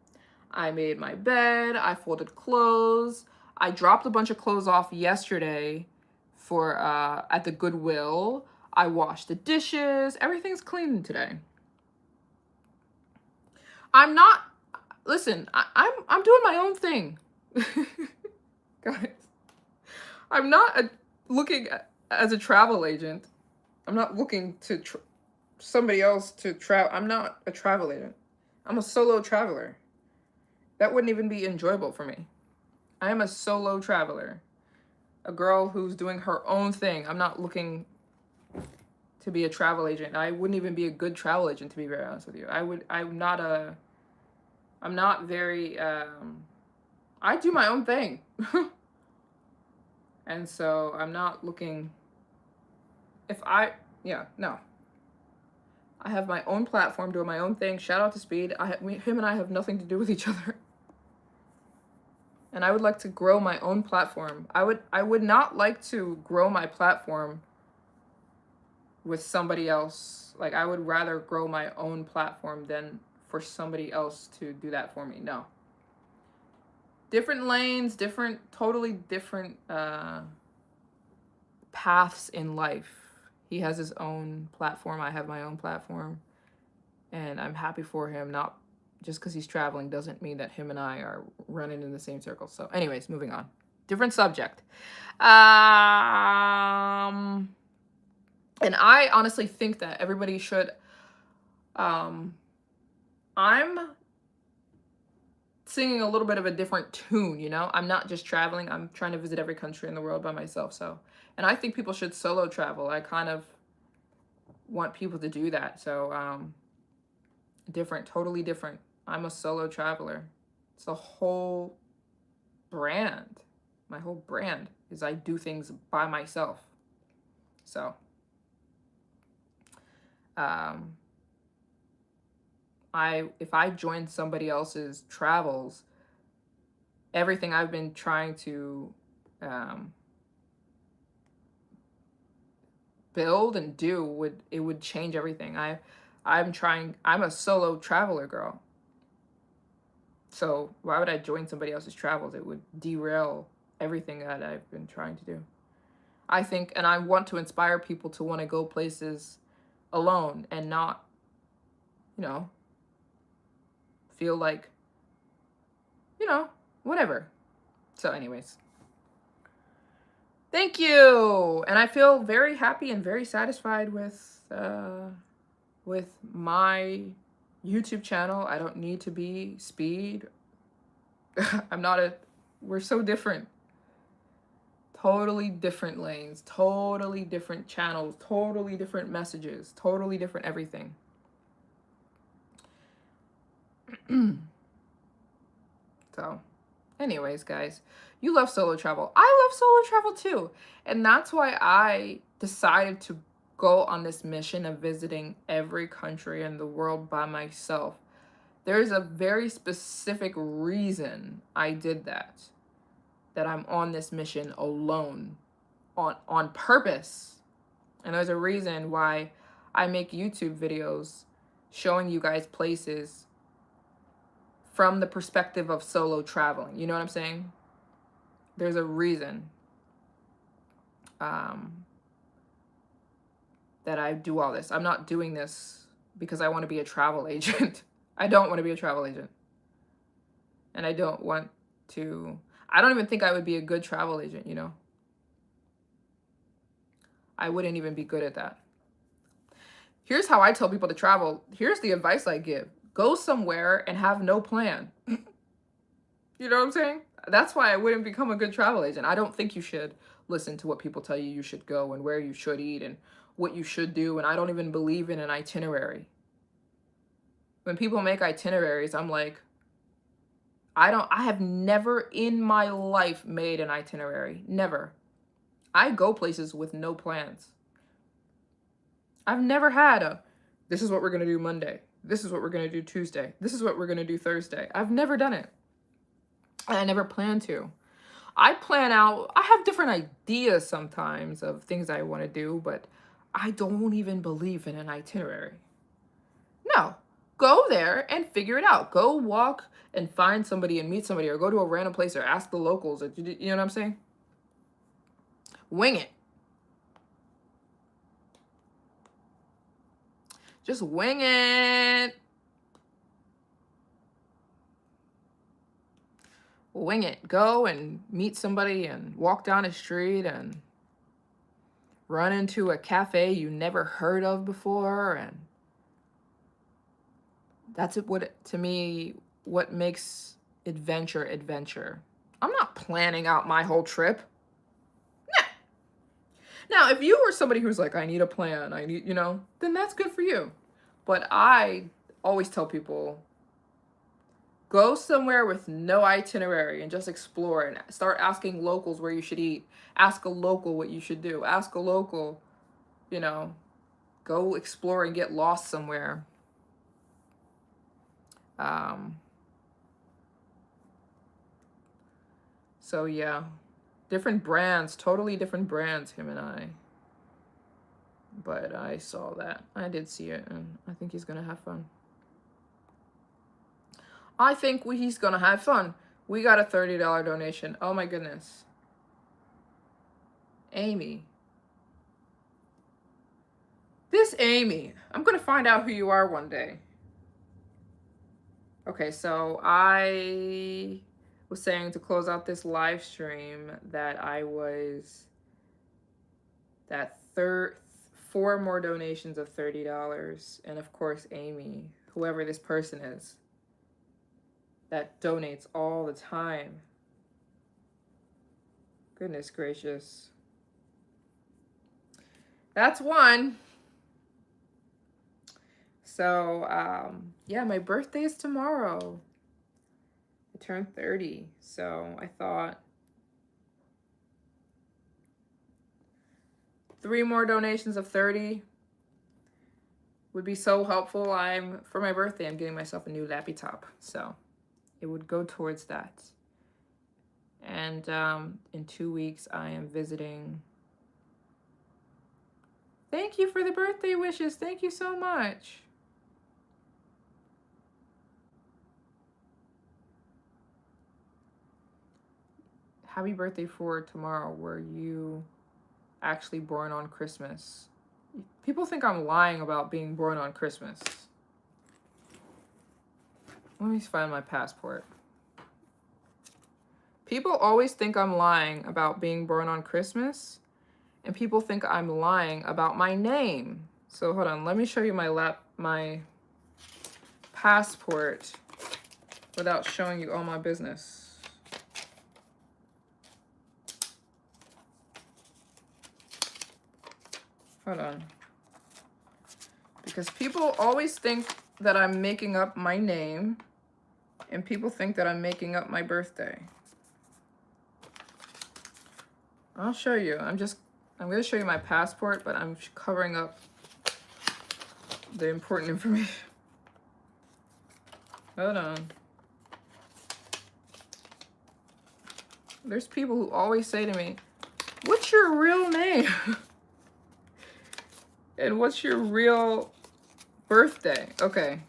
I made my bed. I folded clothes. I dropped a bunch of clothes off yesterday for at the Goodwill. I washed the dishes. Everything's clean today. I'm not... Listen, I'm doing my own thing. Guys, I'm not looking as a travel agent. I'm not looking to somebody else to travel. I'm not a travel agent. I'm a solo traveler. That wouldn't even be enjoyable for me. I am a solo traveler. A girl who's doing her own thing. I'm not looking to be a travel agent. I wouldn't even be a good travel agent, to be very honest with you. I'm not very, I do my own thing. And so I'm not looking, no. I have my own platform, doing my own thing. Shout out to Speed. Him and I have nothing to do with each other. And I would like to grow my own platform. I would not like to grow my platform with somebody else. Like, I would rather grow my own platform than for somebody else to do that for me. No. Different lanes, totally different paths in life. He has his own platform. I have my own platform. And I'm happy for him. Not just because he's traveling doesn't mean that him and I are running in the same circle. So anyways, moving on. Different subject. And I honestly think that everybody should... I'm singing a little bit of a different tune, you know? I'm not just traveling. I'm trying to visit every country in the world by myself. So, and I think people should solo travel. I kind of want people to do that. So, totally different. I'm a solo traveler. It's a whole brand. My whole brand is I do things by myself. So, I'm if I join somebody else's travels, everything I've been trying to build and do would change everything. I'm a solo traveler girl. So why would I join somebody else's travels? It would derail everything that I've been trying to do. I think, and I want to inspire people to want to go places alone and not, you know, feel like, whatever. So anyways, thank you. And I feel very happy and very satisfied with my YouTube channel. I don't need to be speed. We're so different. Totally different lanes, totally different channels, totally different messages, totally different everything. So, anyways, guys, you love solo travel. I love solo travel too. And that's why I decided to go on this mission of visiting every country in the world by myself. There's a very specific reason I did that I'm on this mission alone, on purpose. And there's a reason why I make YouTube videos showing you guys places from the perspective of solo traveling. You know what I'm saying? There's a reason that I do all this. I'm not doing this because I want to be a travel agent. I don't want to be a travel agent. And I don't even think I would be a good travel agent, I wouldn't even be good at that. Here's how I tell people to travel. Here's the advice I give. Go somewhere and have no plan. You know what I'm saying? That's why I wouldn't become a good travel agent. I don't think you should listen to what people tell you should go and where you should eat and what you should do. And I don't even believe in an itinerary. When people make itineraries, I'm like, I have never in my life made an itinerary. Never. I go places with no plans. I've never had this is what we're going to do Monday. This is what we're going to do Tuesday. This is what we're going to do Thursday. I've never done it. And I never plan to. I plan out, I have different ideas sometimes of things I want to do, but I don't even believe in an itinerary. No. Go there and figure it out. Go walk and find somebody and meet somebody, or go to a random place or ask the locals. Or, you know what I'm saying? Wing it. Just wing it. Wing it. Go and meet somebody and walk down a street and run into a cafe you never heard of before. And that's to me, what makes adventure. I'm not planning out my whole trip. No. Now, if you were somebody who's like, I need a plan, I need, then that's good for you. But I always tell people, go somewhere with no itinerary and just explore and start asking locals where you should eat. Ask a local what you should do. Ask a local, go explore and get lost somewhere. So yeah, different brands, totally different brands, him and I. But I saw that. I did see it, and I think he's going to have fun. I think he's going to have fun. We got a $30 donation. Oh my goodness. Amy. This Amy. I'm going to find out who you are one day. Okay, so I was saying to close out this live stream that four more donations of $30, and of course Amy, whoever this person is that donates all the time. Goodness gracious. That's one. So yeah, my birthday is tomorrow. I turned 30, so I thought 3 more donations of 30 would be so helpful. For my birthday, I'm getting myself a new laptop. So it would go towards that. And in 2 weeks, I am visiting. Thank you for the birthday wishes. Thank you so much. Happy birthday for tomorrow. Were you actually born on Christmas? People think I'm lying about being born on Christmas. Let me find my passport. People always think I'm lying about being born on Christmas, and people think I'm lying about my name. So hold on, let me show you my passport without showing you all my business. Hold on. Because people always think that I'm making up my name, and people think that I'm making up my birthday. I'll show you. I'm going to show you my passport, but I'm covering up the important information. Hold on. There's people who always say to me, "What's your real name?" And what's your real birthday? Okay.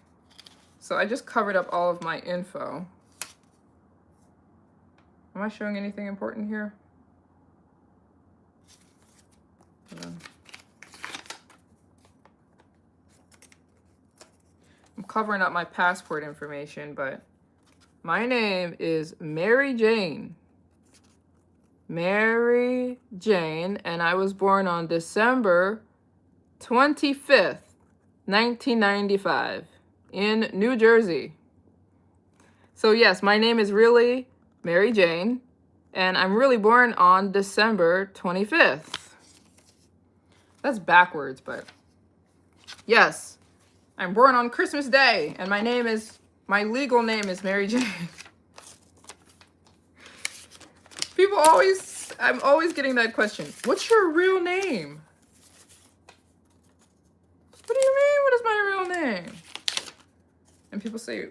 So I just covered up all of my info. Am I showing anything important here? I'm covering up my passport information, but my name is Maryjane. Maryjane, and I was born on December 25th, 1995 in New Jersey. So yes, my name is really Maryjane, and I'm really born on December 25th. That's backwards, but yes, I'm born on Christmas Day, and my legal name is Maryjane. I'm always getting that question. What's your real name? What do you mean, what is my real name? And people say,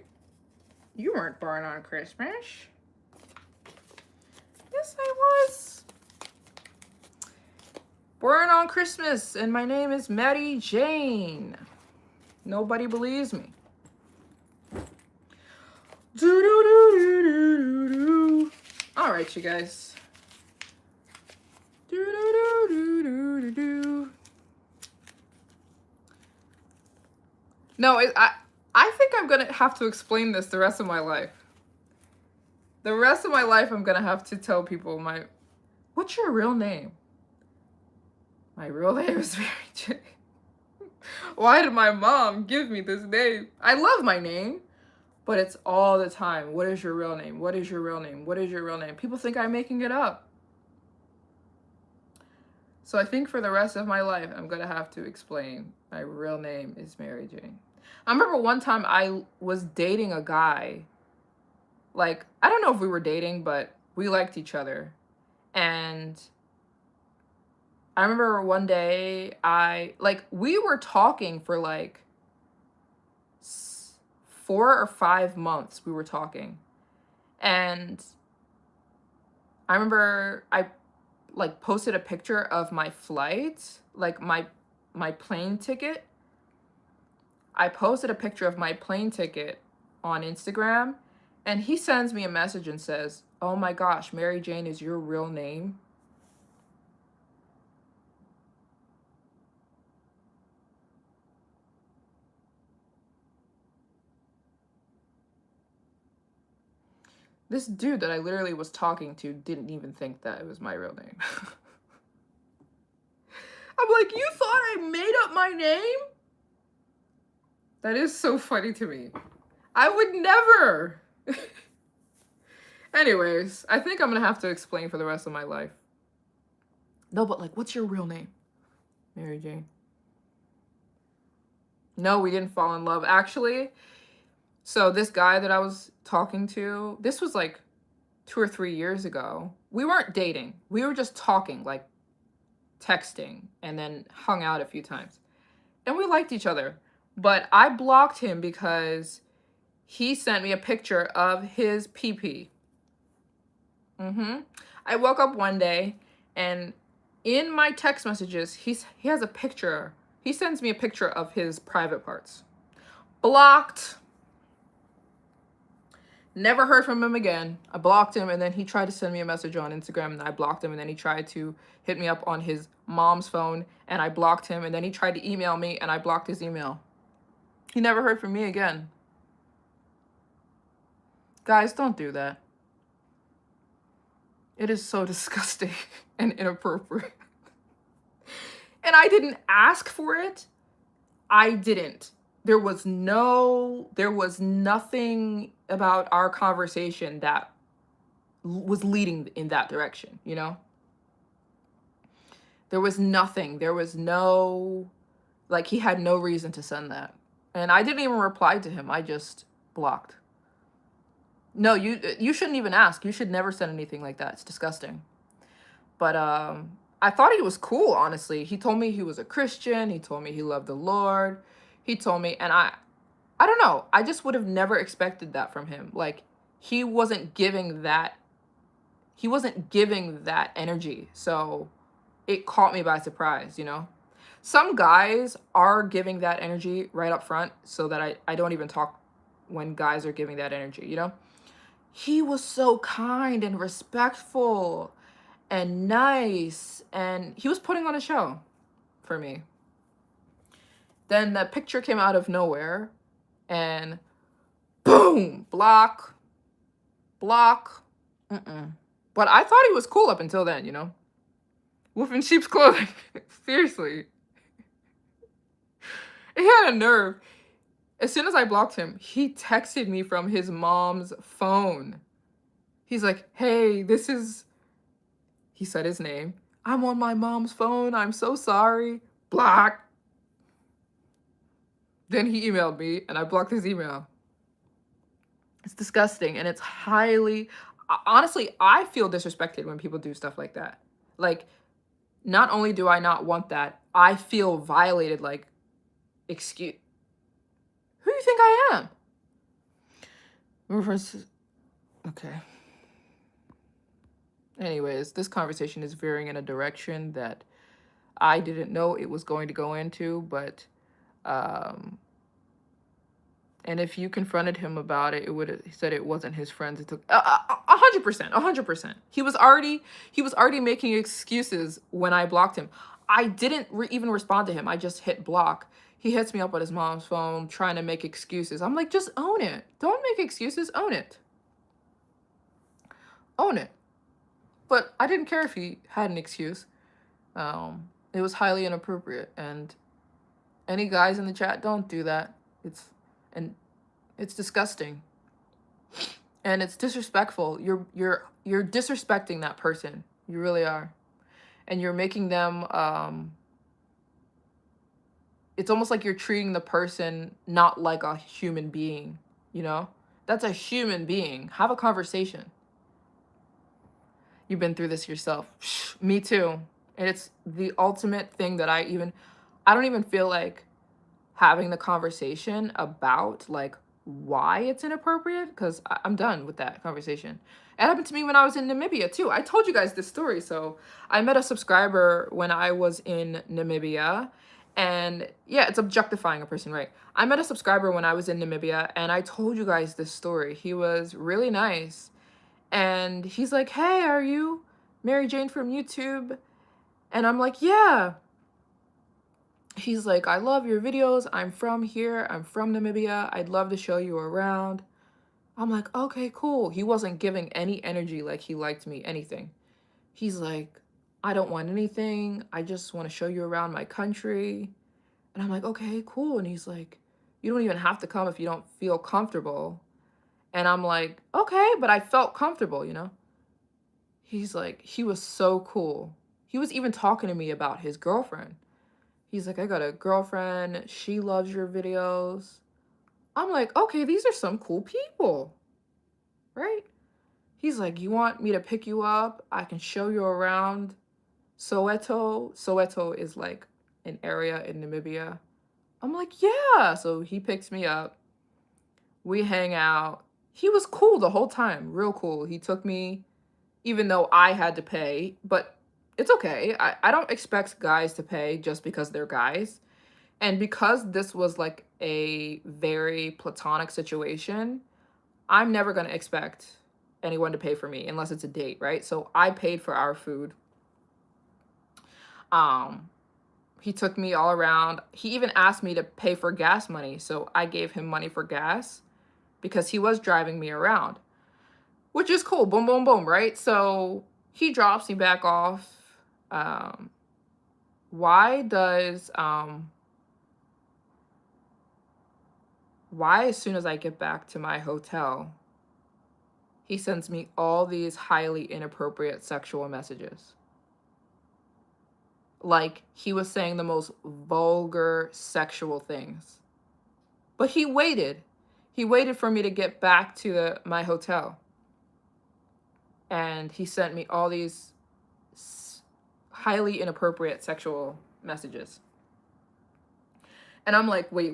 you weren't born on Christmas. Yes, I was. Born on Christmas, and my name is Maryjane. Nobody believes me. All right, you guys. No, I think I'm gonna have to explain this the rest of my life. The rest of my life, I'm gonna have to tell people what's your real name? My real name is Maryjane. Why did my mom give me this name? I love my name, but it's all the time. What is your real name? What is your real name? What is your real name? People think I'm making it up. So I think for the rest of my life, I'm gonna have to explain my real name is Maryjane. I remember one time I was dating a guy. Like, I don't know if we were dating, but we liked each other. And I remember one day we were talking for like 4 or 5 months. We were talking. And I remember I posted a picture of my flight, like my plane ticket. I posted a picture of my plane ticket on Instagram, and he sends me a message and says, "Oh my gosh, Maryjane is your real name?" This dude that I literally was talking to didn't even think that it was my real name. I'm like, you thought I made up my name? That is so funny to me. I would never. Anyways, I think I'm gonna have to explain for the rest of my life. No, but like, what's your real name? Maryjane. No, we didn't fall in love. Actually, so this guy that I was talking to, this was like 2 or 3 years ago. We weren't dating. We were just talking, like texting, and then hung out a few times. And we liked each other. But I blocked him because he sent me a picture of his pee-pee. I woke up one day and in my text messages, he has a picture. He sends me a picture of his private parts. Blocked. Never heard from him again. I blocked him, and then he tried to send me a message on Instagram, and I blocked him, and then he tried to hit me up on his mom's phone, and I blocked him, and then he tried to email me, and I blocked his email. He never heard from me again. Guys, don't do that. It is so disgusting and inappropriate. And I didn't ask for it. I didn't. There was nothing about our conversation that was leading in that direction, you know? There was nothing. There was no, like, he had no reason to send that. And I didn't even reply to him. I just blocked. No, you shouldn't even ask. You should never send anything like that. It's disgusting. But I thought he was cool, honestly. He told me he was a Christian. He told me he loved the Lord. He told me, and I don't know. I just would have never expected that from him. Like, he wasn't giving that energy. So it caught me by surprise, you know? Some guys are giving that energy right up front so that I don't even talk when guys are giving that energy, you know? He was so kind and respectful and nice, and he was putting on a show for me. Then that picture came out of nowhere, and boom, block. But I thought he was cool up until then, you know? Wolf in sheep's clothing. Seriously. He had a nerve. As soon as I blocked him, he texted me from his mom's phone. He's like, hey, he said his name. I'm on my mom's phone. I'm so sorry. Block. Then he emailed me, and I blocked his email. It's disgusting, and it's highly... Honestly, I feel disrespected when people do stuff like that. Like, not only do I not want that, I feel violated, like, excuse... Who do you think I am? Okay. Anyways, this conversation is veering in a direction that I didn't know it was going to go into, but and if you confronted him about it, he said it wasn't his friends. It took 100%. He was already making excuses when I blocked him. I didn't even respond to him. I just hit block. He hits me up on his mom's phone trying to make excuses. I'm like, just own it. Don't make excuses. Own it. Own it. But I didn't care if he had an excuse. It was highly inappropriate, and any guys in the chat, don't do that. It's disgusting, and it's disrespectful. You're disrespecting that person. You really are, and you're making them. It's almost like you're treating the person not like a human being. You know, that's a human being. Have a conversation. You've been through this yourself. Me too. And it's the ultimate thing that I don't even feel like having the conversation about, like, why it's inappropriate, because I'm done with that conversation. It happened to me when I was in Namibia too. I told you guys this story. So I met a subscriber when I was in Namibia, and yeah, it's objectifying a person, right? I met a subscriber when I was in Namibia, and I told you guys this story. He was really nice. And he's like, hey, are you Maryjane from YouTube? And I'm like, yeah. He's like, I love your videos. I'm from here. I'm from Namibia. I'd love to show you around. I'm like, okay, cool. He wasn't giving any energy like he liked me, anything. He's like, I don't want anything. I just want to show you around my country. And I'm like, okay, cool. And he's like, you don't even have to come if you don't feel comfortable. And I'm like, okay, but I felt comfortable, you know? He's like, he was so cool. He was even talking to me about his girlfriend. He's like, I got a girlfriend. She loves your videos. I'm like, okay, these are some cool people, right? He's like, you want me to pick you up? I can show you around Soweto. Soweto is like an area in Namibia. I'm like, yeah. So he picks me up. We hang out. He was cool the whole time, real cool. He took me, even though I had to pay, but it's okay. I don't expect guys to pay just because they're guys. And because this was like a very platonic situation, I'm never going to expect anyone to pay for me unless it's a date, right? So I paid for our food. Um, he took me all around. He even asked me to pay for gas money. So I gave him money for gas because he was driving me around, which is cool. Boom, boom, boom, right? So he drops me back off. Um, why does, why as soon as I get back to my hotel, he sends me all these highly inappropriate sexual messages? Like he was saying the most vulgar sexual things. But he waited. He waited for me to get back to my hotel. And he sent me all these highly inappropriate sexual messages. And I'm like, wait.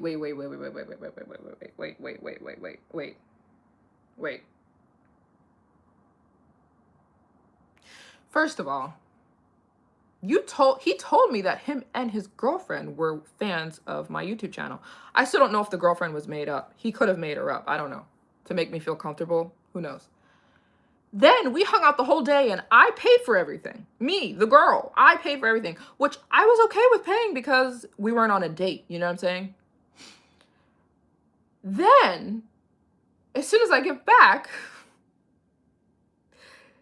First of all, he told me that him and his girlfriend were fans of my YouTube channel. I still don't know if the girlfriend was made up. He could have made her up. I don't know. To make me feel comfortable. Who knows? Then we hung out the whole day and I paid for everything. Me, the girl, I paid for everything, which I was okay with paying because we weren't on a date. You know what I'm saying? Then, as soon as I get back,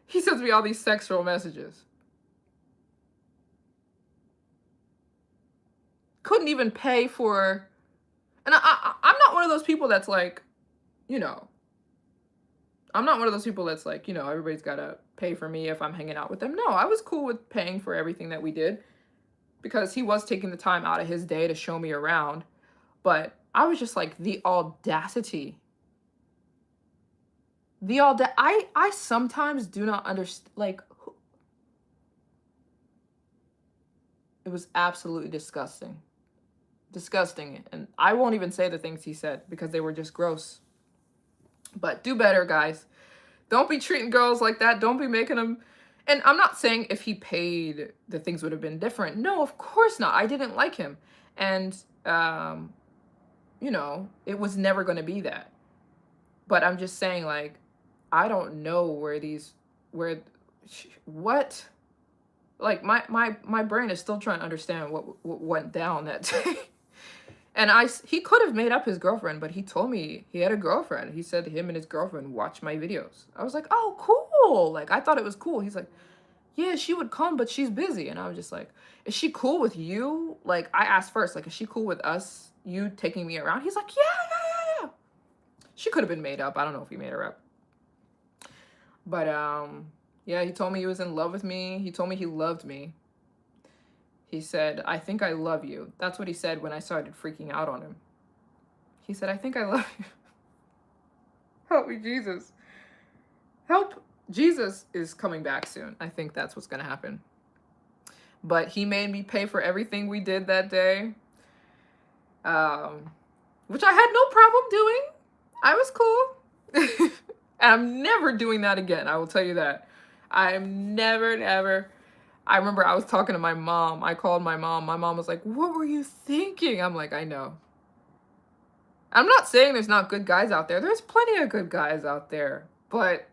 he sends me all these sexual messages. Couldn't even pay for, and I'm not one of those people that's like, you know, I'm not one of those people that's like, everybody's got to pay for me if I'm hanging out with them. No, I was cool with paying for everything that we did because he was taking the time out of his day to show me around. But I was just like, the audacity. I sometimes do not understand, like, it was absolutely disgusting. Disgusting. And I won't even say the things he said because they were just gross. But do better, guys. Don't be treating girls like that. Don't be making them. And I'm not saying if he paid, the things would have been different. No, of course not. I didn't like him. And, it was never going to be that. But I'm just saying, like, I don't know what? Like, my brain is still trying to understand what went down that day. And he could have made up his girlfriend, but he told me he had a girlfriend. He said him and his girlfriend watch my videos. I was like, oh, cool. Like, I thought it was cool. He's like, yeah, she would come, but she's busy. And I was just like, is she cool with you? Like, I asked first, like, is she cool with us, you taking me around? He's like, yeah. She could have been made up. I don't know if he made her up. But, yeah, he told me he was in love with me. He told me he loved me. He said, I think I love you. That's what he said when I started freaking out on him. He said, I think I love you. Help me, Jesus. Help. Jesus is coming back soon. I think that's what's going to happen. But he made me pay for everything we did that day, which I had no problem doing. I was cool. And I'm never doing that again. I will tell you that. I'm never. I remember I was talking to my mom. I called my mom. My mom was like, what were you thinking? I'm like, I know. I'm not saying there's not good guys out there. There's plenty of good guys out there. But,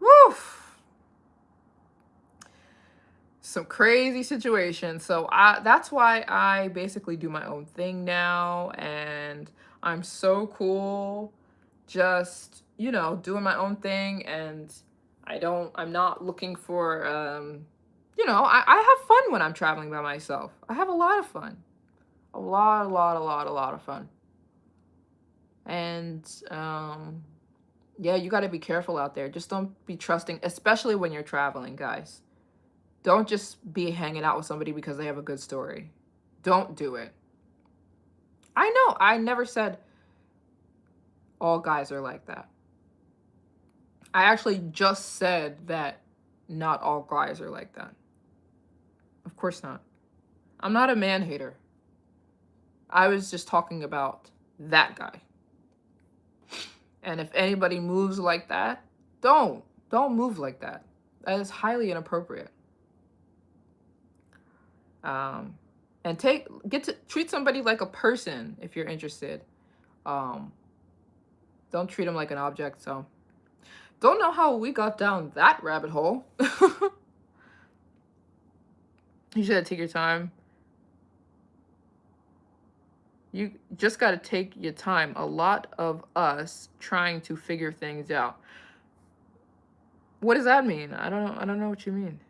woof. Some crazy situations. So that's why I basically do my own thing now. And I'm so cool just, doing my own thing. And I'm not looking for, I have fun when I'm traveling by myself. I have a lot of fun. A lot of fun. And, yeah, you got to be careful out there. Just don't be trusting, especially when you're traveling, guys. Don't just be hanging out with somebody because they have a good story. Don't do it. I know, I never said all guys are like that. I actually just said that not all guys are like that. Of course not. I'm not a man hater. I was just talking about that guy. And if anybody moves like that, don't move like that. That is highly inappropriate. Um, and get to treat somebody like a person if you're interested. Um, don't treat them like an object. So, don't know how we got down that rabbit hole. You should take your time. You just got to take your time. A lot of us trying to figure things out. What does that mean? I don't know what you mean.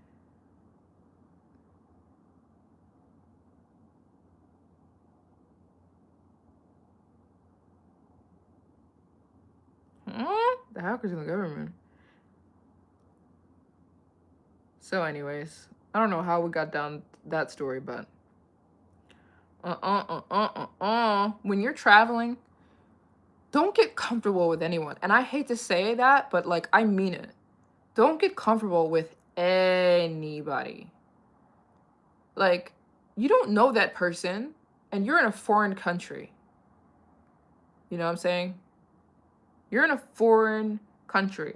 The hackers in the government. So, anyways, I don't know how we got down that story, but when you're traveling, don't get comfortable with anyone. And I hate to say that, but like I mean it. Don't get comfortable with anybody. Like, you don't know that person and you're in a foreign country. You know what I'm saying? You're in a foreign country.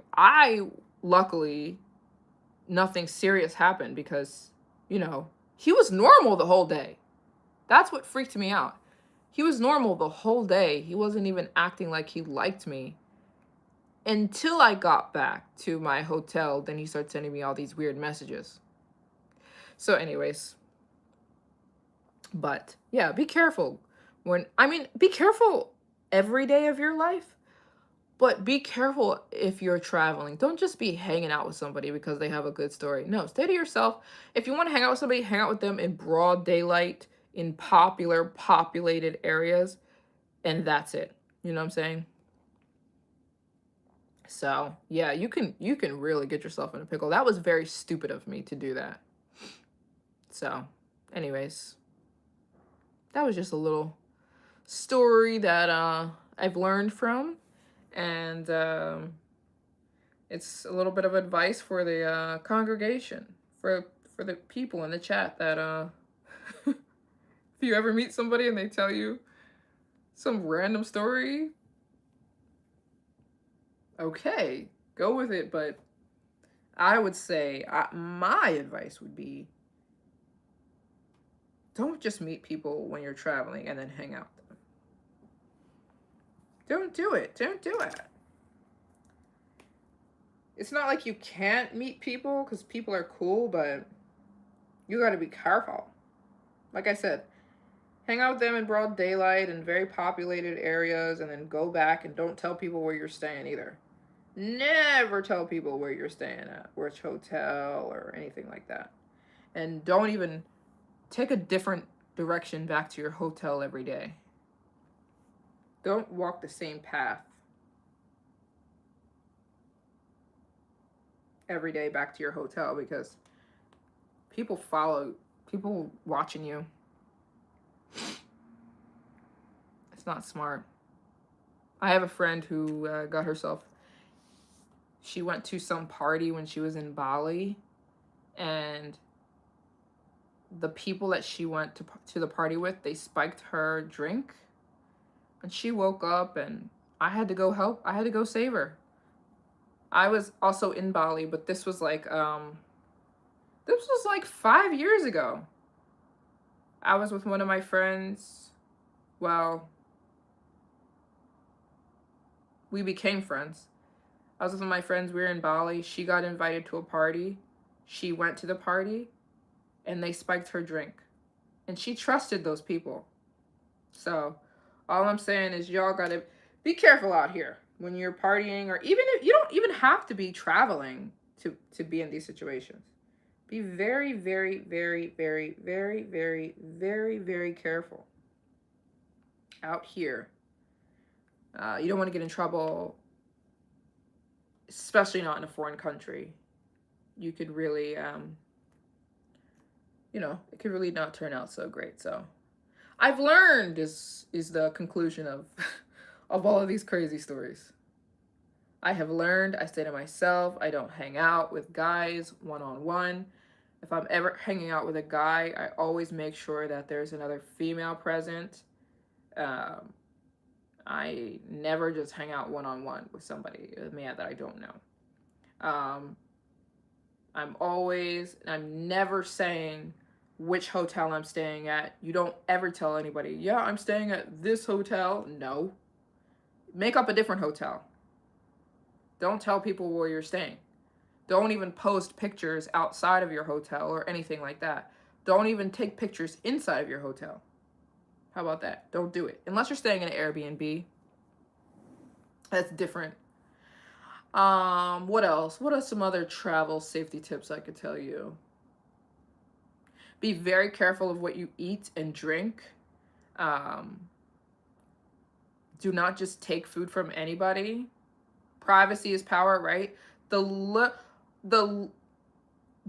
Luckily, nothing serious happened because, he was normal the whole day. That's what freaked me out. He was normal the whole day. He wasn't even acting like he liked me until I got back to my hotel. Then he started sending me all these weird messages. So, anyways, but yeah, be careful. Be careful every day of your life, but be careful if you're traveling. Don't just be hanging out with somebody because they have a good story. No, stay to yourself. If you want to hang out with somebody, hang out with them in broad daylight in populated areas, and that's it. You know what I'm saying? So, yeah, you can really get yourself in a pickle. That was very stupid of me to do that. So, anyways, that was just a little story that I've learned from, and it's a little bit of advice for the congregation, for the people in the chat that if you ever meet somebody and they tell you some random story, okay, go with it. But I would say my advice would be, don't just meet people when you're traveling and then hang out with them. Don't do it. Don't do it. It's not like you can't meet people because people are cool, but you got to be careful. Like I said, hang out with them in broad daylight in very populated areas and then go back, and don't tell people where you're staying either. Never tell people where you're staying at, which hotel or anything like that. And don't even take a different direction back to your hotel every day. Don't walk the same path every day back to your hotel, because people watching you. It's not smart. I have a friend who she went to some party when she was in Bali, and the people that she went to the party with, they spiked her drink, and she woke up, and I had to go help. I had to go save her. I was also in Bali, but this was like 5 years ago. I was with one of my friends. Well, we became friends. I was with my friends. We were in Bali. She got invited to a party. She went to the party, and they spiked her drink. And she trusted those people. So, all I'm saying is y'all gotta be careful out here when you're partying, or even if you don't even have to be traveling to be in these situations. Be very, very, very, very, very, very, very, very careful out here. You don't want to get in trouble, especially not in a foreign country. You could really, it could really not turn out so great. So, I've learned is the conclusion of of all of these crazy stories. I have learned. I stay to myself. I don't hang out with guys one-on-one. If I'm ever hanging out with a guy, I always make sure that there's another female present. Um, I never just hang out one-on-one with somebody, a man that I don't know. Um, I'm never saying which hotel I'm staying at. You don't ever tell anybody, yeah, I'm staying at this hotel. No. Make up a different hotel. Don't tell people where you're staying. Don't even post pictures outside of your hotel or anything like that. Don't even take pictures inside of your hotel. How about that? Don't do it. Unless you're staying in an Airbnb. That's different. What else? What are some other travel safety tips I could tell you? Be very careful of what you eat and drink. Um, do not just take food from anybody. Privacy is power, right? The the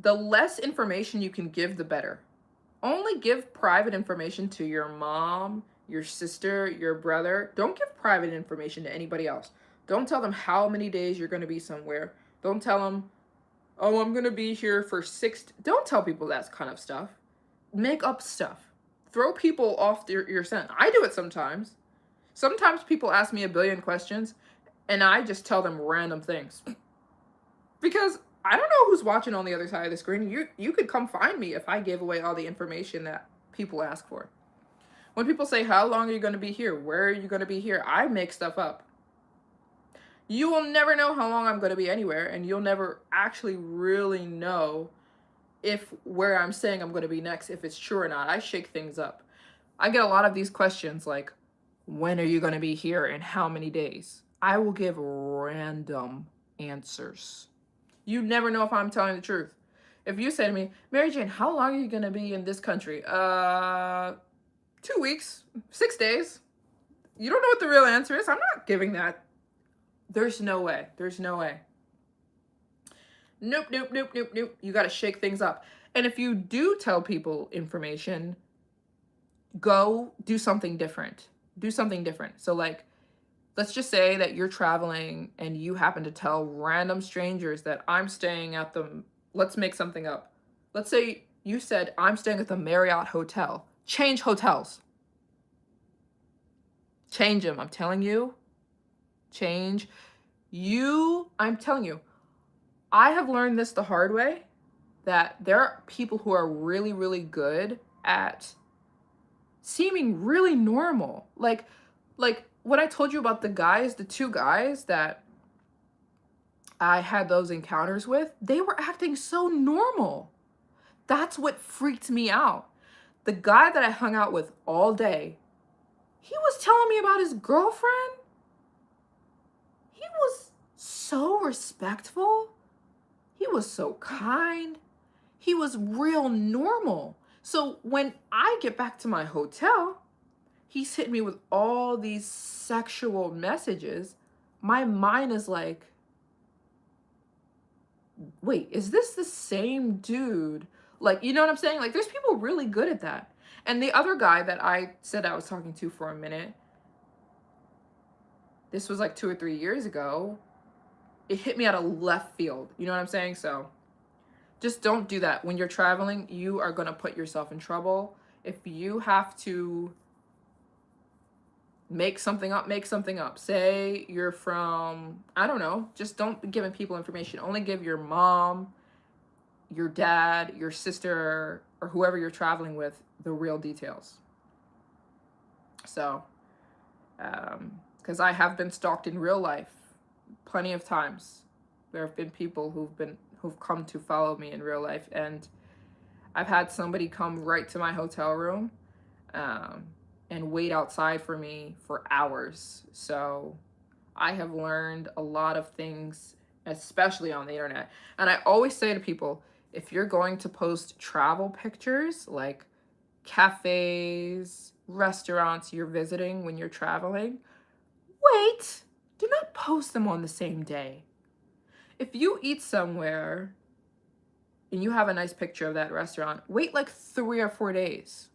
the less information you can give, the better. Only give private information to your mom, your sister, your brother. Don't give private information to anybody else. Don't tell them how many days you're going to be somewhere. Don't tell them, oh, I'm going to be here for 6. Don't tell people that kind of stuff. Make up stuff. Throw people off your scent. I do it sometimes. Sometimes people ask me a billion questions, and I just tell them random things. Because I don't know who's watching on the other side of the screen. You could come find me if I gave away all the information that people ask for. When people say, how long are you going to be here? Where are you going to be here? I make stuff up. You will never know how long I'm going to be anywhere, and you'll never actually really know if where I'm saying I'm going to be next, if it's true or not. I shake things up. I get a lot of these questions like, when are you going to be here and how many days? I will give random answers. You never know if I'm telling the truth. If you say to me, Maryjane, how long are you going to be in this country? 2 weeks, 6 days. You don't know what the real answer is. I'm not giving that. There's no way. There's no way. Nope, nope, nope, nope, nope. You got to shake things up. And if you do tell people information, go do something different. Do something different. So like, let's just say that you're traveling and you happen to tell random strangers that I'm staying at the, let's make something up. Let's say you said, I'm staying at the Marriott Hotel. Change hotels. Change them. I'm telling you. Change. I'm telling you. I have learned this the hard way, that there are people who are really, really good at seeming really normal. Like what I told you about the 2 guys that I had those encounters with, they were acting so normal. That's what freaked me out. The guy that I hung out with all day, he was telling me about his girlfriend. He was so respectful. He was so kind. He was real normal. So when I get back to my hotel, he's hitting me with all these sexual messages. My mind is like, wait, is this the same dude? Like, you know what I'm saying? Like, there's people really good at that. And the other guy that I said I was talking to for a minute, this was like 2 or 3 years ago. It hit me out of left field. You know what I'm saying? So just don't do that. When you're traveling, you are going to put yourself in trouble. If you have to make something up, make something up. Say you're from, I don't know, just don't be giving people information. Only give your mom, your dad, your sister, or whoever you're traveling with the real details. So, because I have been stalked in real life plenty of times. There have been people who've come to follow me in real life, and I've had somebody come right to my hotel room and wait outside for me for hours. So I have learned a lot of things, especially on the internet. And I always say to people, if you're going to post travel pictures, like cafes, restaurants you're visiting when you're traveling, wait. Do not post them on the same day. If you eat somewhere and you have a nice picture of that restaurant, wait like 3 or 4 days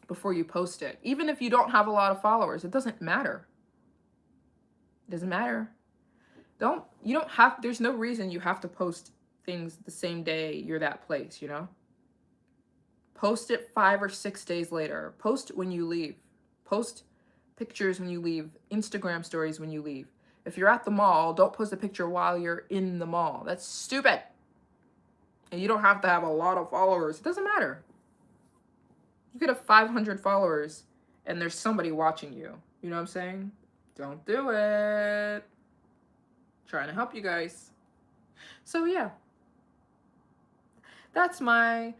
before you post it. Even if you don't have a lot of followers, it doesn't matter. It doesn't matter. There's no reason you have to post things the same day you're that place, you know? Post it 5 or 6 days later. Post when you leave. Post pictures when you leave. Instagram stories when you leave. If you're at the mall, don't post a picture while you're in the mall. That's stupid. And you don't have to have a lot of followers. It doesn't matter. You could have 500 followers and there's somebody watching you. You know what I'm saying? Don't do it. Trying to help you guys. So yeah. That's my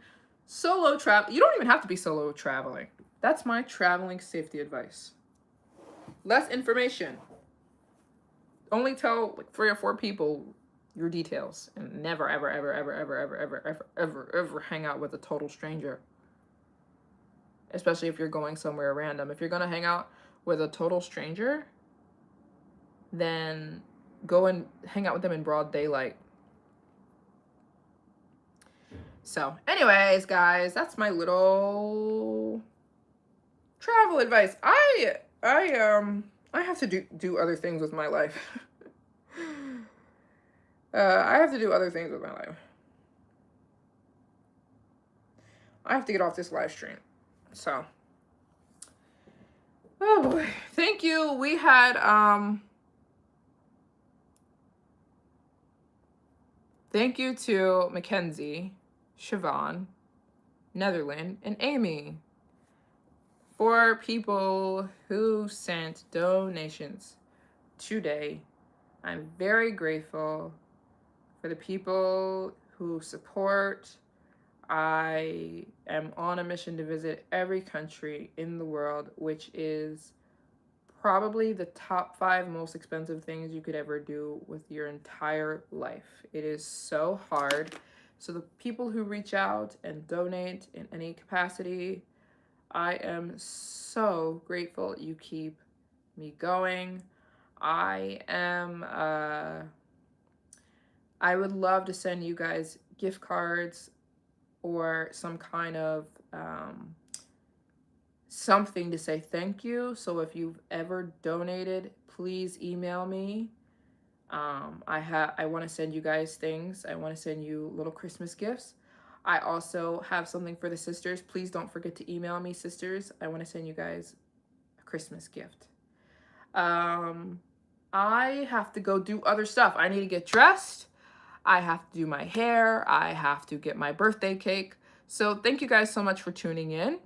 solo travel. You don't even have to be solo traveling. That's my traveling safety advice. Less information. Only tell like 3 or 4 people your details, and never, ever, ever, ever, ever, ever, ever, ever, ever, ever hang out with a total stranger. Especially if you're going somewhere random. If you're gonna hang out with a total stranger, then go and hang out with them in broad daylight. So, anyways, guys, that's my little travel advice. I have to do other things with my life. I have to do other things with my life. I have to get off this live stream. So, oh boy, thank you. We had thank you to Mackenzie, Siobhan, Netherland, and Amy for people who sent donations today. I'm very grateful for the people who support. I am on a mission to visit every country in the world, which is probably the top 5 most expensive things you could ever do with your entire life. It is so hard. So the people who reach out and donate in any capacity, I am so grateful you keep me going. I would love to send you guys gift cards or some kind of something to say thank you. So if you've ever donated, please email me. I want to send you guys things. I want to send you little Christmas gifts. I also have something for the sisters. Please don't forget to email me, sisters. I want to send you guys a Christmas gift. I have to go do other stuff. I need to get dressed. I have to do my hair. I have to get my birthday cake. So thank you guys so much for tuning in.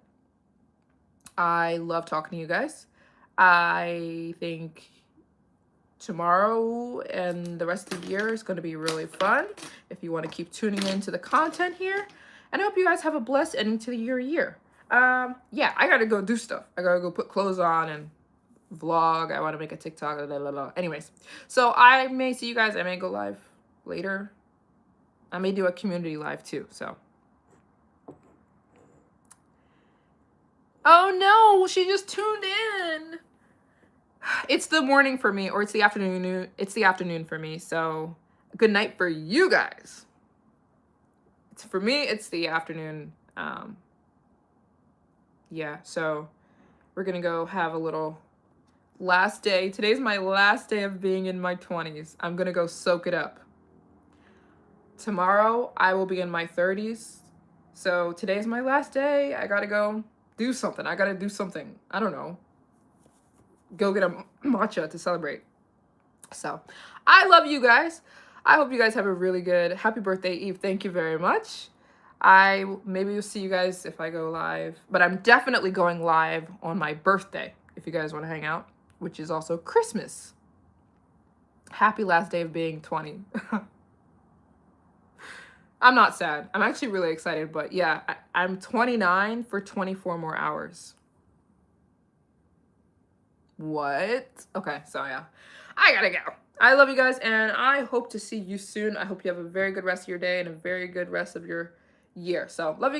I love talking to you guys. I think tomorrow and the rest of the year is going to be really fun if you want to keep tuning into the content here. And I hope you guys have a blessed ending to the year. Yeah, I got to go do stuff. I got to go put clothes on and vlog. I want to make a TikTok. Blah, blah, blah. Anyways, so I may see you guys. I may go live later. I may do a community live too, so. Oh no, she just tuned in. It's the morning for me, or it's the afternoon. It's the afternoon for me, so good night for you guys. For me, it's the afternoon. Yeah, so we're gonna go have a little last day. Today's my last day of being in my 20s. I'm gonna go soak it up. Tomorrow, I will be in my 30s. So today's my last day. I gotta go do something. I gotta do something. I don't know. Go get a matcha to celebrate. So, I love you guys. I hope you guys have a really good happy birthday, Eve. Thank you very much. Maybe will see you guys if I go live, but I'm definitely going live on my birthday if you guys want to hang out, which is also Christmas. Happy last day of being 20. I'm not sad. I'm actually really excited, but yeah, I'm 29 for 24 more hours. What? Okay, so yeah, I gotta go. I love you guys, and I hope to see you soon. I hope you have a very good rest of your day and a very good rest of your year. So, love you guys.